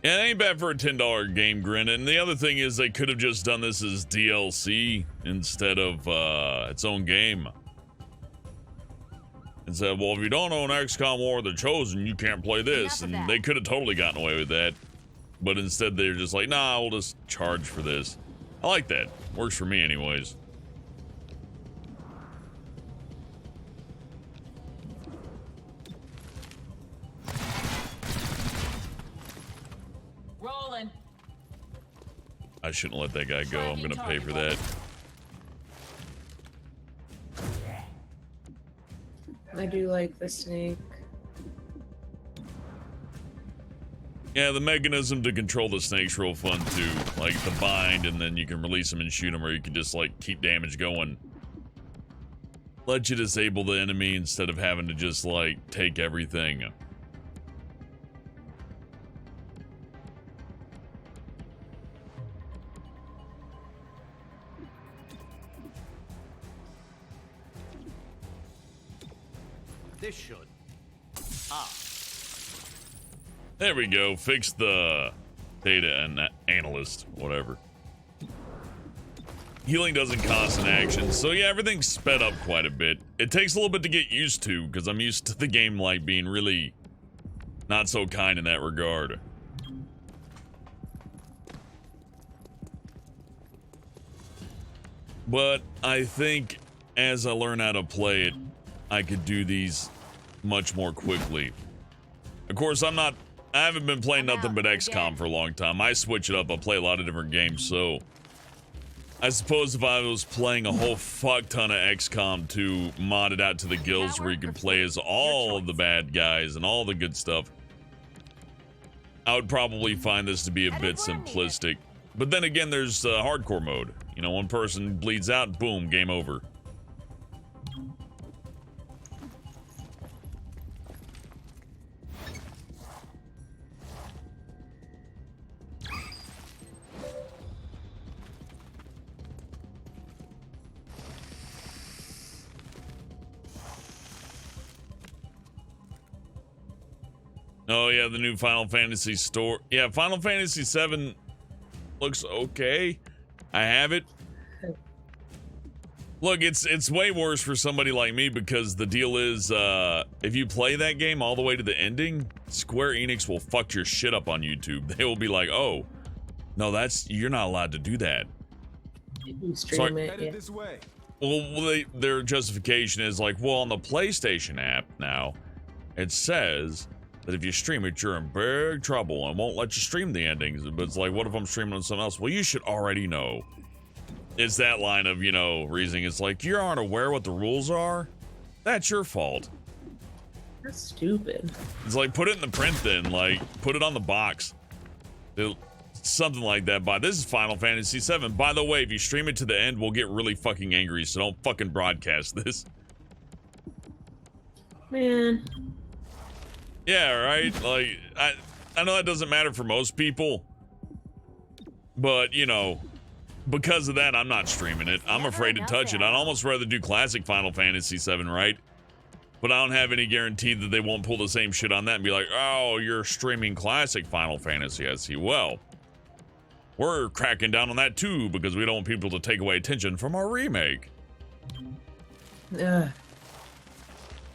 Yeah, it ain't bad for a $10 game, Grin. And the other thing is they could have just done this as DLC instead of its own game. And said, well, if you don't own XCOM War of the Chosen, you can't play this. And they could have totally gotten away with that. But instead they're just like, nah, we'll just charge for this. I like that. Works for me anyways. Rolling. I shouldn't let that guy go. I'm gonna pay for that. I do like the snake. Yeah, the mechanism to control the snake's real fun too. Like the bind, and then you can release them and shoot them, or you can just like keep damage going. Let you disable the enemy instead of having to just like take everything. This should. Ah. There we go. Fix the data and analyst, whatever. Healing doesn't cost an action, so yeah, everything's sped up quite a bit. It takes a little bit to get used to, because I'm used to the game like being really not so kind in that regard. But I think as I learn how to play it, I could do these much more quickly. Of course, I haven't been playing nothing but XCOM for a long time. I switch it up, I play a lot of different games, so I suppose if I was playing a whole fuck ton of XCOM to mod it out to the gills where you can play as all of the bad guys and all the good stuff, I would probably find this to be a bit simplistic. But then again, there's hardcore mode. You know, one person bleeds out, boom, game over. Oh yeah, the new Final Fantasy store. Yeah, Final Fantasy 7 looks okay. I have it. Look, it's way worse for somebody like me because the deal is, if you play that game all the way to the ending, Square Enix will fuck your shit up on YouTube. They will be like, oh, no, you're not allowed to do that. You stream it, yeah. This way. Well, their justification is like, well, on the PlayStation app now, it says that if you stream it, you're in big trouble and won't let you stream the endings. But it's like, what if I'm streaming on something else? Well, you should already know. It's that line of, you know, reasoning. It's like, you aren't aware what the rules are? That's your fault. That's stupid. It's like, put it in the print then. Like, put it on the box. Something like that. This is Final Fantasy VII. By the way, if you stream it to the end, we'll get really fucking angry, so don't fucking broadcast this. Man. Yeah, right? Like, I know that doesn't matter for most people, but, you know, because of that, I'm not streaming it. I'm afraid to touch it. I'd almost rather do classic Final Fantasy VII, right? But I don't have any guarantee that they won't pull the same shit on that and be like, oh, you're streaming classic Final Fantasy. I see. Well, we're cracking down on that too because we don't want people to take away attention from our remake.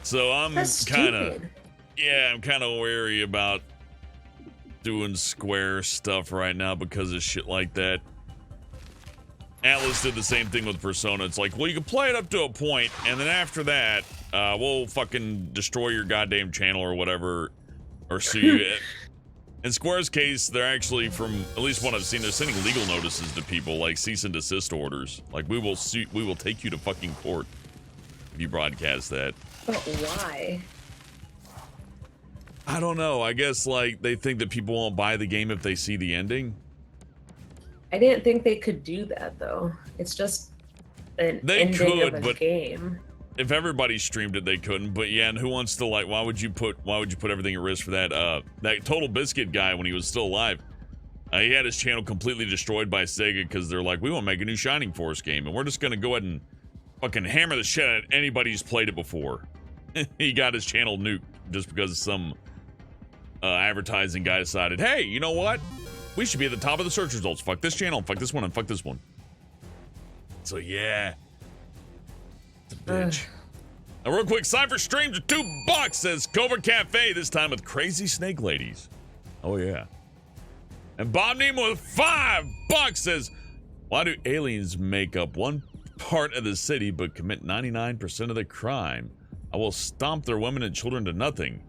So I'm kind of... Yeah, I'm kind of wary about doing Square stuff right now because of shit like that. Atlas did the same thing with Persona. It's like, well, you can play it up to a point, and then after that, we'll fucking destroy your goddamn channel or whatever, or sue you. In Square's case, they're actually, from at least what I've seen, they're sending legal notices to people, like cease and desist orders. Like, we will take you to fucking court if you broadcast that. But why? I don't know. I guess, like, they think that people won't buy the game if they see the ending. I didn't think they could do that, though. It's just an ending of a game. If everybody streamed it, they couldn't. But yeah, and who wants to, like, why would you put everything at risk for that? That Total Biscuit guy, when he was still alive, he had his channel completely destroyed by Sega because they're like, we want to make a new Shining Force game, and we're just going to go ahead and fucking hammer the shit out of anybody who's played it before. He got his channel nuked just because some advertising guy decided, hey, you know what? We should be at the top of the search results. Fuck this channel, fuck this one, and fuck this one. So yeah. It's a bitch. Now real quick, Cypher streams for $2, says Cobra Cafe, this time with Crazy Snake Ladies. Oh yeah. And Bob Nemo with $5 says, why do aliens make up one part of the city but commit 99% of the crime? I will stomp their women and children to nothing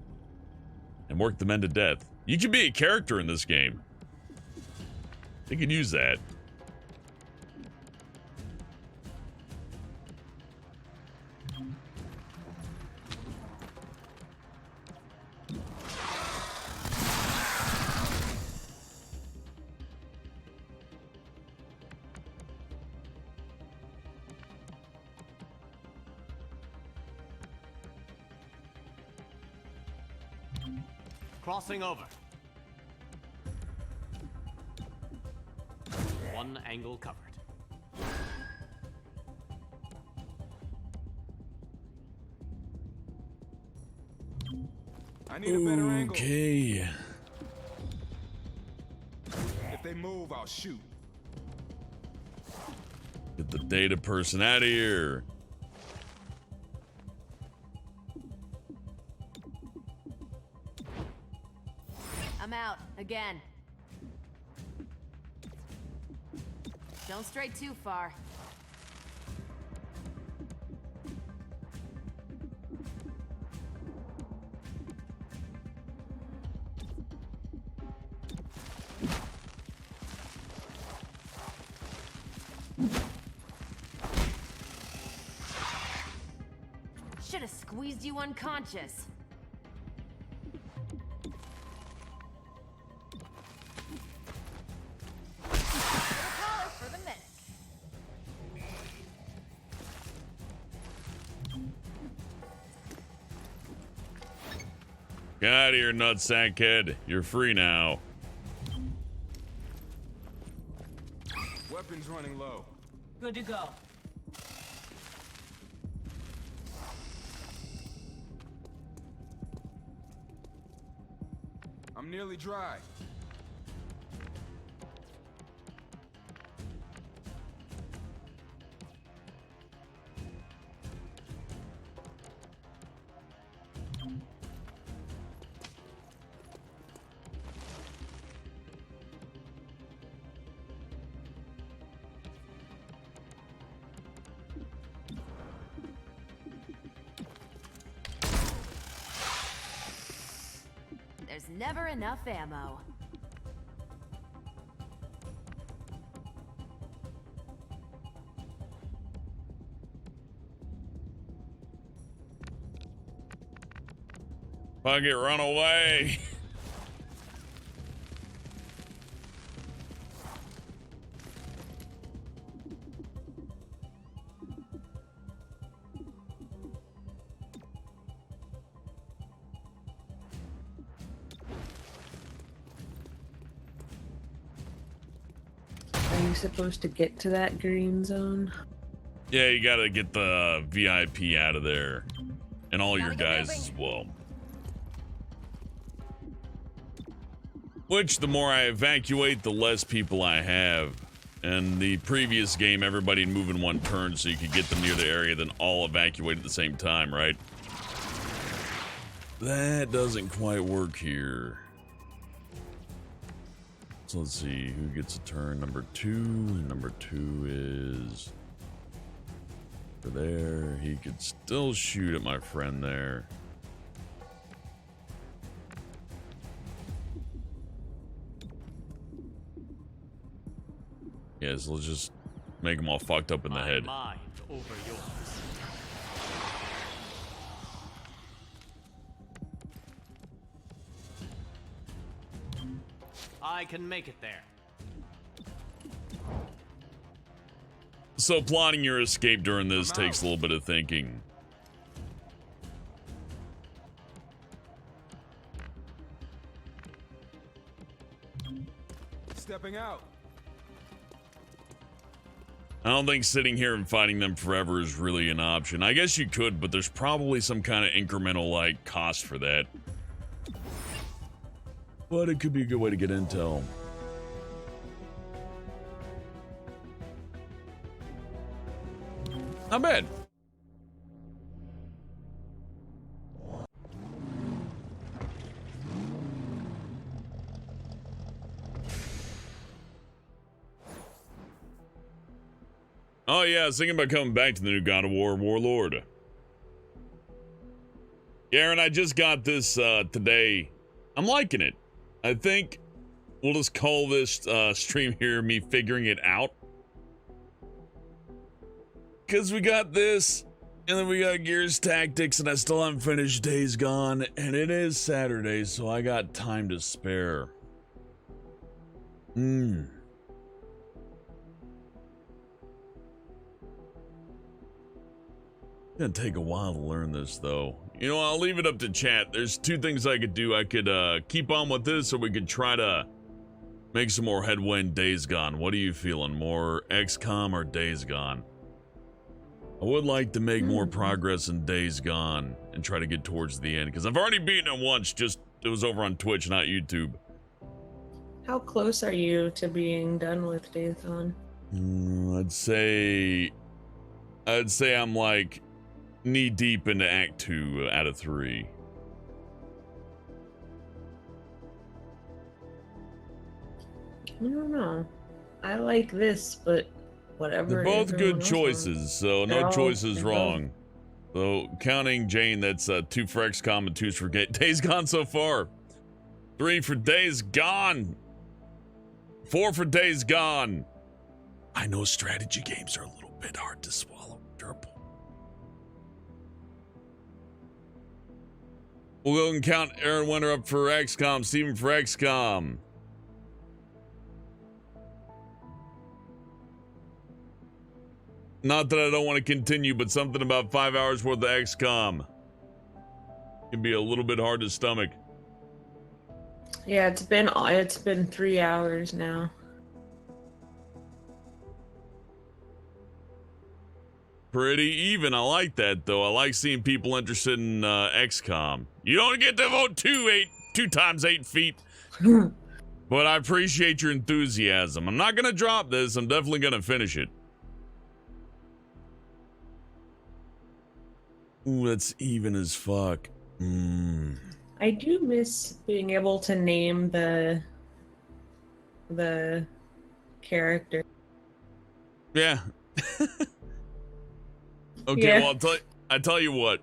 and work the men to death. You can be a character in this game. You can use that. Crossing over. One angle covered. I need a better angle. Okay. If they move, I'll shoot. Get Get the data person out of here. I'm out again. Don't stray too far. Should have squeezed you unconscious. $1 for the medic. Get out of here, nutsack kid. You're free now. Weapons running low. Good to go. I'm nearly dry. There's never enough ammo. Fuck it, run away. Are you supposed to get to that green zone? Yeah, you gotta get the VIP out of there. And all your guys as well. Which, the more I evacuate, the less people I have. And the previous game, everybody move in one turn so you could get them near the area, then all evacuate at the same time, right? That doesn't quite work here. So let's see, who gets a turn? Number 2. Number 2 is over there. He could still shoot at my friend there. Yeah, so let's just make them all fucked up in the head. Mind over yours. I can make it there. So plotting your escape during this takes a little bit of thinking. Stepping out. I don't think sitting here and fighting them forever is really an option. I guess you could, but there's probably some kind of incremental, like, cost for that. But it could be a good way to get intel. Not bad. Oh yeah, I was thinking about coming back to the new God of War Warlord. Aaron, I just got this today. I'm liking it. I think we'll just call this stream here me figuring it out. Because we got this, and then we got Gears Tactics, and I still haven't finished Days Gone, and it is Saturday, so I got time to spare. It's gonna take a while to learn this, though. You know, I'll leave it up to chat. There's two things I could do. I could keep on with this, or we could try to make some more headway in Days Gone. What are you feeling? More XCOM or Days Gone? I would like to make more progress in Days Gone and try to get towards the end, because I've already beaten it once, just it was over on Twitch, not YouTube. How close are you to being done with Days Gone? I'd say I'm like knee deep into Act 2 out of 3. I don't know. I like this, but whatever. They're both everyone good else choices, wants. so They're no all- choice is they're wrong. So counting Jane, that's 2 for XCOM and 2 for Days Gone so far. 3 for Days Gone. 4 for Days Gone. I know strategy games are a little bit hard to swallow. Purple. We'll go and count Aaron Winter up for XCOM, Steven for XCOM. Not that I don't want to continue, but something about 5 hours worth of XCOM can be a little bit hard to stomach. Yeah, it's been 3 hours now. Pretty even. I like that, though. I like seeing people interested in XCOM. You don't get to vote 2 times 8 feet. But I appreciate your enthusiasm. I'm not going to drop this. I'm definitely going to finish it. Ooh, that's even as fuck. I do miss being able to name the character. Yeah. Okay, Yeah. well, I tell you what.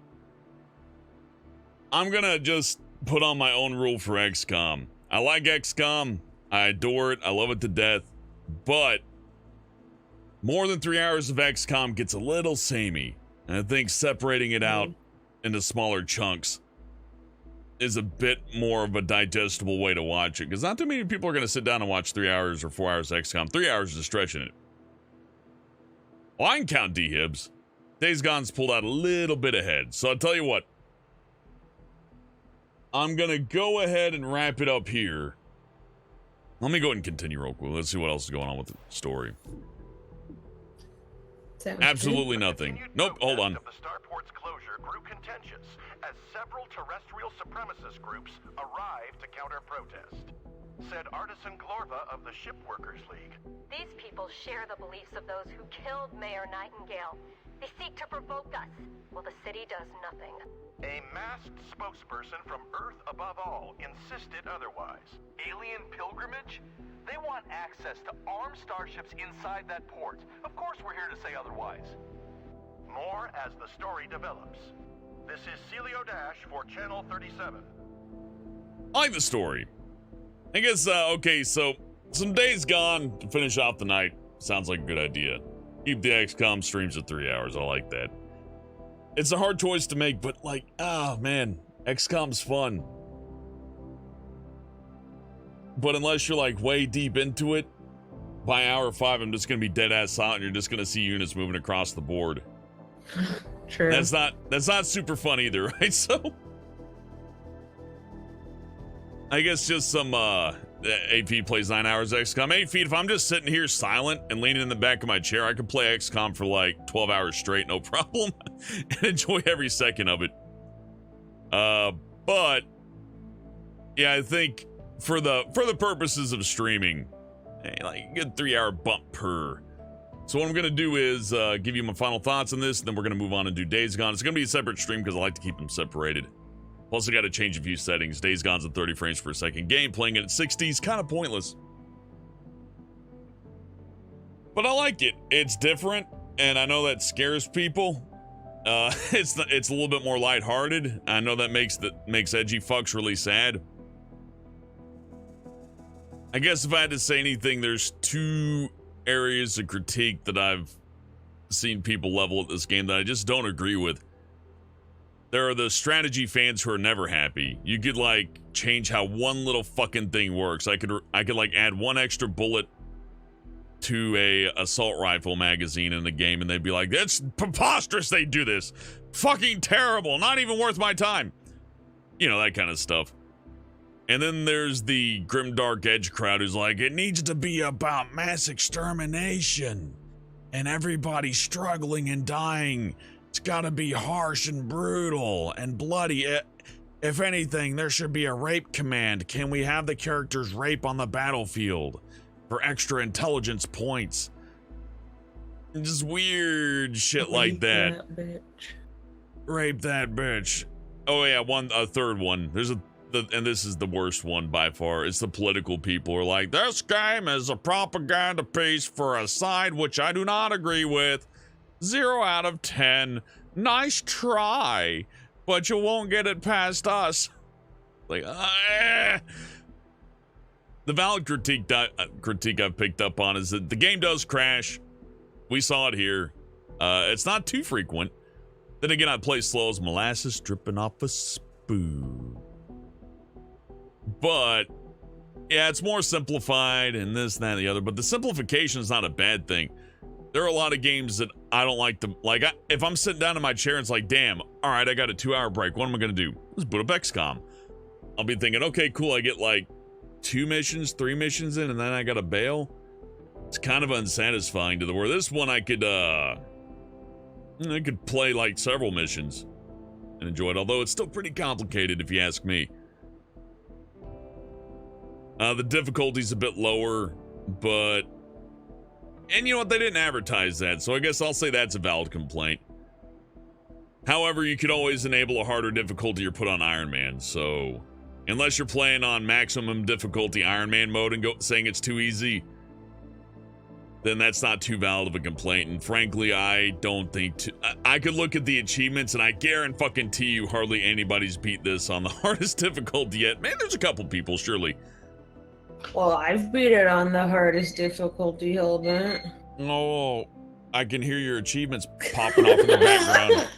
I'm gonna just put on my own rule for XCOM. I like XCOM. I adore it. I love it to death. But more than 3 hours of XCOM gets a little samey. And I think separating it out into smaller chunks is a bit more of a digestible way to watch it. Because not too many people are going to sit down and watch 3 hours or 4 hours of XCOM. 3 hours is stretching it. Well, I can count D-Hibs. Days Gone's pulled out a little bit ahead. So I'll tell you what. I'm going to go ahead and wrap it up here. Let me go ahead and continue real quick. Let's see what else is going on with the story. Absolutely nothing. Nope, hold on. The starport's closure grew contentious as several terrestrial supremacist groups arrived to counter protest. Said Artisan Glorva of the Shipworkers League. These people share the beliefs of those who killed Mayor Nightingale. They seek to provoke us, while the city does nothing. A masked spokesperson from Earth Above All insisted otherwise. Alien pilgrimage? They want access to armed starships inside that port. Of course we're here to say otherwise. More as the story develops. This is Celio Dash for Channel 37. I like the story. I guess, okay, so some Days Gone to finish off the night. Sounds like a good idea. Keep the XCOM streams at 3 hours. I like that. It's a hard choice to make, but like, man, XCOM's fun. But unless you're like way deep into it, by hour 5, I'm just gonna be dead ass silent. And you're just gonna see units moving across the board. True. That's not super fun either, right? So, I guess just some 8 feet plays 9 hours XCOM. 8 feet. If I'm just sitting here silent and leaning in the back of my chair, I could play XCOM for like 12 hours straight, no problem, and enjoy every second of it. But yeah, I think for the purposes of streaming, like a good 3 hour bump per. So what I'm gonna do is give you my final thoughts on this, and then we're gonna move on and do Days Gone. It's gonna be a separate stream because I like to keep them separated. Plus, I got to change a few settings. Days Gone's at 30 frames per second. Game playing it at 60 is kind of pointless. But I like it. It's different, and I know that scares people. It's a little bit more lighthearted. I know that makes edgy fucks really sad. I guess if I had to say anything, there's 2 areas of critique that I've seen people level at this game that I just don't agree with. There are the strategy fans who are never happy. You could like change how one little fucking thing works. I could like add 1 extra bullet to a assault rifle magazine in the game, and they'd be like, "That's preposterous! They do this, fucking terrible! Not even worth my time." You know, that kind of stuff. And then there's the grimdark edge crowd who's like, "It needs to be about mass extermination and everybody struggling and dying. It's gotta be harsh and brutal and bloody. If anything, there should be a rape command. Can we have the characters rape on the battlefield for extra intelligence points?" Just weird shit like that. Rape that bitch. Oh yeah, a third one. And this is the worst one by far. It's the political people who are like, this game is a propaganda piece for a side which I do not agree with. 0 out of 10. Nice try, but you won't get it past us. Like, the valid critique I've picked up on is that the game does crash. We saw it here. It's not too frequent. Then again, I play slow as molasses dripping off a spoon. But yeah, it's more simplified and this, that, and the other. But the simplification is not a bad thing. There are a lot of games that I don't like to, like, if I'm sitting down in my chair and it's like, damn, all right, I got a 2-hour break. What am I going to do? Let's boot up XCOM. I'll be thinking, okay, cool. I get like 2 missions, 3 missions in, and then I got to bail. It's kind of unsatisfying to the where this one I could play like several missions and enjoy it. Although it's still pretty complicated if you ask me. The difficulty's a bit lower, but, and you know what, they didn't advertise that, so I guess I'll say that's a valid complaint. However, you could always enable a harder difficulty or put on Iron Man, so unless you're playing on maximum difficulty Iron Man mode and saying it's too easy, then that's not too valid of a complaint. And frankly, I don't think I could look at the achievements and I guarantee you hardly anybody's beat this on the hardest difficulty yet. Man, there's a couple people, surely. Well, I've beat it on the hardest difficulty, Hellbent. Oh, I can hear your achievements popping off in the background.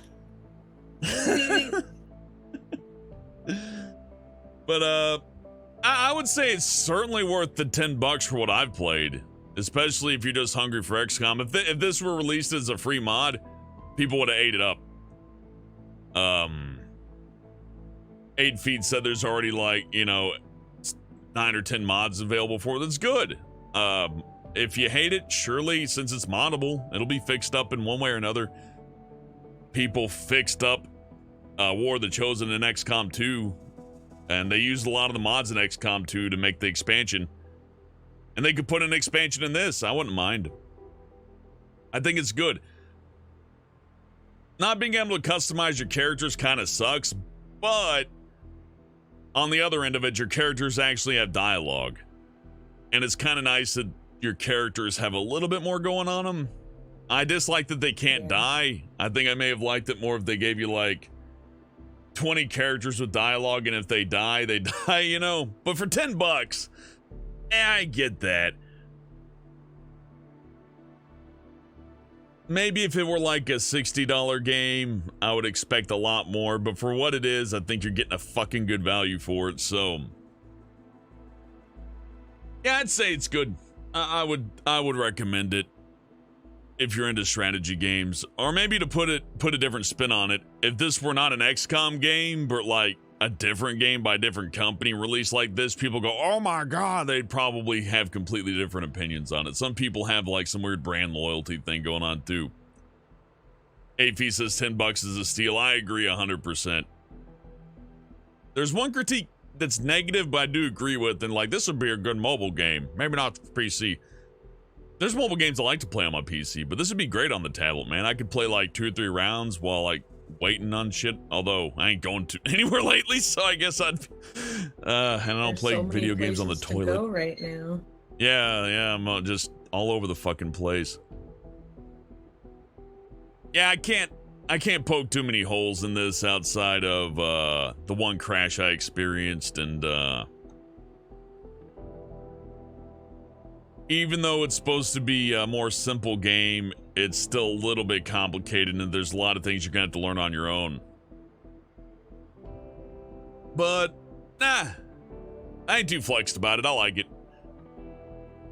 But I would say it's certainly worth the $10 for what I've played, especially if you're just hungry for XCOM. If this were released as a free mod, people would have ate it up. 8 Feet said there's already like, 9 or 10 mods available for it. That's good. If you hate it, surely since it's moddable, it'll be fixed up in one way or another. People fixed up War of the Chosen in XCOM 2, and they used a lot of the mods in XCOM 2 to make the expansion. And they could put an expansion in this. I wouldn't mind. I think it's good. Not being able to customize your characters kind of sucks, but on the other end of it, your characters actually have dialogue. And it's kind of nice that your characters have a little bit more going on them. I dislike that they can't die. I think I may have liked it more if they gave you like 20 characters with dialogue, and if they die, they die, But for $10, I get that. Maybe if it were like a $60 game, I would expect a lot more, but for what it is, I think you're getting a fucking good value for it, so yeah, I'd say it's good. I would recommend it if you're into strategy games, or maybe to put a different spin on it. If this were not an XCOM game, but like a different game by a different company released like this, people go, oh my god, they'd probably have completely different opinions on it. Some people have like some weird brand loyalty thing going on too. AP says $10 is a steal. I agree 100%. There's one critique that's negative, but I do agree with, and like, this would be a good mobile game. Maybe not for PC. There's mobile games I like to play on my PC, but this would be great on the tablet, man. I could play like 2 or 3 rounds while like waiting on shit, although I ain't going to anywhere lately, so I guess I'd and I don't play video games on the toilet go right now. Yeah, I'm just all over the fucking place. Yeah, I can't poke too many holes in this outside of the one crash I experienced, and even though it's supposed to be a more simple game, it's still a little bit complicated, and there's a lot of things you're gonna have to learn on your own. But, I ain't too flexed about it. I like it.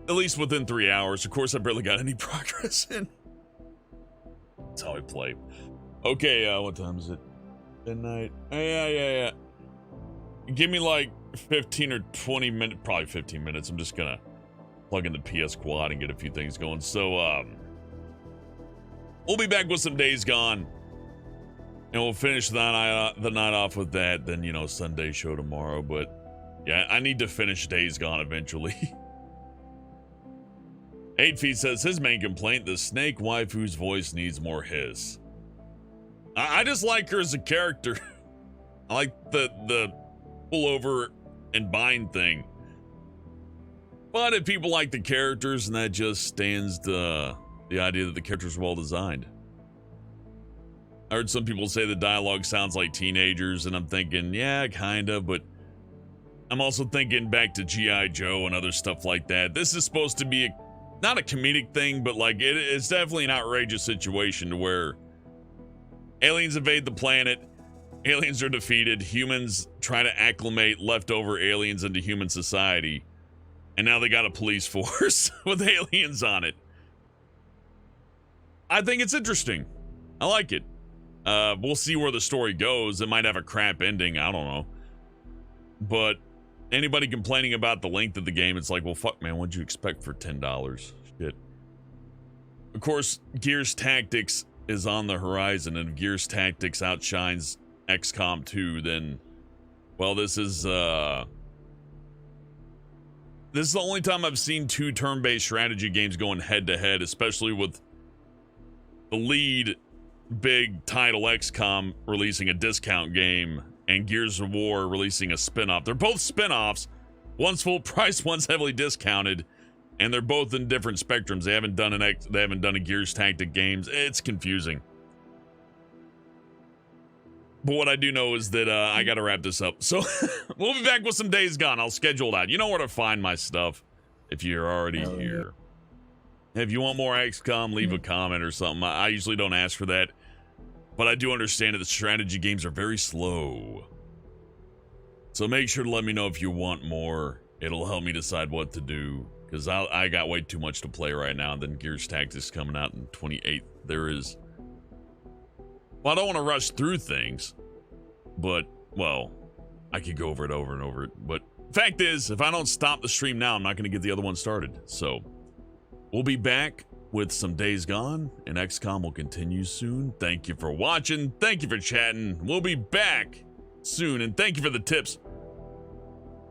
At least within 3 hours. Of course, I barely got any progress in. That's how I play. Okay, what time is it? Midnight. Yeah. Give me like 15 or 20 minutes, probably 15 minutes. I'm just gonna plug in the PS Quad and get a few things going. So, we'll be back with some Days Gone, and we'll finish the night off with that. Then, Sunday show tomorrow. But yeah, I need to finish Days Gone eventually. 8 Feet says his main complaint, the snake waifu's voice needs more hiss. I just like her as a character. I like the pull over and bind thing. But if people like the characters, and that just stands the idea that the characters are well designed. I heard some people say the dialogue sounds like teenagers, and I'm thinking, yeah, kind of, but I'm also thinking back to G.I. Joe and other stuff like that. This is supposed to be not a comedic thing, but like it's definitely an outrageous situation to where aliens invade the planet, aliens are defeated, humans try to acclimate leftover aliens into human society, and now they got a police force with aliens on it. I think it's interesting. I like it. We'll see where the story goes. It might have a crap ending. I don't know. But anybody complaining about the length of the game, it's like, well, fuck, man, what'd you expect for $10? Shit. Of course, Gears Tactics is on the horizon, and if Gears Tactics outshines XCOM 2, then, well, this is the only time I've seen 2 turn-based strategy games going head-to-head, especially with the lead big title XCOM releasing a discount game and Gears of War releasing a spin-off. They're both spin-offs. One's full price, one's heavily discounted, and they're both in different spectrums. They haven't done a Gears Tactic games. It's confusing. But what I do know is that I got to wrap this up. So we'll be back with some Days Gone. I'll schedule it out. You know where to find my stuff if you're already here. If you want more XCOM, leave a comment or something. I usually don't ask for that, but I do understand that the strategy games are very slow. So make sure to let me know if you want more. It'll help me decide what to do, because I got way too much to play right now. And then Gears Tactics coming out in 28th. There is... Well, I don't want to rush through things, but, well, I could go over it over and over it. But fact is, if I don't stop the stream now, I'm not going to get the other one started. So we'll be back with some Days Gone, and XCOM will continue soon. Thank you for watching. Thank you for chatting. We'll be back soon, and thank you for the tips.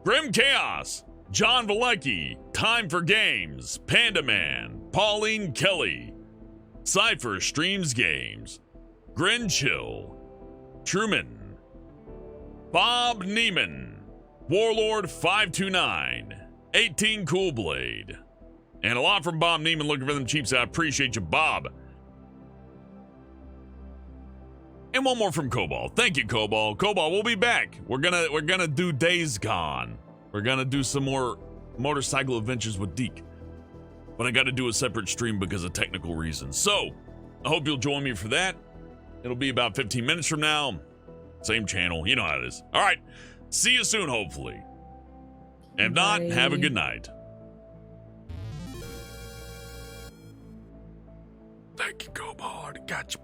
Grim Chaos, John Valecki, Time for Games, Panda Man, Pauline Kelly, Cypher Streams Games, Grin Chill, Truman, Bob Neiman, Warlord 529, 18 Coolblade, and a lot from Bob Neiman looking for them cheaps. I appreciate you, Bob. And one more from Cobalt. Thank you, Cobalt. Cobalt, we'll be back. We're gonna do Days Gone. We're gonna do some more motorcycle adventures with Deke. But I gotta do a separate stream because of technical reasons. So, I hope you'll join me for that. It'll be about 15 minutes from now. Same channel. You know how it is. All right. See you soon, hopefully. If not, have a good night. Thank you, Cobalt. Got you.